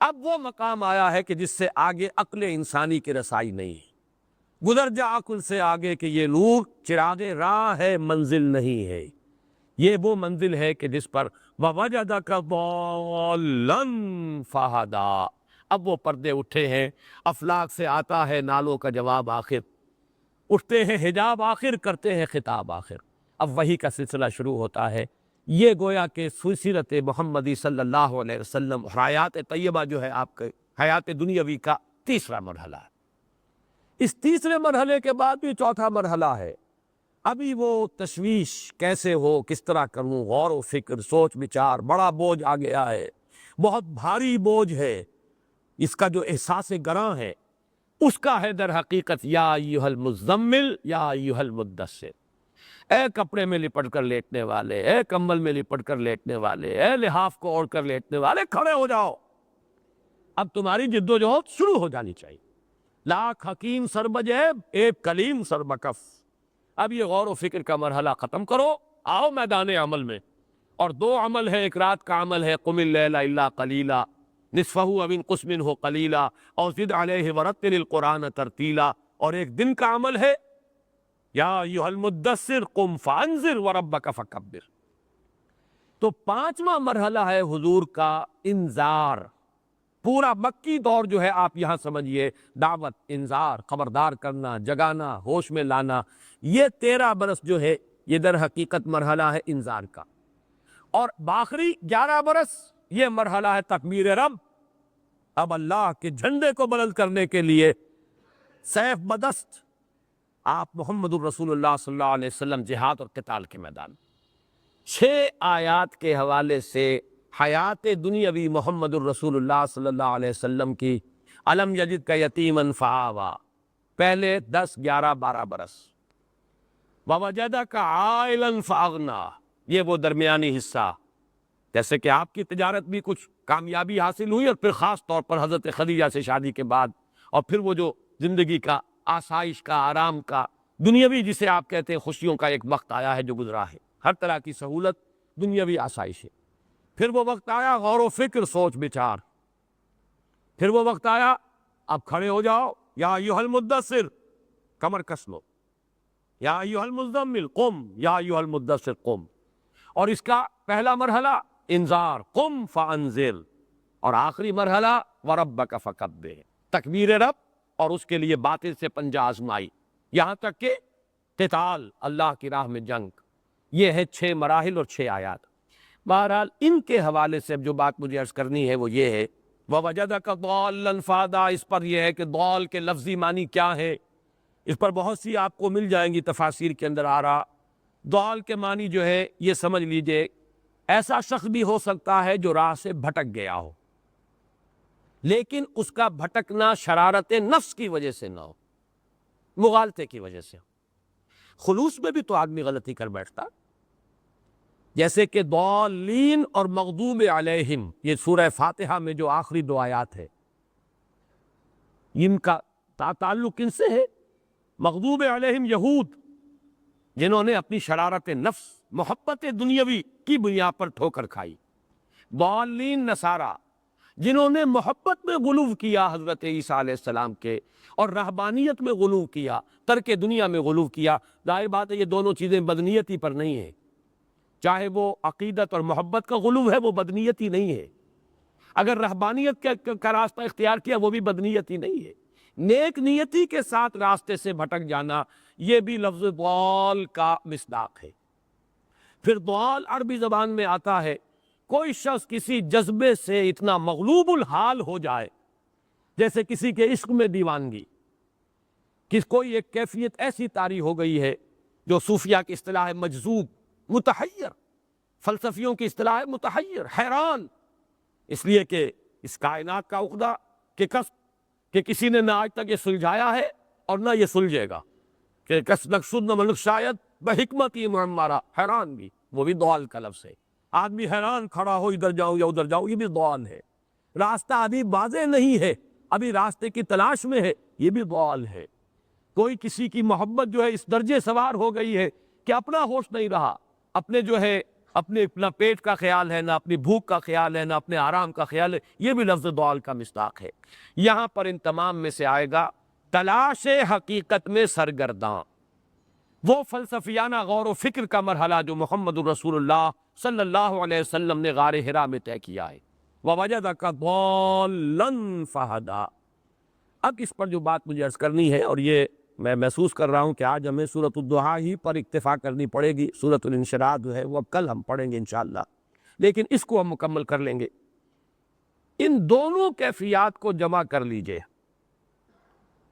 اب وہ مقام آیا ہے کہ جس سے آگے عقل انسانی کی رسائی نہیں ہے. گزر جا عقل سے آگے کہ یہ نور چراغ راہ ہے، منزل نہیں ہے. یہ وہ منزل ہے کہ جس پر وَوَجَدَكَ ضَالًّا فَہَدَىٰ. اب وہ پردے اٹھے ہیں، افلاک سے آتا ہے نالوں کا جواب آخر، اٹھتے ہیں حجاب آخر، کرتے ہیں خطاب آخر. اب وحی کا سلسلہ شروع ہوتا ہے. یہ گویا کہ سیرت محمدی صلی اللہ علیہ وسلم حیات طیبہ جو ہے آپ کے حیات دنیاوی کا تیسرا مرحلہ ہے. اس تیسرے مرحلے کے بعد بھی چوتھا مرحلہ ہے. ابھی وہ تشویش کیسے ہو، کس طرح کروں، غور و فکر، سوچ بچار، بڑا بوجھ آ گیا ہے، بہت بھاری بوجھ ہے. اس کا جو احساس گراں ہے اس کا ہے در حقیقت یا ایھا المزمل یا ایھا المدثر. اے کپڑے میں لپٹ کر لیٹنے والے، اے کمبل میں لپٹ کر لیٹنے والے، اے لحاف کو اوڑھ کر لیٹنے والے، کھڑے ہو جاؤ. اب تمہاری جد و جہد شروع ہو جانی چاہیے. لاکھ حکیم سر بجیب ایک کلیم سر بکف. اب یہ غور و فکر کا مرحلہ ختم کرو، آؤ میدان عمل میں. اور دو عمل ہے، ایک رات کا عمل ہے قم اللیل الا قلیلا نصفہ او انقص منہ قلیلا او زد علیہ ورتل القرآن ترتیلا. اور ایک دن کا عمل ہے یا ایھا المدثر قم فانذر وربک فکبر. تو پانچواں مرحلہ ہے حضور کا انذار. پورا مکی دور جو ہے آپ یہاں سمجھیے دعوت، انذار، خبردار کرنا، جگانا، ہوش میں لانا. یہ 13 برس جو ہے یہ در حقیقت مرحلہ ہے انذار کا. اور باخری 11 برس یہ مرحلہ ہے تکبیر رب. اب اللہ کے جھنڈے کو بلند کرنے کے لیے سیف بدست آپ محمد الرسول اللہ صلی اللہ علیہ وسلم جہاد اور قتال کے میدان. 6 آیات کے حوالے سے حیات دنیاوی محمد الرسول اللہ صلی اللہ علیہ وسلم کی الم یجد کا یتیما فآویٰ پہلے 10 11 12 برس، ووجدک عائلا فاغنیٰ یہ وہ درمیانی حصہ. جیسے کہ آپ کی تجارت بھی کچھ کامیابی حاصل ہوئی اور پھر خاص طور پر حضرت خدیجہ سے شادی کے بعد، اور پھر وہ جو زندگی کا آسائش کا، آرام کا، دنیاوی جسے آپ کہتے ہیں خوشیوں کا ایک وقت آیا ہے جو گزرا ہے، ہر طرح کی سہولت، دنیاوی آسائش ہے. پھر وہ وقت آیا غور و فکر، سوچ بچار. پھر وہ وقت آیا اب کھڑے ہو جاؤ یا ایھا المدثر کمر کس لو، یا ایھا المزمل قم، یا ایھا المدثر قم. اور اس کا پہلا مرحلہ انذار قم فانذر، اور آخری مرحلہ وربک فکبر تکبیر رب، اور اس کے لیے باطل سے پنجہ آزمائی، یہاں تک کہ قتال، اللہ کی راہ میں جنگ. یہ ہے 6 مراحل اور 6 آیات. بہرحال ان کے حوالے سے اب جو بات مجھے عرض کرنی ہے وہ یہ ہے وَوَجَدَكَ ضَالًّا فَہَدَىٰ. اس پر یہ ہے کہ ضال کے لفظی معنی کیا ہے، اس پر بہت سی آپ کو مل جائیں گی تفاسیر کے اندر آ رہا. ضال کے معنی جو ہے یہ سمجھ لیجئے ایسا شخص بھی ہو سکتا ہے جو راہ سے بھٹک گیا ہو، لیکن اس کا بھٹکنا شرارت نفس کی وجہ سے نہ ہو، مغالطے کی وجہ سے ہو. خلوص میں بھی تو آدمی غلطی کر بیٹھتا، جیسے کہ ضالین اور مغضوب علیہم، یہ سورہ فاتحہ میں جو آخری 2 آیات ہے ان کا تعلق ان سے ہے. مغضوب علیہم یہود جنہوں نے اپنی شرارت نفس، محبت دنیاوی کی بنیاد پر ٹھوکر کھائی. ضالین نصارہ جنہوں نے محبت میں غلو کیا حضرت عیسیٰ علیہ السلام کے، اور رہبانیت میں غلو کیا، ترک دنیا میں غلو کیا. ظاہر بات ہے یہ دونوں چیزیں بدنیتی پر نہیں ہیں، چاہے وہ عقیدت اور محبت کا غلو ہے وہ بدنیتی نہیں ہے، اگر رہبانیت کا راستہ اختیار کیا وہ بھی بدنیتی نہیں ہے، نیک نیتی کے ساتھ راستے سے بھٹک جانا یہ بھی لفظ ضال کا مصداق ہے۔ پھر ضال عربی زبان میں آتا ہے کوئی شخص کسی جذبے سے اتنا مغلوب الحال ہو جائے، جیسے کسی کے عشق میں دیوانگی، کہ کوئی ایک کیفیت ایسی طاری ہو گئی ہے جو صوفیہ کی اصطلاح ہے مجذوب، متحیر، فلسفیوں کی اصطلاح ہے متحیر، حیران، اس لیے کہ اس کائنات کا عقدہ کہ کسی نے نہ آج تک یہ سلجھایا ہے اور نہ یہ سلجھے گا، کہ کس نقصد نہ ملک شاید بحکمتی معمارہ، حیران بھی، وہ بھی ضال کا لفظ ہے۔ آدمی حیران کھڑا ہو ادھر جاؤ یا ادھر جاؤ، یہ بھی ضال ہے۔ راستہ ابھی واضح نہیں ہے، ابھی راستے کی تلاش میں ہے، یہ بھی ضال ہے۔ کوئی کسی کی محبت جو ہے اس درجے سوار ہو گئی ہے کہ اپنا ہوش نہیں رہا، اپنے جو ہے اپنا پیٹ کا خیال ہے، نہ اپنی بھوک کا خیال ہے، نہ اپنے آرام کا خیال ہے، یہ بھی لفظ ضال کا مصداق ہے۔ یہاں پر ان تمام میں سے آئے گا تلاش حقیقت میں سرگرداں، وہ فلسفیانہ غور و فکر کا مرحلہ جو محمد الرسول اللہ صلی اللہ علیہ وسلم نے غار حرا میں طے کیا ہے۔ وَوَجَدَكَ ضَالًّا فَہَدَىٰ۔ اب اس پر جو بات مجھے عرض کرنی ہے، اور یہ میں محسوس کر رہا ہوں کہ آج ہمیں سورۃ الضحیٰ ہی پر اکتفا کرنی پڑے گی، سورۃ الانشراح جو ہے وہ اب کل ہم پڑھیں گے انشاءاللہ، لیکن اس کو ہم مکمل کر لیں گے۔ ان دونوں کیفیات کو جمع کر لیجئے۔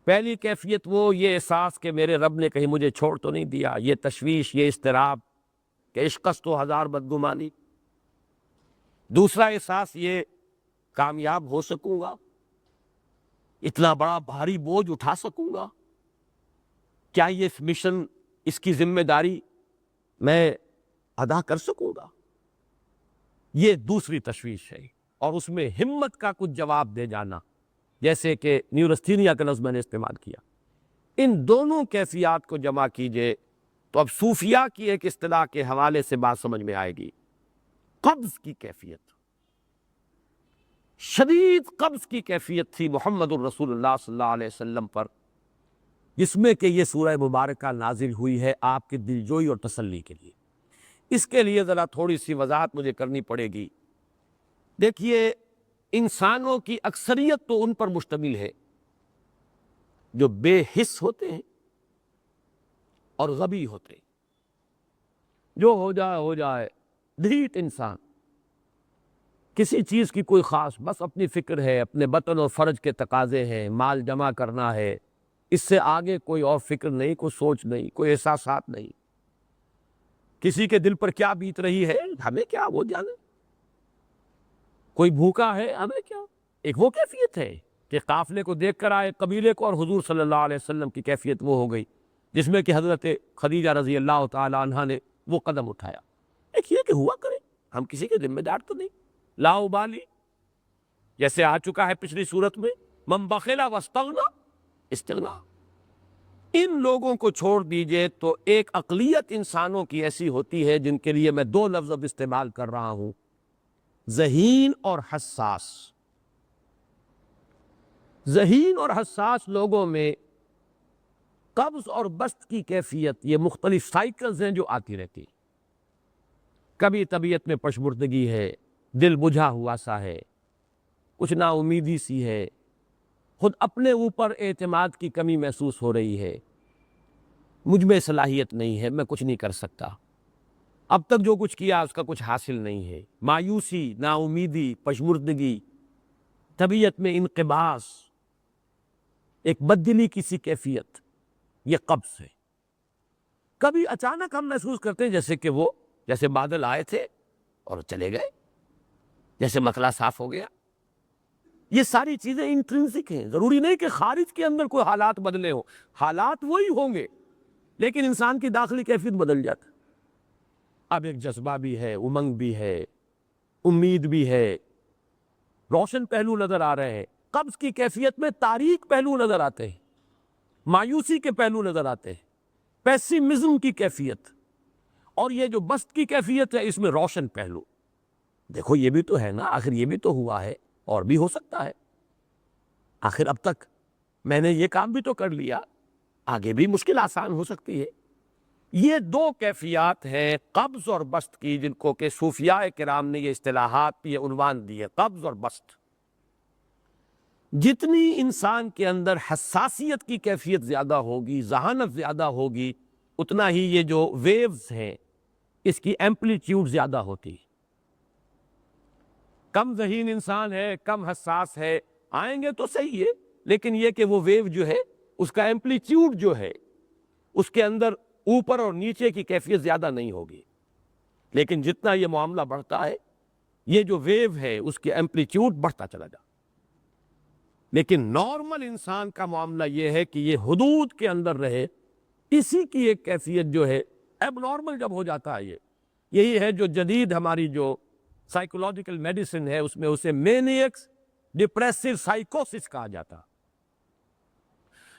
پہلی کیفیت وہ یہ احساس کہ میرے رب نے کہیں مجھے چھوڑ تو نہیں دیا، یہ تشویش، یہ اضطراب کہ عشقست و ہزار بدگمانی۔ دوسرا احساس یہ کامیاب ہو سکوں گا، اتنا بڑا بھاری بوجھ اٹھا سکوں گا، کیا یہ مشن، اس کی ذمہ داری میں ادا کر سکوں گا، یہ دوسری تشویش ہے۔ اور اس میں ہمت کا کچھ جواب دے جانا، جیسے کہ نیورستھینیا کا لفظ میں نے استعمال کیا۔ ان دونوں کیفیات کو جمع کیجئے تو اب صوفیہ کی ایک اصطلاح کے حوالے سے بات سمجھ میں آئے گی۔ قبض کی کیفیت، شدید قبض کی کیفیت تھی محمد الرسول اللہ صلی اللہ علیہ وسلم پر، جس میں کہ یہ سورہ مبارکہ نازل ہوئی ہے آپ کی دلجوئی اور تسلی کے لیے۔ اس کے لیے ذرا تھوڑی سی وضاحت مجھے کرنی پڑے گی۔ دیکھیے، انسانوں کی اکثریت تو ان پر مشتمل ہے جو بے حس ہوتے ہیں اور غبی ہوتے ہیں، جو ہو جائے ڈھیٹ انسان، کسی چیز کی کوئی خاص، بس اپنی فکر ہے، اپنے بطن اور فرج کے تقاضے ہیں، مال جمع کرنا ہے، اس سے آگے کوئی اور فکر نہیں، کوئی سوچ نہیں، کوئی احساسات نہیں۔ کسی کے دل پر کیا بیت رہی ہے ہمیں کیا، وہ جانے۔ کوئی بھوکا ہے ہمیں کیا۔ ایک وہ کیفیت ہے کہ قافلے کو دیکھ کر آئے قبیلے کو، اور حضور صلی اللہ علیہ وسلم کی کیفیت وہ ہو گئی جس میں کہ حضرت خدیجہ رضی اللہ تعالی عنہا نے وہ قدم اٹھایا۔ ایک یہ کہ ہوا کرے، ہم کسی کے ذمہ دار تو نہیں، لا ابالی، جیسے آ چکا ہے پچھلی صورت میں، من بخل واستغنی استغنا۔ ان لوگوں کو چھوڑ دیجئے تو ایک اقلیت انسانوں کی ایسی ہوتی ہے جن کے لیے میں دو لفظ اب استعمال کر رہا ہوں، ذہین اور حساس۔ ذہین اور حساس لوگوں میں قبض اور بسط کی کیفیت، یہ مختلف سائیکلز ہیں جو آتی رہتی۔ کبھی طبیعت میں پشمردگی ہے، دل بجھا ہوا سا ہے، کچھ نا امیدی سی ہے، خود اپنے اوپر اعتماد کی کمی محسوس ہو رہی ہے، مجھ میں صلاحیت نہیں ہے، میں کچھ نہیں کر سکتا، اب تک جو کچھ کیا اس کا کچھ حاصل نہیں ہے، مایوسی، نا امیدی، پشمردگی، طبیعت میں انقباض، ایک بددلی کی سی کیفیت، یہ قبض ہے۔ کبھی اچانک ہم محسوس کرتے ہیں جیسے بادل آئے تھے اور چلے گئے، جیسے مسئلہ صاف ہو گیا۔ یہ ساری چیزیں انٹرنسک ہیں، ضروری نہیں کہ خارج کے اندر کوئی حالات بدلے ہوں، حالات وہی ہوں گے لیکن انسان کی داخلی کیفیت بدل جاتا ہے۔ اب ایک جذبہ بھی ہے، امنگ بھی ہے، امید بھی ہے، روشن پہلو نظر آ رہے ہیں۔ قبض کی کیفیت میں تاریک پہلو نظر آتے ہیں، مایوسی کے پہلو نظر آتے ہیں، پیسیمزم کی کیفیت، اور یہ جو بسط کی کیفیت ہے اس میں روشن پہلو۔ دیکھو یہ بھی تو ہے نا، آخر یہ بھی تو ہوا ہے، اور بھی ہو سکتا ہے، آخر اب تک میں نے یہ کام بھی تو کر لیا، آگے بھی مشکل آسان ہو سکتی ہے۔ یہ دو کیفیات ہیں قبض اور بسط کی، جن کو کہ صوفیاء کرام نے یہ اصطلاحات، یہ عنوان دیے، قبض اور بسط۔ جتنی انسان کے اندر حساسیت کی کیفیت زیادہ ہوگی، ذہانت زیادہ ہوگی، اتنا ہی یہ جو ویوز ہیں اس کی ایمپلیٹیوڈ زیادہ ہوتی۔ کم ذہین انسان ہے، کم حساس ہے، آئیں گے تو صحیح ہے، لیکن یہ کہ وہ ویو جو ہے اس کا ایمپلیٹیوڈ جو ہے اس کے اندر اوپر اور نیچے کی کیفیت زیادہ نہیں ہوگی۔ لیکن جتنا یہ معاملہ بڑھتا ہے یہ جو ویو ہے اس کی ایمپلیٹیوڈ بڑھتا چلا جاتا۔ لیکن نارمل انسان کا معاملہ یہ ہے کہ یہ حدود کے اندر رہے، اسی کی ایک کیفیت جو ہے اب نارمل جب ہو جاتا ہے، یہی ہے جو جدید ہماری جو سائیکولوجیکل میڈیسن ہے اس میں اسے مینیکس ڈپریسو سائیکوسس کہا جاتا۔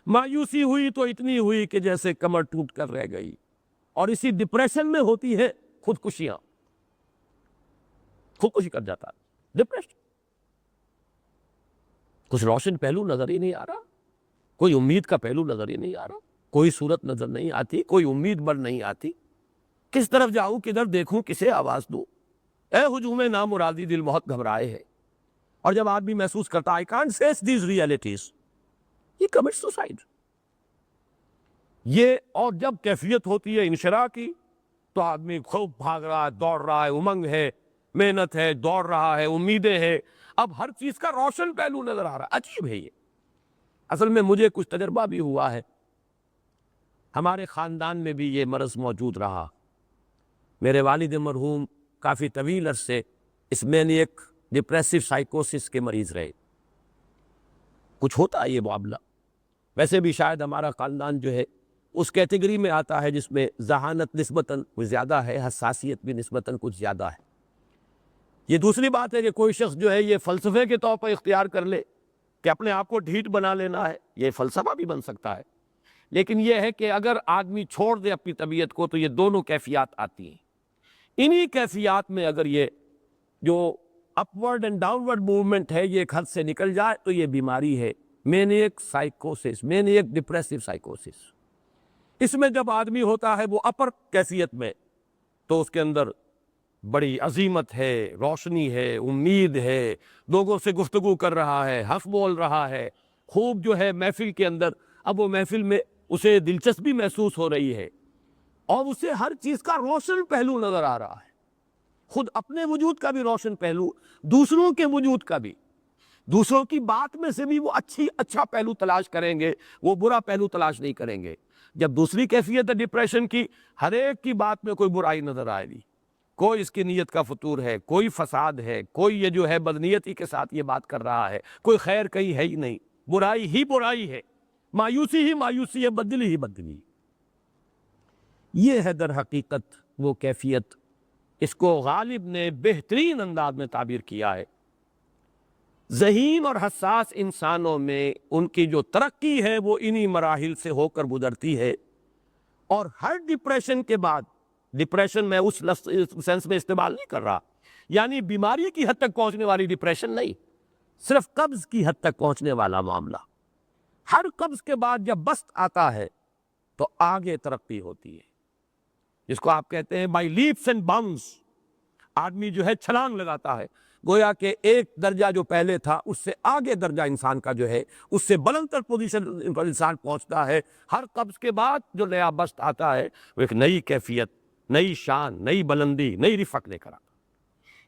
مایوسی ہوئی تو اتنی ہوئی کہ جیسے کمر ٹوٹ کر رہ گئی، اور اسی ڈپریشن میں ہوتی ہے خودکشیاں، خودکشی کر جاتا ہے ڈپریشن۔ کچھ روشن پہلو نظر ہی نہیں آ رہا، کوئی امید کا پہلو نظر ہی نہیں آ رہا، کوئی صورت نظر نہیں آتی، کوئی امید بڑھ نہیں آتی، کس طرف جاؤں، کدھر دیکھوں، کسے آواز دوں، اے ہجوم نامرادی دل بہت گھبرائے ہے۔ اور جب آدمی محسوس کرتا I can't face these realities، یہ commits suicide۔ یہ اور جب کیفیت ہوتی ہے انشراح کی تو آدمی خوب بھاگ رہا ہے، دوڑ رہا ہے، امنگ ہے، محنت ہے، دوڑ رہا ہے، امیدیں ہیں، اب ہر چیز کا روشن پہلو نظر آ رہا ہے۔ عجیب ہے یہ، اصل میں مجھے کچھ تجربہ بھی ہوا ہے، ہمارے خاندان میں بھی یہ مرض موجود رہا۔ میرے والد مرحوم کافی طویل عرصے اس مینیک ڈپریسو سائیکوسس کے مریض رہے۔ کچھ ہوتا ہے یہ معاملہ، ویسے بھی شاید ہمارا خاندان جو ہے اس کیٹیگری میں آتا ہے جس میں ذہانت نسبتاً کچھ زیادہ ہے، حساسیت بھی نسبتاً کچھ زیادہ ہے۔ یہ دوسری بات ہے کہ کوئی شخص جو ہے یہ فلسفے کے طور پر اختیار کر لے کہ اپنے آپ کو ڈھیٹ بنا لینا ہے، یہ فلسفہ بھی بن سکتا ہے، لیکن یہ ہے کہ اگر آدمی چھوڑ دے اپنی طبیعت کو تو یہ دونوں کیفیات آتی ہیں۔ انہی کیفیات میں اگر یہ جو اپورڈ اینڈ ڈاؤنورڈ موومنٹ ہے یہ ایک حد سے نکل جائے تو یہ بیماری ہے مینیک سائیکوسس، مینیک ڈپریسو سائیکوسس۔ اس میں جب آدمی ہوتا ہے وہ اپر کیفیت میں تو اس کے اندر بڑی عظیمت ہے، روشنی ہے، امید ہے، لوگوں سے گفتگو کر رہا ہے، حق بول رہا ہے، خوب جو ہے محفل کے اندر، اب وہ محفل میں اسے دلچسپی محسوس ہو رہی ہے اور اسے ہر چیز کا روشن پہلو نظر آ رہا ہے، خود اپنے وجود کا بھی روشن پہلو، دوسروں کے وجود کا بھی، دوسروں کی بات میں سے بھی وہ اچھا پہلو تلاش کریں گے، وہ برا پہلو تلاش نہیں کریں گے۔ جب دوسری کیفیت ہے ڈپریشن کی، ہر ایک کی بات میں کوئی برائی نظر آئے گی، کوئی اس کی نیت کا فطور ہے، کوئی فساد ہے، کوئی یہ جو ہے بدنیتی کے ساتھ یہ بات کر رہا ہے، کوئی خیر کہیں ہے ہی نہیں، برائی ہی برائی ہے، مایوسی ہی مایوسی ہے، بدلی ہی بدلی۔ یہ ہے در حقیقت وہ کیفیت، اس کو غالب نے بہترین انداز میں تعبیر کیا ہے۔ ذہین اور حساس انسانوں میں ان کی جو ترقی ہے وہ انہی مراحل سے ہو کر گزرتی ہے، اور ہر ڈپریشن کے بعد، ڈپریشن میں اس سینس میں استعمال نہیں کر رہا، یعنی بیماری کی حد تک پہنچنے والی ڈپریشن نہیں، صرف قبض کی حد تک پہنچنے والا معاملہ۔ ہر قبض کے بعد جب بسط آتا ہے تو آگے ترقی ہوتی ہے، جس کو آپ کہتے ہیں بائی لیپس اینڈ باؤنڈز، آدمی جو ہے چھلانگ لگاتا ہے، گویا کہ ایک درجہ جو پہلے تھا اس سے آگے درجہ انسان کا جو ہے اس سے بلند تر پوزیشن پر انسان پہنچتا ہے۔ ہر قبض کے بعد جو نیا بسط آتا ہے وہ ایک نئی کیفیت، نئی شان، نئی بلندی، نئی رفعت لے کر آتا۔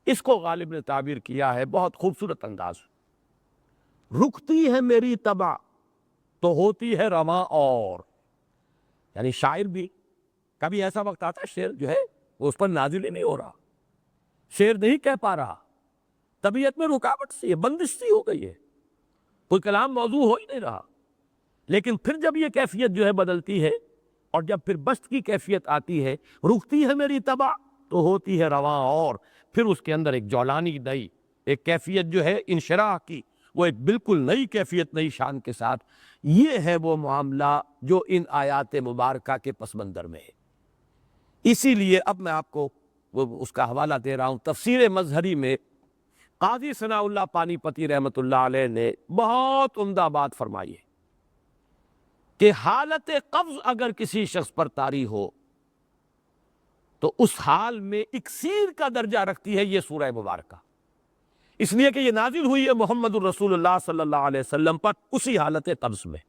اس کو غالب نے تعبیر کیا ہے بہت خوبصورت انداز، رکتی ہے میری طبع تو ہوتی ہے رواں اور، یعنی شاعر بھی کبھی ایسا وقت آتا ہے شعر جو ہے وہ اس پر نازل ہی نہیں ہو رہا، شعر نہیں کہہ پا رہا، طبیعت میں رکاوٹ سی ہے، بندش سی ہو گئی ہے، کوئی کلام موضوع ہو ہی نہیں رہا۔ لیکن پھر جب یہ کیفیت جو ہے بدلتی ہے اور جب پھر بسط کی کیفیت آتی ہے، رکتی ہے میری طبع تو ہوتی ہے رواں اور، پھر اس کے اندر ایک جولانی نئی ایک کیفیت جو ہے انشراح کی، وہ ایک بالکل نئی کیفیت، نئی شان کے ساتھ۔ یہ ہے وہ معاملہ جو ان آیات مبارکہ کے پس منظر میں ہے۔ اسی لیے اب میں آپ کو اس کا حوالہ دے رہا ہوں، تفسیر مظہری میں قاضی ثناء اللہ پانی پتی رحمۃ اللہ علیہ نے بہت عمدہ بات فرمائی ہے کہ حالت قبض اگر کسی شخص پر طاری ہو تو اس حال میں اکسیر کا درجہ رکھتی ہے یہ سورہ مبارکہ، اس لیے کہ یہ نازل ہوئی ہے محمد الرسول اللہ صلی اللہ علیہ وسلم پر اسی حالت قبض میں۔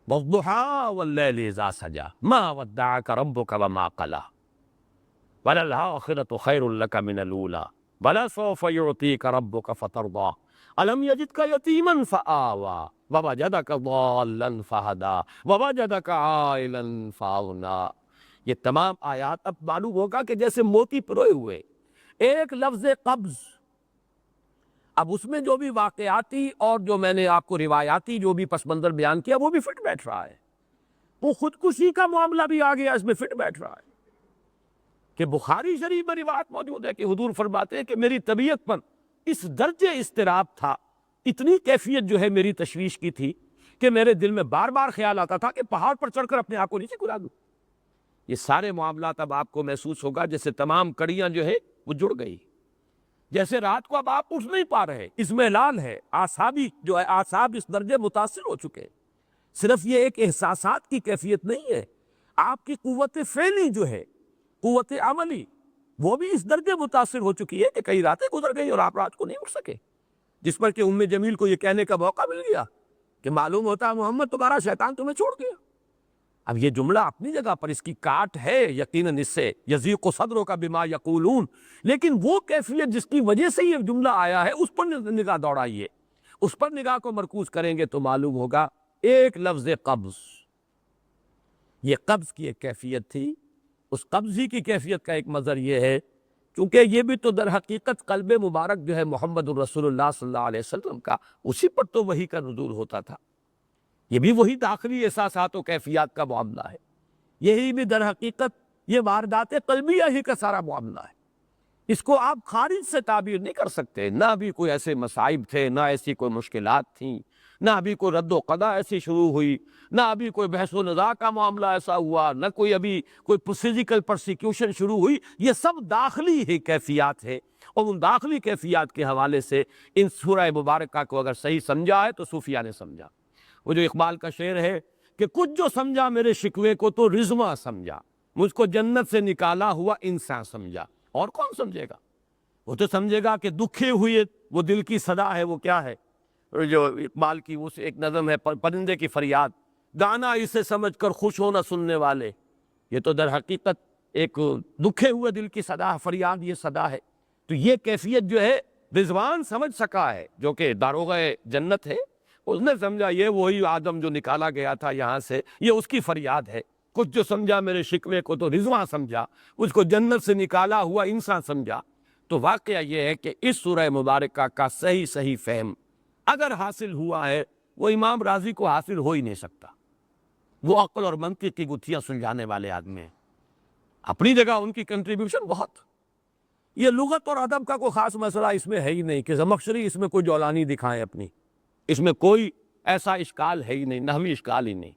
وَالضُّحَىٰ وَاللَّيْلِ إِذَا سَجَىٰ مَا وَدَّعَكَ رَبُّكَ وَمَا قَلَىٰ وَلَلْآخِرَةُ خَيْرٌ لَكَ مِنَ الْأُولَىٰ وَلَسَوْفَ يُعْطِيكَ رَبُّكَ فَتَرْضَىٰ أَلَمْ يَجِدْكَ يَتِيمًا فَآوَىٰ وَوَجَدَكَ ضَالًّا فَهَدَىٰ وَوَجَدَكَ عَائِلًا فَأَغْنَىٰ۔ یہ تمام آیات اب معلوم ہوگا کہ جیسے موتی پروئے ہوئے ایک لفظ قبض، اب اس میں جو بھی واقعاتی اور جو میں نے آپ کو روایاتی جو بھی پس منظر بیان کیا وہ بھی فٹ بیٹھ رہا ہے، وہ خودکشی کا معاملہ بھی آ گیا اس میں فٹ بیٹھ رہا ہے کہ بخاری شریف میں روایت موجود ہے کہ حضور فرماتے ہیں کہ میری طبیعت پر اس درجے اضطراب تھا، اتنی کیفیت جو ہے میری تشویش کی تھی کہ میرے دل میں بار بار خیال آتا تھا کہ پہاڑ پر چڑھ کر اپنے آپ کو نیچے گرا دوں۔ یہ سارے معاملات اب آپ کو محسوس ہوگا جیسے تمام کڑیاں جو ہے وہ جڑ گئی، جیسے رات کو اب آپ اٹھ نہیں پا رہے، اضمحلال ہے، اعصابی جو ہے اعصاب اس درجے متاثر ہو چکے۔ صرف یہ ایک احساسات کی کیفیت نہیں ہے، آپ کی قوت فعلی جو ہے، قوت عملی، وہ بھی اس درجے متاثر ہو چکی ہے کہ کئی راتیں گزر گئی اور آپ رات کو نہیں اٹھ سکے، جس پر کہ ام جمیل کو یہ کہنے کا موقع مل گیا کہ معلوم ہوتا ہے محمد تمہارا شیطان تمہیں چھوڑ گیا۔ اب یہ جملہ اپنی جگہ پر اس کی کاٹ ہے یقیناً، اس سے یضیق صدرک بما یقولون، لیکن وہ کیفیت جس کی وجہ سے یہ جملہ آیا ہے اس پر نگاہ دوڑائیے، اس پر نگاہ کو مرکوز کریں گے تو معلوم ہوگا ایک لفظ قبض، یہ قبض کی ایک کیفیت تھی۔ اس قبضی کی کیفیت کا ایک مظہر یہ ہے چونکہ یہ بھی تو در حقیقت قلب مبارک جو ہے محمد الرسول اللہ صلی اللہ علیہ وسلم کا، اسی پر تو وحی کا نزول ہوتا تھا، یہ بھی وہی داخلی احساسات و کیفیات کا معاملہ ہے، یہی بھی در حقیقت یہ واردات قلبیہ ہی کا سارا معاملہ ہے۔ اس کو آپ خارج سے تعبیر نہیں کر سکتے، نہ ابھی کوئی ایسے مصائب تھے، نہ ایسی کوئی مشکلات تھیں، نہ ابھی کوئی رد و قضا ایسی شروع ہوئی، نہ ابھی کوئی بحث و نزاع کا معاملہ ایسا ہوا، نہ کوئی ابھی کوئی فزیکل پرسیکیوشن شروع ہوئی، یہ سب داخلی ہی کیفیات ہے، اور ان داخلی کیفیات کے حوالے سے ان سورہ مبارکہ کو اگر صحیح سمجھا ہے تو صوفیہ نے سمجھا۔ وہ جو اقبال کا شعر ہے کہ کچھ جو سمجھا میرے شکوے کو تو رضواں سمجھا، مجھ کو جنت سے نکالا ہوا انسان سمجھا، اور کون سمجھے گا؟ وہ تو سمجھے گا کہ دکھے ہوئے وہ دل کی صدا ہے، وہ کیا ہے؟ جو اقبال کی وہ ایک نظم ہے پرندے کی فریاد، گانا اسے سمجھ کر خوش ہونا سننے والے، یہ تو در حقیقت ایک دکھے ہوئے دل کی صدا، فریاد یہ صدا ہے۔ تو یہ کیفیت جو ہے رضوان سمجھ سکا ہے جو کہ داروغہ جنت ہے، اس نے سمجھا یہ وہی آدم جو نکالا گیا تھا یہاں سے، یہ اس کی فریاد ہے۔ کچھ جو سمجھا میرے شکوے کو تو رضواں سمجھا، اس کو جنت سے نکالا ہوا انسان سمجھا۔ تو واقعہ یہ ہے کہ اس سورہ مبارکہ کا صحیح فہم اگر حاصل ہوا ہے، وہ امام راضی کو حاصل ہو ہی نہیں سکتا، وہ عقل اور منطق کی گتھیاں سلجھانے والے آدمی ہیں، اپنی جگہ ان کی کنٹریبیوشن بہت۔ یہ لغت اور ادب کا کوئی خاص مسئلہ اس میں ہے ہی نہیں کہ زمخشری اس میں کوئی جولانی دکھائیں اپنی، اس میں کوئی ایسا اشکال ہے ہی نہیں، نحوی اشکال ہی نہیں،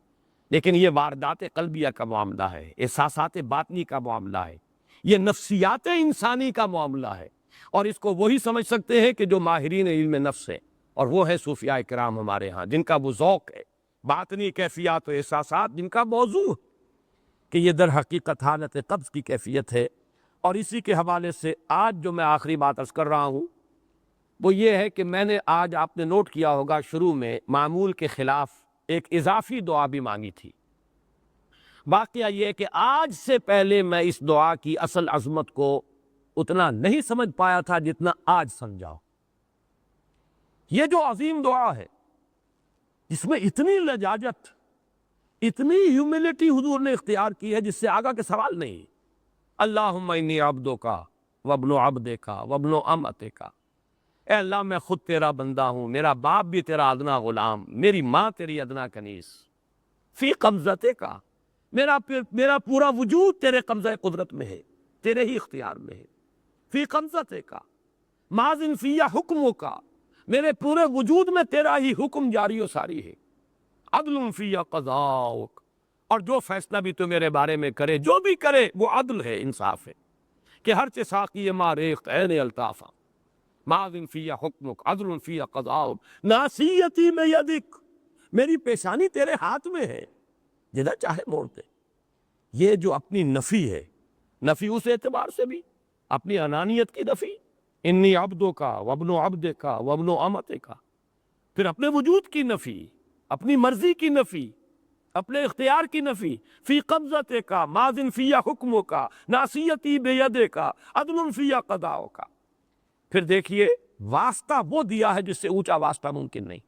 لیکن یہ واردات قلبیہ کا معاملہ ہے، احساسات باطنی کا معاملہ ہے، یہ نفسیات انسانی کا معاملہ ہے، اور اس کو وہی سمجھ سکتے ہیں کہ جو ماہرین علم نفس ہیں، اور وہ ہے صوفیاء کرام ہمارے ہاں، جن کا وہ ذوق ہے باطنی کیفیات و احساسات، جن کا موضوع کہ یہ در حقیقت حالت قبض کی کیفیت ہے۔ اور اسی کے حوالے سے آج جو میں آخری بات عرض کر رہا ہوں وہ یہ ہے کہ میں نے آج آپ نے نوٹ کیا ہوگا شروع میں معمول کے خلاف ایک اضافی دعا بھی مانگی تھی۔ واقعہ یہ ہے کہ آج سے پہلے میں اس دعا کی اصل عظمت کو اتنا نہیں سمجھ پایا تھا جتنا آج سمجھا۔ یہ جو عظیم دعا ہے اس میں اتنی لجاجت، اتنی ہیوملٹی حضور نے اختیار کی ہے جس سے آگا کے سوال نہیں۔ اللہم انی عبدک وابن عبدک وابن امتک، اے اللہ میں خود تیرا بندہ ہوں، میرا باپ بھی تیرا ادنا غلام، میری ماں تیری ادنا کنیز، فی قبضتک، میرا پورا وجود تیرے قبضہ قدرت میں ہے، تیرے ہی اختیار میں ہے، فی قبضتک ماضٍ فی حکمک، میرے پورے وجود میں تیرا ہی حکم جاری و ساری ہے، عدل فی قضاؤک، اور جو فیصلہ بھی تو میرے بارے میں کرے، جو بھی کرے وہ عدل ہے، انصاف ہے، کہ ہر چہ ساقی ما ریخت عین الطافہ، ماضٍ فی حکمک عدل فی قضاؤک، ناصیتی میں یدک، میری پیشانی تیرے ہاتھ میں ہے، جدھر چاہے موڑ دے۔ یہ جو اپنی نفی ہے نفی اس اعتبار سے بھی اپنی انانیت کی نفی، انی عبدوں کا وابن عبد کا وابن امت کا، پھر اپنے وجود کی نفی، اپنی مرضی کی نفی، اپنے اختیار کی نفی، فی قبضت کا ماضن فیا حکموں کا ناصیتی بید کا عدل فیا قضاؤ کا۔ پھر دیکھیے واسطہ وہ دیا ہے جس سے اونچا واسطہ ممکن نہیں۔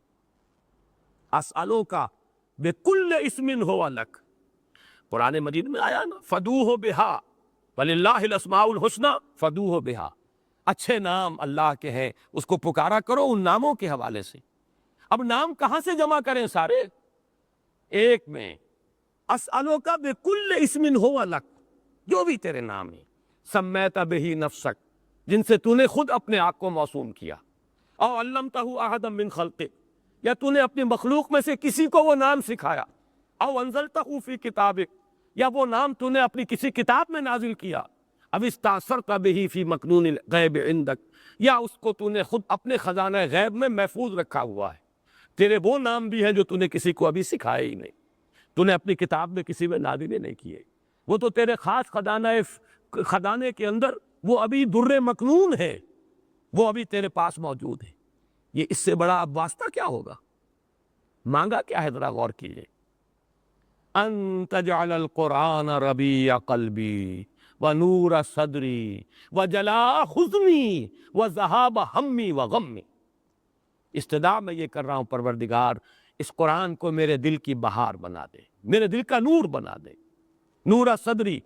اسألوں کا بکل اسم ہو لک، قرآن مجید میں آیا نا، فدوہ بہا وللہ الاسماء الحسنی فدوہ بہا، اچھے نام اللہ کے ہیں، اس کو پکارا کرو ان ناموں کے حوالے سے۔ اب نام کہاں سے جمع کریں سارے؟ ایک میں، اسألوں کا بکل اسم ہو لک، جو بھی تیرے نام ہیں، سمیت بہ نفسک، جن سے تو نے خود اپنے آپ کو موسوم کیا، او علمتہ احدا من خلقک، یا تو نے اپنی مخلوق میں سے کسی کو وہ نام سکھایا، او انزلتہ فی کتابک، یا وہ نام تو نے اپنی کسی کتاب میں نازل کیا، اب استاثرت بہ فی مکنون الغیب عندک، یا اس کو تو نے خود اپنے خزانہ غیب میں محفوظ رکھا ہوا ہے۔ تیرے وہ نام بھی ہیں جو تو نے کسی کو ابھی سکھائے ہی نہیں، تو نے اپنی کتاب میں کسی میں نازل ہی نہیں کیے، وہ تو تیرے خاص خزانے کے اندر وہ ابھی در مکنون ہے، وہ ابھی تیرے پاس موجود ہے۔ یہ اس سے بڑا اب واسطہ کیا ہوگا؟ مانگا کیا ہے، ذرا غور کیجئے۔ ان تجعل القرآن ربیع قلبی ونور صدری وجلاء حزنی وذہاب ہمی وغمی، استدعا میں یہ کر رہا ہوں پروردگار، اس قرآن کو میرے دل کی بہار بنا دے، میرے دل کا نور بنا دے، نور صدری،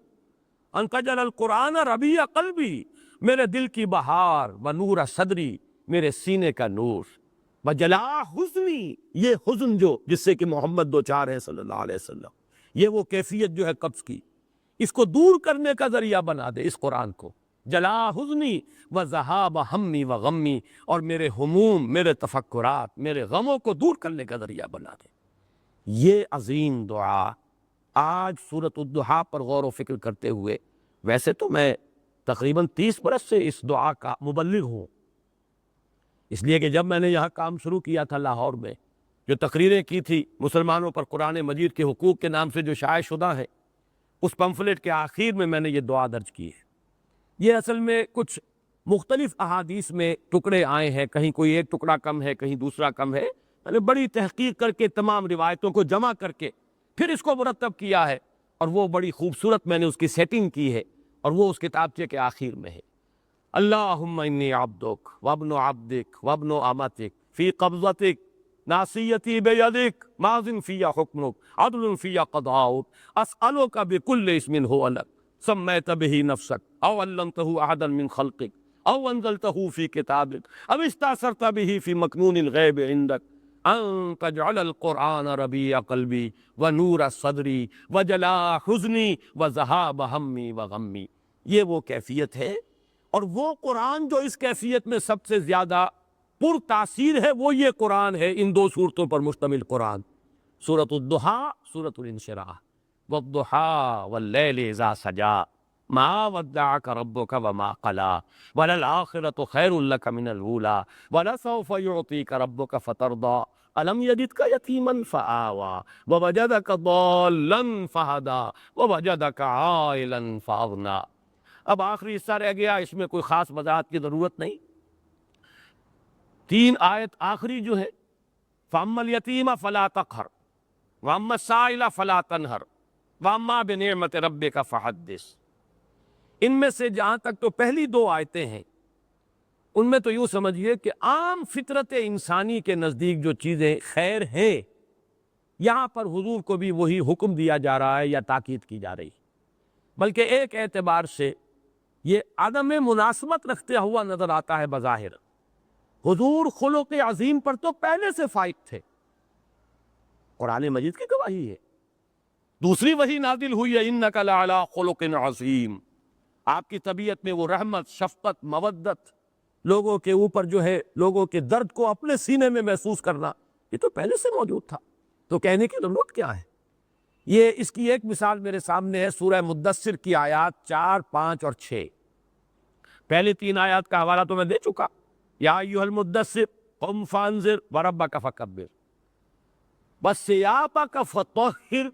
ان تجعل القرآن ربیع قلبی، میرے دل کی بہار، ونور صدری، میرے سینے کا نور، وجلاء حزنی، یہ حزن جو جس سے کہ محمد دوچار ہے صلی اللہ علیہ وسلم، یہ وہ کیفیت جو ہے قبض کی، اس کو دور کرنے کا ذریعہ بنا دے اس قرآن کو، جلاء حزنی وذہاب ہمی وغمی، اور میرے ہموم، میرے تفکرات، میرے غموں کو دور کرنے کا ذریعہ بنا دے۔ یہ عظیم دعا آج سورۃ الضحیٰ پر غور و فکر کرتے ہوئے، ویسے تو میں تقریباً 30 برس سے اس دعا کا مبلغ ہوں، اس لیے کہ جب میں نے یہاں کام شروع کیا تھا لاہور میں، جو تقریریں کی تھی مسلمانوں پر قرآن مجید کے حقوق کے نام سے جو شائع شدہ ہے، اس پمفلٹ کے آخر میں نے یہ دعا درج کی ہے۔ یہ اصل میں کچھ مختلف احادیث میں ٹکڑے آئے ہیں، کہیں کوئی ایک ٹکڑا کم ہے، کہیں دوسرا کم ہے، میں نے بڑی تحقیق کر کے تمام روایتوں کو جمع کر کے پھر اس کو مرتب کیا ہے، اور وہ بڑی خوبصورت میں نے اس کی سیٹنگ کی ہے، اور وہ اس کتابچے کے آخر میں ہے۔ اللہم انی عبدک وابن عبدک وابن امتک فی قبضتک ناصیتی بیدک ماضٍ فی حکمک عدل فی قضاؤک اسألک بکل اسم ہو لک سمیت بہ نفسک او علمتہ احدا من خلقک او انزلتہ فی کتابک او استاثرت بہ فی مکنون الغیب عندک ان تجعل القرآن ربیع قلبی ونور صدری وجلاء حزنی وذہاب ہمی وغمی۔ یہ وہ کیفیت ہے، اور وہ قرآن جو اس کیفیت میں سب سے زیادہ پر تاثیر ہے، وہ یہ قرآن ہے، ان دو صورتوں پر مشتمل قرآن، سورۃ الضحیٰ، سورۃ الانشراح، والضحیٰ واللیل اذا سجا ما ودعک ربک وما قلی وللآخرۃ خیر لک من الاولی ولسوف یعطیک ربک فترضی الم یجدک یتیما فآوی ووجدک ضالا فہدی ووجدک عائلا فاغنی۔ اب آخری حصہ رہ گیا، اس میں کوئی خاص وضاحت کی ضرورت نہیں۔ 3 آیت آخری جو ہے، فَأَمَّا الْيَتِيمَ فَلَا تَقْهَرْ وَأَمَّا السَّائِلَ فَلَا تَنْهَرْ وَأَمَّا بِنِعْمَةِ رَبِّكَ فَحَدِّثْ، ان میں سے جہاں تک تو پہلی 2 آیتیں ہیں، ان میں تو یوں سمجھیے کہ عام فطرت انسانی کے نزدیک جو چیزیں خیر ہیں، یہاں پر حضور کو بھی وہی حکم دیا جا رہا ہے یا تاکید کی جا رہی، بلکہ ایک اعتبار سے یہ عدم مناسبت رکھتے ہوا نظر آتا ہے بظاہر۔ حضور خلق عظیم پر تو پہلے سے فائق تھے، قرآن مجید کی گواہی ہے، دوسری وحی نازل ہوئی ہے، انک لعلی خلق عظیم، آپ کی طبیعت میں وہ رحمت، شفقت، مودت، لوگوں کے اوپر جو ہے لوگوں کے درد کو اپنے سینے میں محسوس کرنا، یہ تو پہلے سے موجود تھا، تو کہنے کی ضرورت کیا ہے؟ یہ اس کی ایک مثال میرے سامنے ہے، سورہ مدثر کی آیات 4، 5 اور 6۔ پہلی 3 آیات کا حوالہ تو میں دے چکا، یا ایھا المدثر قم فانذر وربک فکبر وثیابک فطہر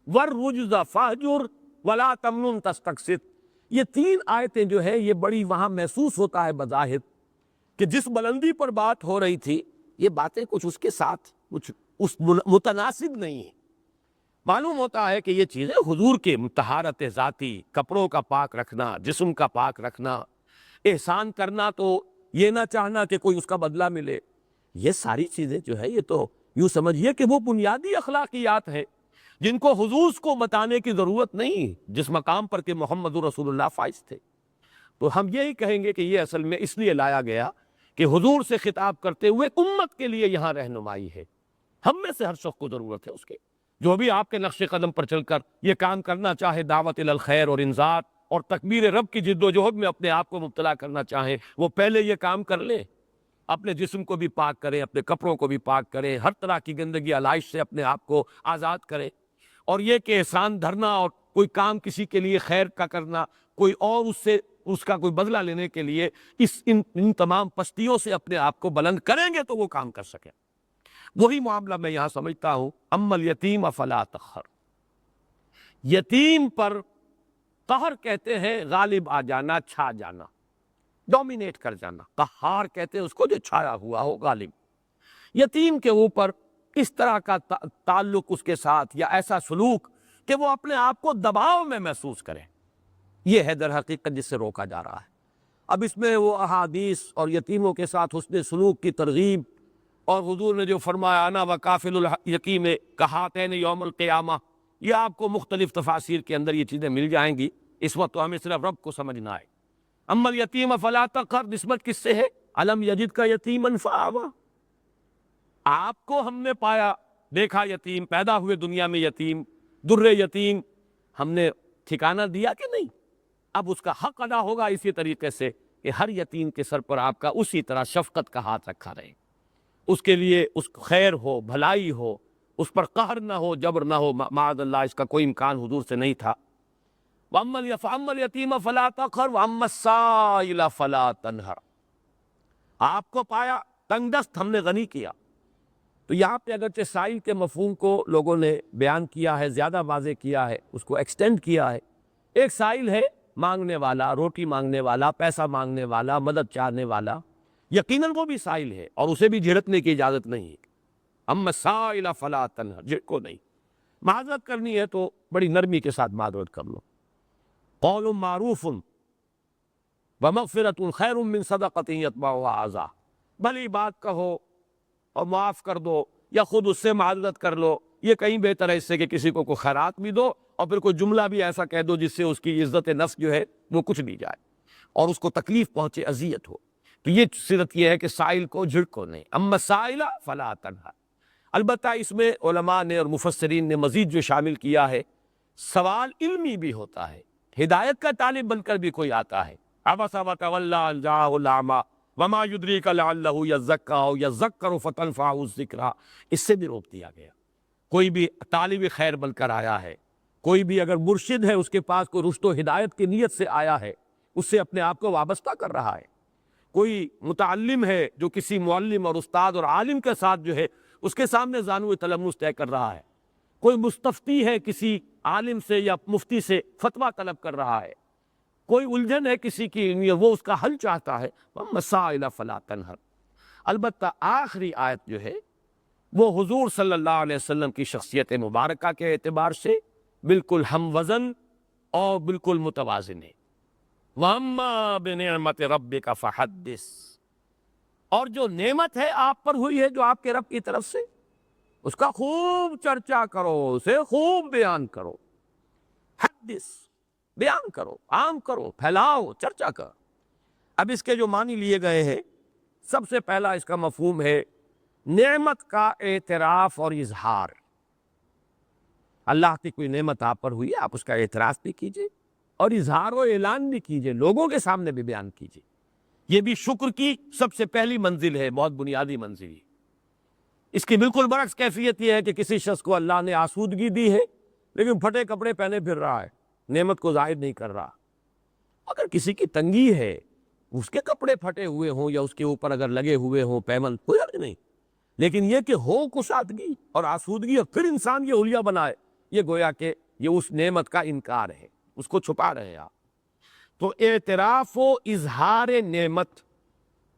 والرجز فاہجر ولا تمنن تستکثر۔ یہ تین آیتیں جو ہے یہ بڑی وہاں محسوس ہوتا ہے بظاہر کہ جس بلندی پر بات ہو رہی تھی یہ باتیں کچھ اس کے ساتھ کچھ اس متناسب نہیں ہیں۔ معلوم ہوتا ہے کہ یہ چیزیں حضور کے طہارت ذاتی، کپڑوں کا پاک رکھنا، جسم کا پاک رکھنا، احسان کرنا تو یہ نہ چاہنا کہ کوئی اس کا بدلہ ملے، یہ ساری چیزیں جو ہے یہ تو یوں سمجھیے کہ وہ بنیادی اخلاقیات ہیں جن کو حضور کو بتانے کی ضرورت نہیں جس مقام پر کہ محمد رسول اللہ فائز تھے۔ تو ہم یہی کہیں گے کہ یہ اصل میں اس لیے لایا گیا کہ حضور سے خطاب کرتے ہوئے امت کے لیے یہاں رہنمائی ہے۔ ہم میں سے ہر شخص کو ضرورت ہے اس کے، جو بھی آپ کے نقش قدم پر چل کر یہ کام کرنا چاہے، دعوت الی الخیر اور انذار اور تکبیر رب کی جد و جہد میں اپنے آپ کو مبتلا کرنا چاہیں، وہ پہلے یہ کام کر لیں، اپنے جسم کو بھی پاک کریں، اپنے کپڑوں کو بھی پاک کریں، ہر طرح کی گندگی علائش سے اپنے آپ کو آزاد کریں، اور یہ کہ احسان دھرنا اور کوئی کام کسی کے لیے خیر کا کرنا، کوئی اور اس کا کوئی بدلہ لینے کے لیے ان تمام پستیوں سے اپنے آپ کو بلند کریں گے تو وہ کام کر سکیں۔ وہی معاملہ میں یہاں سمجھتا ہوں، اما الیتیم فلا تقہر، یتیم پر قہر کہتے ہیں غالب آ جانا، چھا جانا، ڈومینیٹ کر جانا، قہار کہتے ہیں اس کو جو چھایا ہوا ہو، غالب۔ یتیم کے اوپر اس طرح کا تعلق اس کے ساتھ یا ایسا سلوک کہ وہ اپنے آپ کو دباؤ میں محسوس کرے، یہ ہے در حقیقت جس سے روکا جا رہا ہے۔ اب اس میں وہ احادیث اور یتیموں کے ساتھ حسن سلوک کی ترغیب، اور حضور نے جو فرمایا انا وکافل الیتیم کہاتین یوم القیامہ، یہ آپ کو مختلف تفاسیر کے اندر یہ چیزیں مل جائیں گی، اس وقت تو ہمیں صرف رب کو سمجھنا ہے۔ اما الیتیم فلا تقہر نسبت کس سے ہے؟ الم یجدک یتیما فآویٰ، آپ کو ہم نے پایا، دیکھا یتیم، پیدا ہوئے دنیا میں یتیم، در یتیم، ہم نے ٹھکانہ دیا کہ نہیں؟ اب اس کا حق ادا ہوگا اسی طریقے سے کہ ہر یتیم کے سر پر آپ کا اسی طرح شفقت کا ہاتھ رکھا رہے، اس کے لیے اس کو خیر ہو، بھلائی ہو، اس پر قہر نہ ہو، جبر نہ ہو، معاذ اللہ اس کا کوئی امکان حضور سے نہیں تھا۔ وَأَمَّا الْيَتِيمَ فَلَا تَقْهَرْ وَأَمَّا السَّائِلَ فَلَا تَنْهَرْ، آپ کو پایا تنگ دست ہم نے غنی کیا۔ تو یہاں پہ اگرچہ سائل کے مفہوم کو لوگوں نے بیان کیا ہے، زیادہ واضح کیا ہے، اس کو ایکسٹینڈ کیا ہے۔ ایک سائل ہے مانگنے والا، روٹی مانگنے والا، پیسہ مانگنے والا، مدد چاہنے والا، یقیناً وہ بھی سائل ہے اور اسے بھی جھڑکنے کی اجازت نہیں ہے۔ اما السائل فلا تنہر، جھڑکو نہیں، معذرت کرنی ہے تو بڑی نرمی کے ساتھ معذرت کر لو۔ قول معروف ومغفرۃ خیر من صدقۃ یتبعها اذی، بھلی بات کہو اور معاف کر دو یا خود اس سے معذرت کر لو، یہ کہیں بہتر ہے اس سے کہ کسی کو کوئی خیرات بھی دو اور پھر کوئی جملہ بھی ایسا کہہ دو جس سے اس کی عزت نفس جو ہے وہ کچھ نہیں جائے اور اس کو تکلیف پہنچے، اذیت ہو۔ تو یہ صورت یہ ہے کہ سائل کو جھڑکو نہیں، اما السائل فلا تنہر۔ البتہ اس میں علماء نے اور مفسرین نے مزید جو شامل کیا ہے، سوال علمی بھی ہوتا ہے، ہدایت کا طالب بن کر بھی کوئی آتا ہے، عبس وتولی ان جاءہ الاعمی وما یدریک لعلہ یزکی او یذکر فتنفعہ الذکریٰ، اس سے بھی روک دیا گیا۔ کوئی بھی طالب خیر بن کر آیا ہے، کوئی بھی اگر مرشد ہے اس کے پاس کوئی رشد و ہدایت کی نیت سے آیا ہے، اس سے اپنے آپ کو وابستہ کر رہا ہے، کوئی متعلم ہے جو کسی معلم اور استاد اور عالم کے ساتھ جو ہے اس کے سامنے زانو تلمس طے کر رہا ہے، کوئی مستفتی ہے کسی عالم سے یا مفتی سے فتویٰ طلب کر رہا ہے، کوئی الجھن ہے کسی کی وہ اس کا حل چاہتا ہے، مسائل فلا تنہر۔ البتہ آخری آیت جو ہے وہ حضور صلی اللہ علیہ وسلم کی شخصیت مبارکہ کے اعتبار سے بالکل ہم وزن اور بالکل متوازن ہے۔ وَأَمَّا بِنِعْمَةِ رَبِّكَ فَحَدِّثْ، اور جو نعمت ہے آپ پر ہوئی ہے جو آپ کے رب کی طرف سے، اس کا خوب چرچا کرو، اسے خوب بیان کرو۔ حدث، بیان کرو، عام کرو، پھیلاؤ، چرچا کر۔ اب اس کے جو معنی لیے گئے ہیں، سب سے پہلا اس کا مفہوم ہے نعمت کا اعتراف اور اظہار۔ اللہ کی کوئی نعمت آپ پر ہوئی ہے، آپ اس کا اعتراف بھی کیجئے اور اظہار و اعلان بھی کیجئے، لوگوں کے سامنے بھی بیان کیجئے۔ یہ بھی شکر کی سب سے پہلی منزل ہے، بہت بنیادی منزل ہے۔ اس کی بالکل برعکس کیفیت یہ ہے کہ کسی شخص کو اللہ نے آسودگی دی ہے لیکن پھٹے کپڑے پہنے پھر رہا ہے، نعمت کو ظاہر نہیں کر رہا۔ اگر کسی کی تنگی ہے، اس کے کپڑے پھٹے ہوئے ہوں یا اس کے اوپر اگر لگے ہوئے ہوں پیمن، کوئی حرج نہیں، لیکن یہ کہ ہو کشادگی اور آسودگی اور پھر انسان یہ حلیہ بنائے، یہ گویا کہ یہ اس نعمت کا انکار ہے، اس کو چھپا رہے ہیں آپ۔ تو اعتراف و اظہار نعمت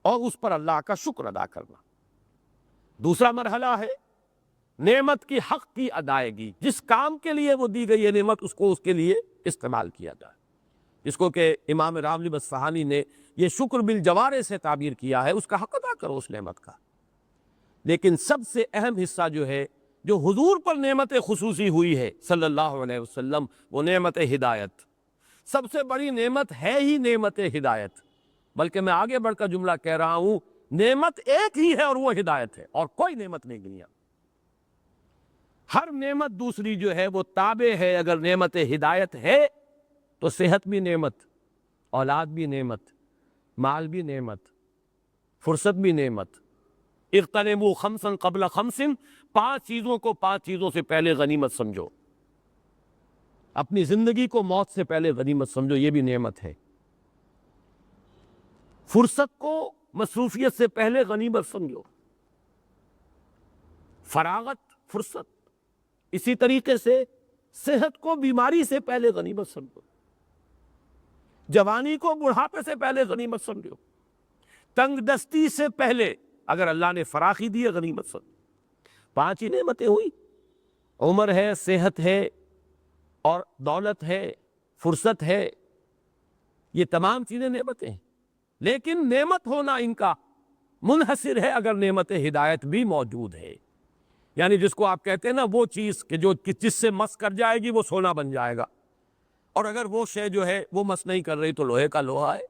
اور اس پر اللہ کا شکر ادا کرنا. دوسرا مرحلہ ہے نعمت کی حق کی ادائیگی. جس کام کے لیے وہ دی گئی ہے نعمت اس کو اس کے لیے استعمال کیا جائے، جس کو کہ امام راغب اصفہانی نے یہ شکر بالجوارح سے تعبیر کیا ہے، اس کا حق ادا کرو اس نعمت کا. لیکن سب سے اہم حصہ جو ہے جو حضور پر نعمت خصوصی ہوئی ہے صلی اللہ علیہ وسلم، وہ نعمت ہدایت. سب سے بڑی نعمت ہے ہی نعمت ہدایت. بلکہ میں آگے بڑھ کر جملہ کہہ رہا ہوں، نعمت ایک ہی ہے اور وہ ہدایت ہے، اور کوئی نعمت نہیں دنیا. ہر نعمت دوسری جو ہے وہ تابع ہے. اگر نعمت ہدایت ہے تو صحت بھی نعمت، اولاد بھی نعمت، مال بھی نعمت، فرصت بھی نعمت. اغتنموا خمسا قبل خمس، 5 چیزوں کو 5 چیزوں سے پہلے غنیمت سمجھو. اپنی زندگی کو موت سے پہلے غنیمت سمجھو، یہ بھی نعمت ہے. فرصت کو مصروفیت سے پہلے غنیمت سمجھو، فراغت فرصت. اسی طریقے سے صحت کو بیماری سے پہلے غنیمت سمجھو، جوانی کو بڑھاپے سے پہلے غنیمت سمجھو، تنگ دستی سے پہلے اگر اللہ نے فراخی دی ہے غنیمت سمجھو. 5 ہی نعمتیں ہوئی، عمر ہے، صحت ہے، اور دولت ہے، فرصت ہے. یہ تمام چیزیں نعمتیں ہیں. لیکن نعمت ہونا ان کا منحصر ہے اگر نعمت ہدایت بھی موجود ہے. یعنی جس کو آپ کہتے ہیں نا وہ چیز کہ جو جس سے مس کر جائے گی وہ سونا بن جائے گا، اور اگر وہ شے جو ہے وہ مس نہیں کر رہی تو لوہے کا لوہا ہے.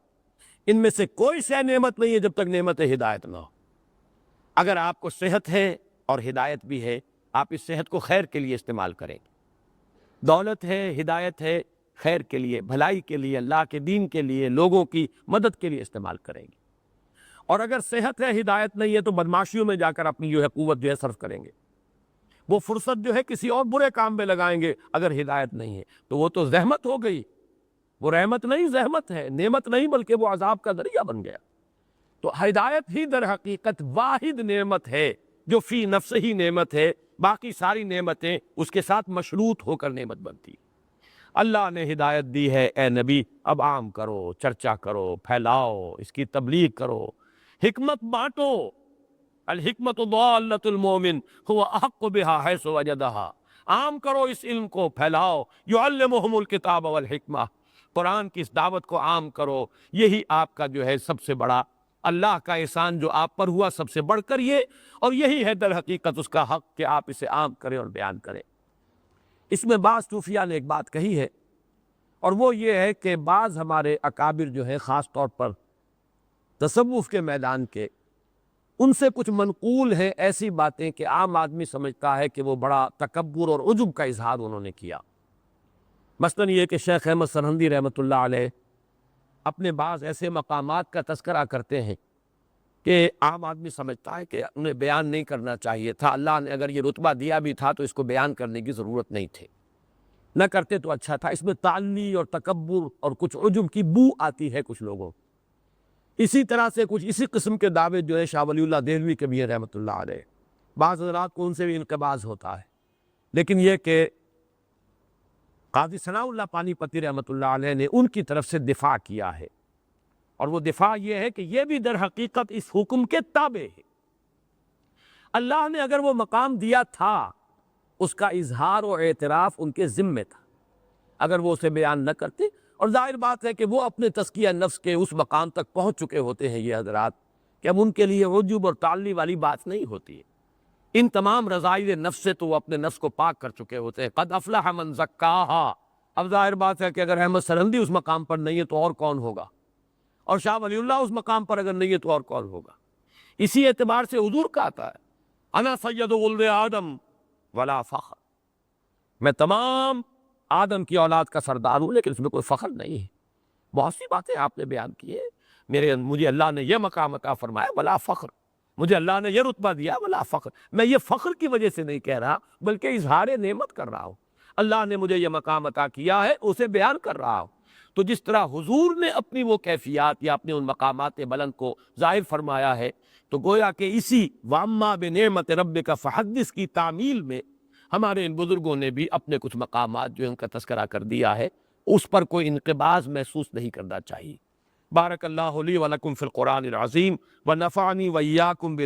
ان میں سے کوئی شے نعمت نہیں ہے جب تک نعمت ہدایت نہ ہو. اگر آپ کو صحت ہے اور ہدایت بھی ہے، آپ اس صحت کو خیر کے لیے استعمال کریں گے. دولت ہے، ہدایت ہے، خیر کے لیے، بھلائی کے لیے، اللہ کے دین کے لیے، لوگوں کی مدد کے لیے استعمال کریں گے. اور اگر صحت ہے، ہدایت نہیں ہے تو بدماشیوں میں جا کر اپنی جو ہے قوت جو ہے صرف کریں گے. وہ فرصت جو ہے کسی اور برے کام میں لگائیں گے. اگر ہدایت نہیں ہے تو وہ تو زحمت ہو گئی، وہ رحمت نہیں زحمت ہے، نعمت نہیں بلکہ وہ عذاب کا ذریعہ بن گیا. تو ہدایت ہی در حقیقت واحد نعمت ہے جو فی نفس ہی نعمت ہے. باقی ساری نعمتیں اس کے ساتھ مشروط ہو کر نعمت بنتی. اللہ نے ہدایت دی ہے، اے نبی اب عام کرو، چرچا کرو، پھیلاؤ، اس کی تبلیغ کرو، حکمت بانٹو. الحکمت ضالۃ المؤمن هو احق بها حیث وجدها. عام کرو اس علم کو، پھیلاؤ. یعلمہم الکتاب والحکمہ، قرآن کی اس دعوت کو عام کرو. یہی آپ کا جو ہے سب سے بڑا اللہ کا احسان جو آپ پر ہوا، سب سے بڑھ کر یہ، اور یہی ہے در حقیقت اس کا حق کہ آپ اسے عام کریں اور بیان کریں. اس میں بعض صوفیاء نے ایک بات کہی ہے، اور وہ یہ ہے کہ بعض ہمارے اکابر جو ہیں خاص طور پر تصوف کے میدان کے، ان سے کچھ منقول ہیں ایسی باتیں کہ عام آدمی سمجھتا ہے کہ وہ بڑا تکبر اور عجب کا اظہار انہوں نے کیا. مثلاً یہ کہ شیخ احمد سرہندی رحمۃ اللہ علیہ اپنے بعض ایسے مقامات کا تذکرہ کرتے ہیں کہ عام آدمی سمجھتا ہے کہ انہیں بیان نہیں کرنا چاہیے تھا. اللہ نے اگر یہ رتبہ دیا بھی تھا تو اس کو بیان کرنے کی ضرورت نہیں تھی، نہ کرتے تو اچھا تھا. اس میں تعلی اور تکبر اور کچھ عجب کی بو آتی ہے کچھ لوگوں. اسی طرح سے کچھ اسی قسم کے دعوے جو ہے شاہ ولی اللہ دہلوی کے بھی ہیں رحمۃ اللہ علیہ. بعض حضرات کو ان سے بھی انقباض ہوتا ہے. لیکن یہ کہ قاضی ثناء اللہ پانی پتی رحمۃ اللہ علیہ نے ان کی طرف سے دفاع کیا ہے، اور وہ دفاع یہ ہے کہ یہ بھی در حقیقت اس حکم کے تابع ہے. اللہ نے اگر وہ مقام دیا تھا اس کا اظہار و اعتراف ان کے ذمے تھا. اگر وہ اسے بیان نہ کرتے، اور ظاہر بات ہے کہ وہ اپنے تزکیہ نفس کے اس مقام تک پہنچ چکے ہوتے ہیں یہ حضرات کہ اب ان کے لیے عجب اور تعلی والی بات نہیں ہوتی ہے. ان تمام رذائل نفس سے تو وہ اپنے نفس کو پاک کر چکے ہوتے ہیں. قد افلح من زکاہا. اب ظاہر بات ہے کہ اگر احمد سرہندی اس مقام پر نہیں ہے تو اور کون ہوگا، اور شاہ ولی اللہ اس مقام پر اگر نہیں ہے تو اور کون ہوگا. اسی اعتبار سے حضور کا آتا ہے انا سید ولد آدم ولا فخر، میں تمام آدم کی اولاد کا سردار ہوں لیکن اس میں کوئی فخر نہیں ہے. بہت سی باتیں آپ نے بیان کی ہے. مجھے اللہ نے یہ مقام عطا فرمایا ولا فخر، مجھے اللہ نے یہ رتبہ دیا ولا فخر. میں یہ فخر کی وجہ سے نہیں کہہ رہا بلکہ اظہار نعمت کر رہا ہوں. اللہ نے مجھے یہ مقام عطا کیا ہے اسے بیان کر رہا ہوں. تو جس طرح حضور نے اپنی وہ کیفیات یا اپنے ان مقامات بلند کو ظاہر فرمایا ہے، تو گویا کہ اسی وَأَمَّا بِنِعْمَةِ رَبِّكَ فَحَدِّثْ کی تعمیل میں ہمارے ان بزرگوں نے بھی اپنے کچھ مقامات جو ان کا تذکرہ کر دیا ہے. اس پر کوئی انقباض محسوس نہیں کرنا چاہیے۔ بارک اللہ لی و لکم فی القرآن العظیم ونفعنی وإیاکم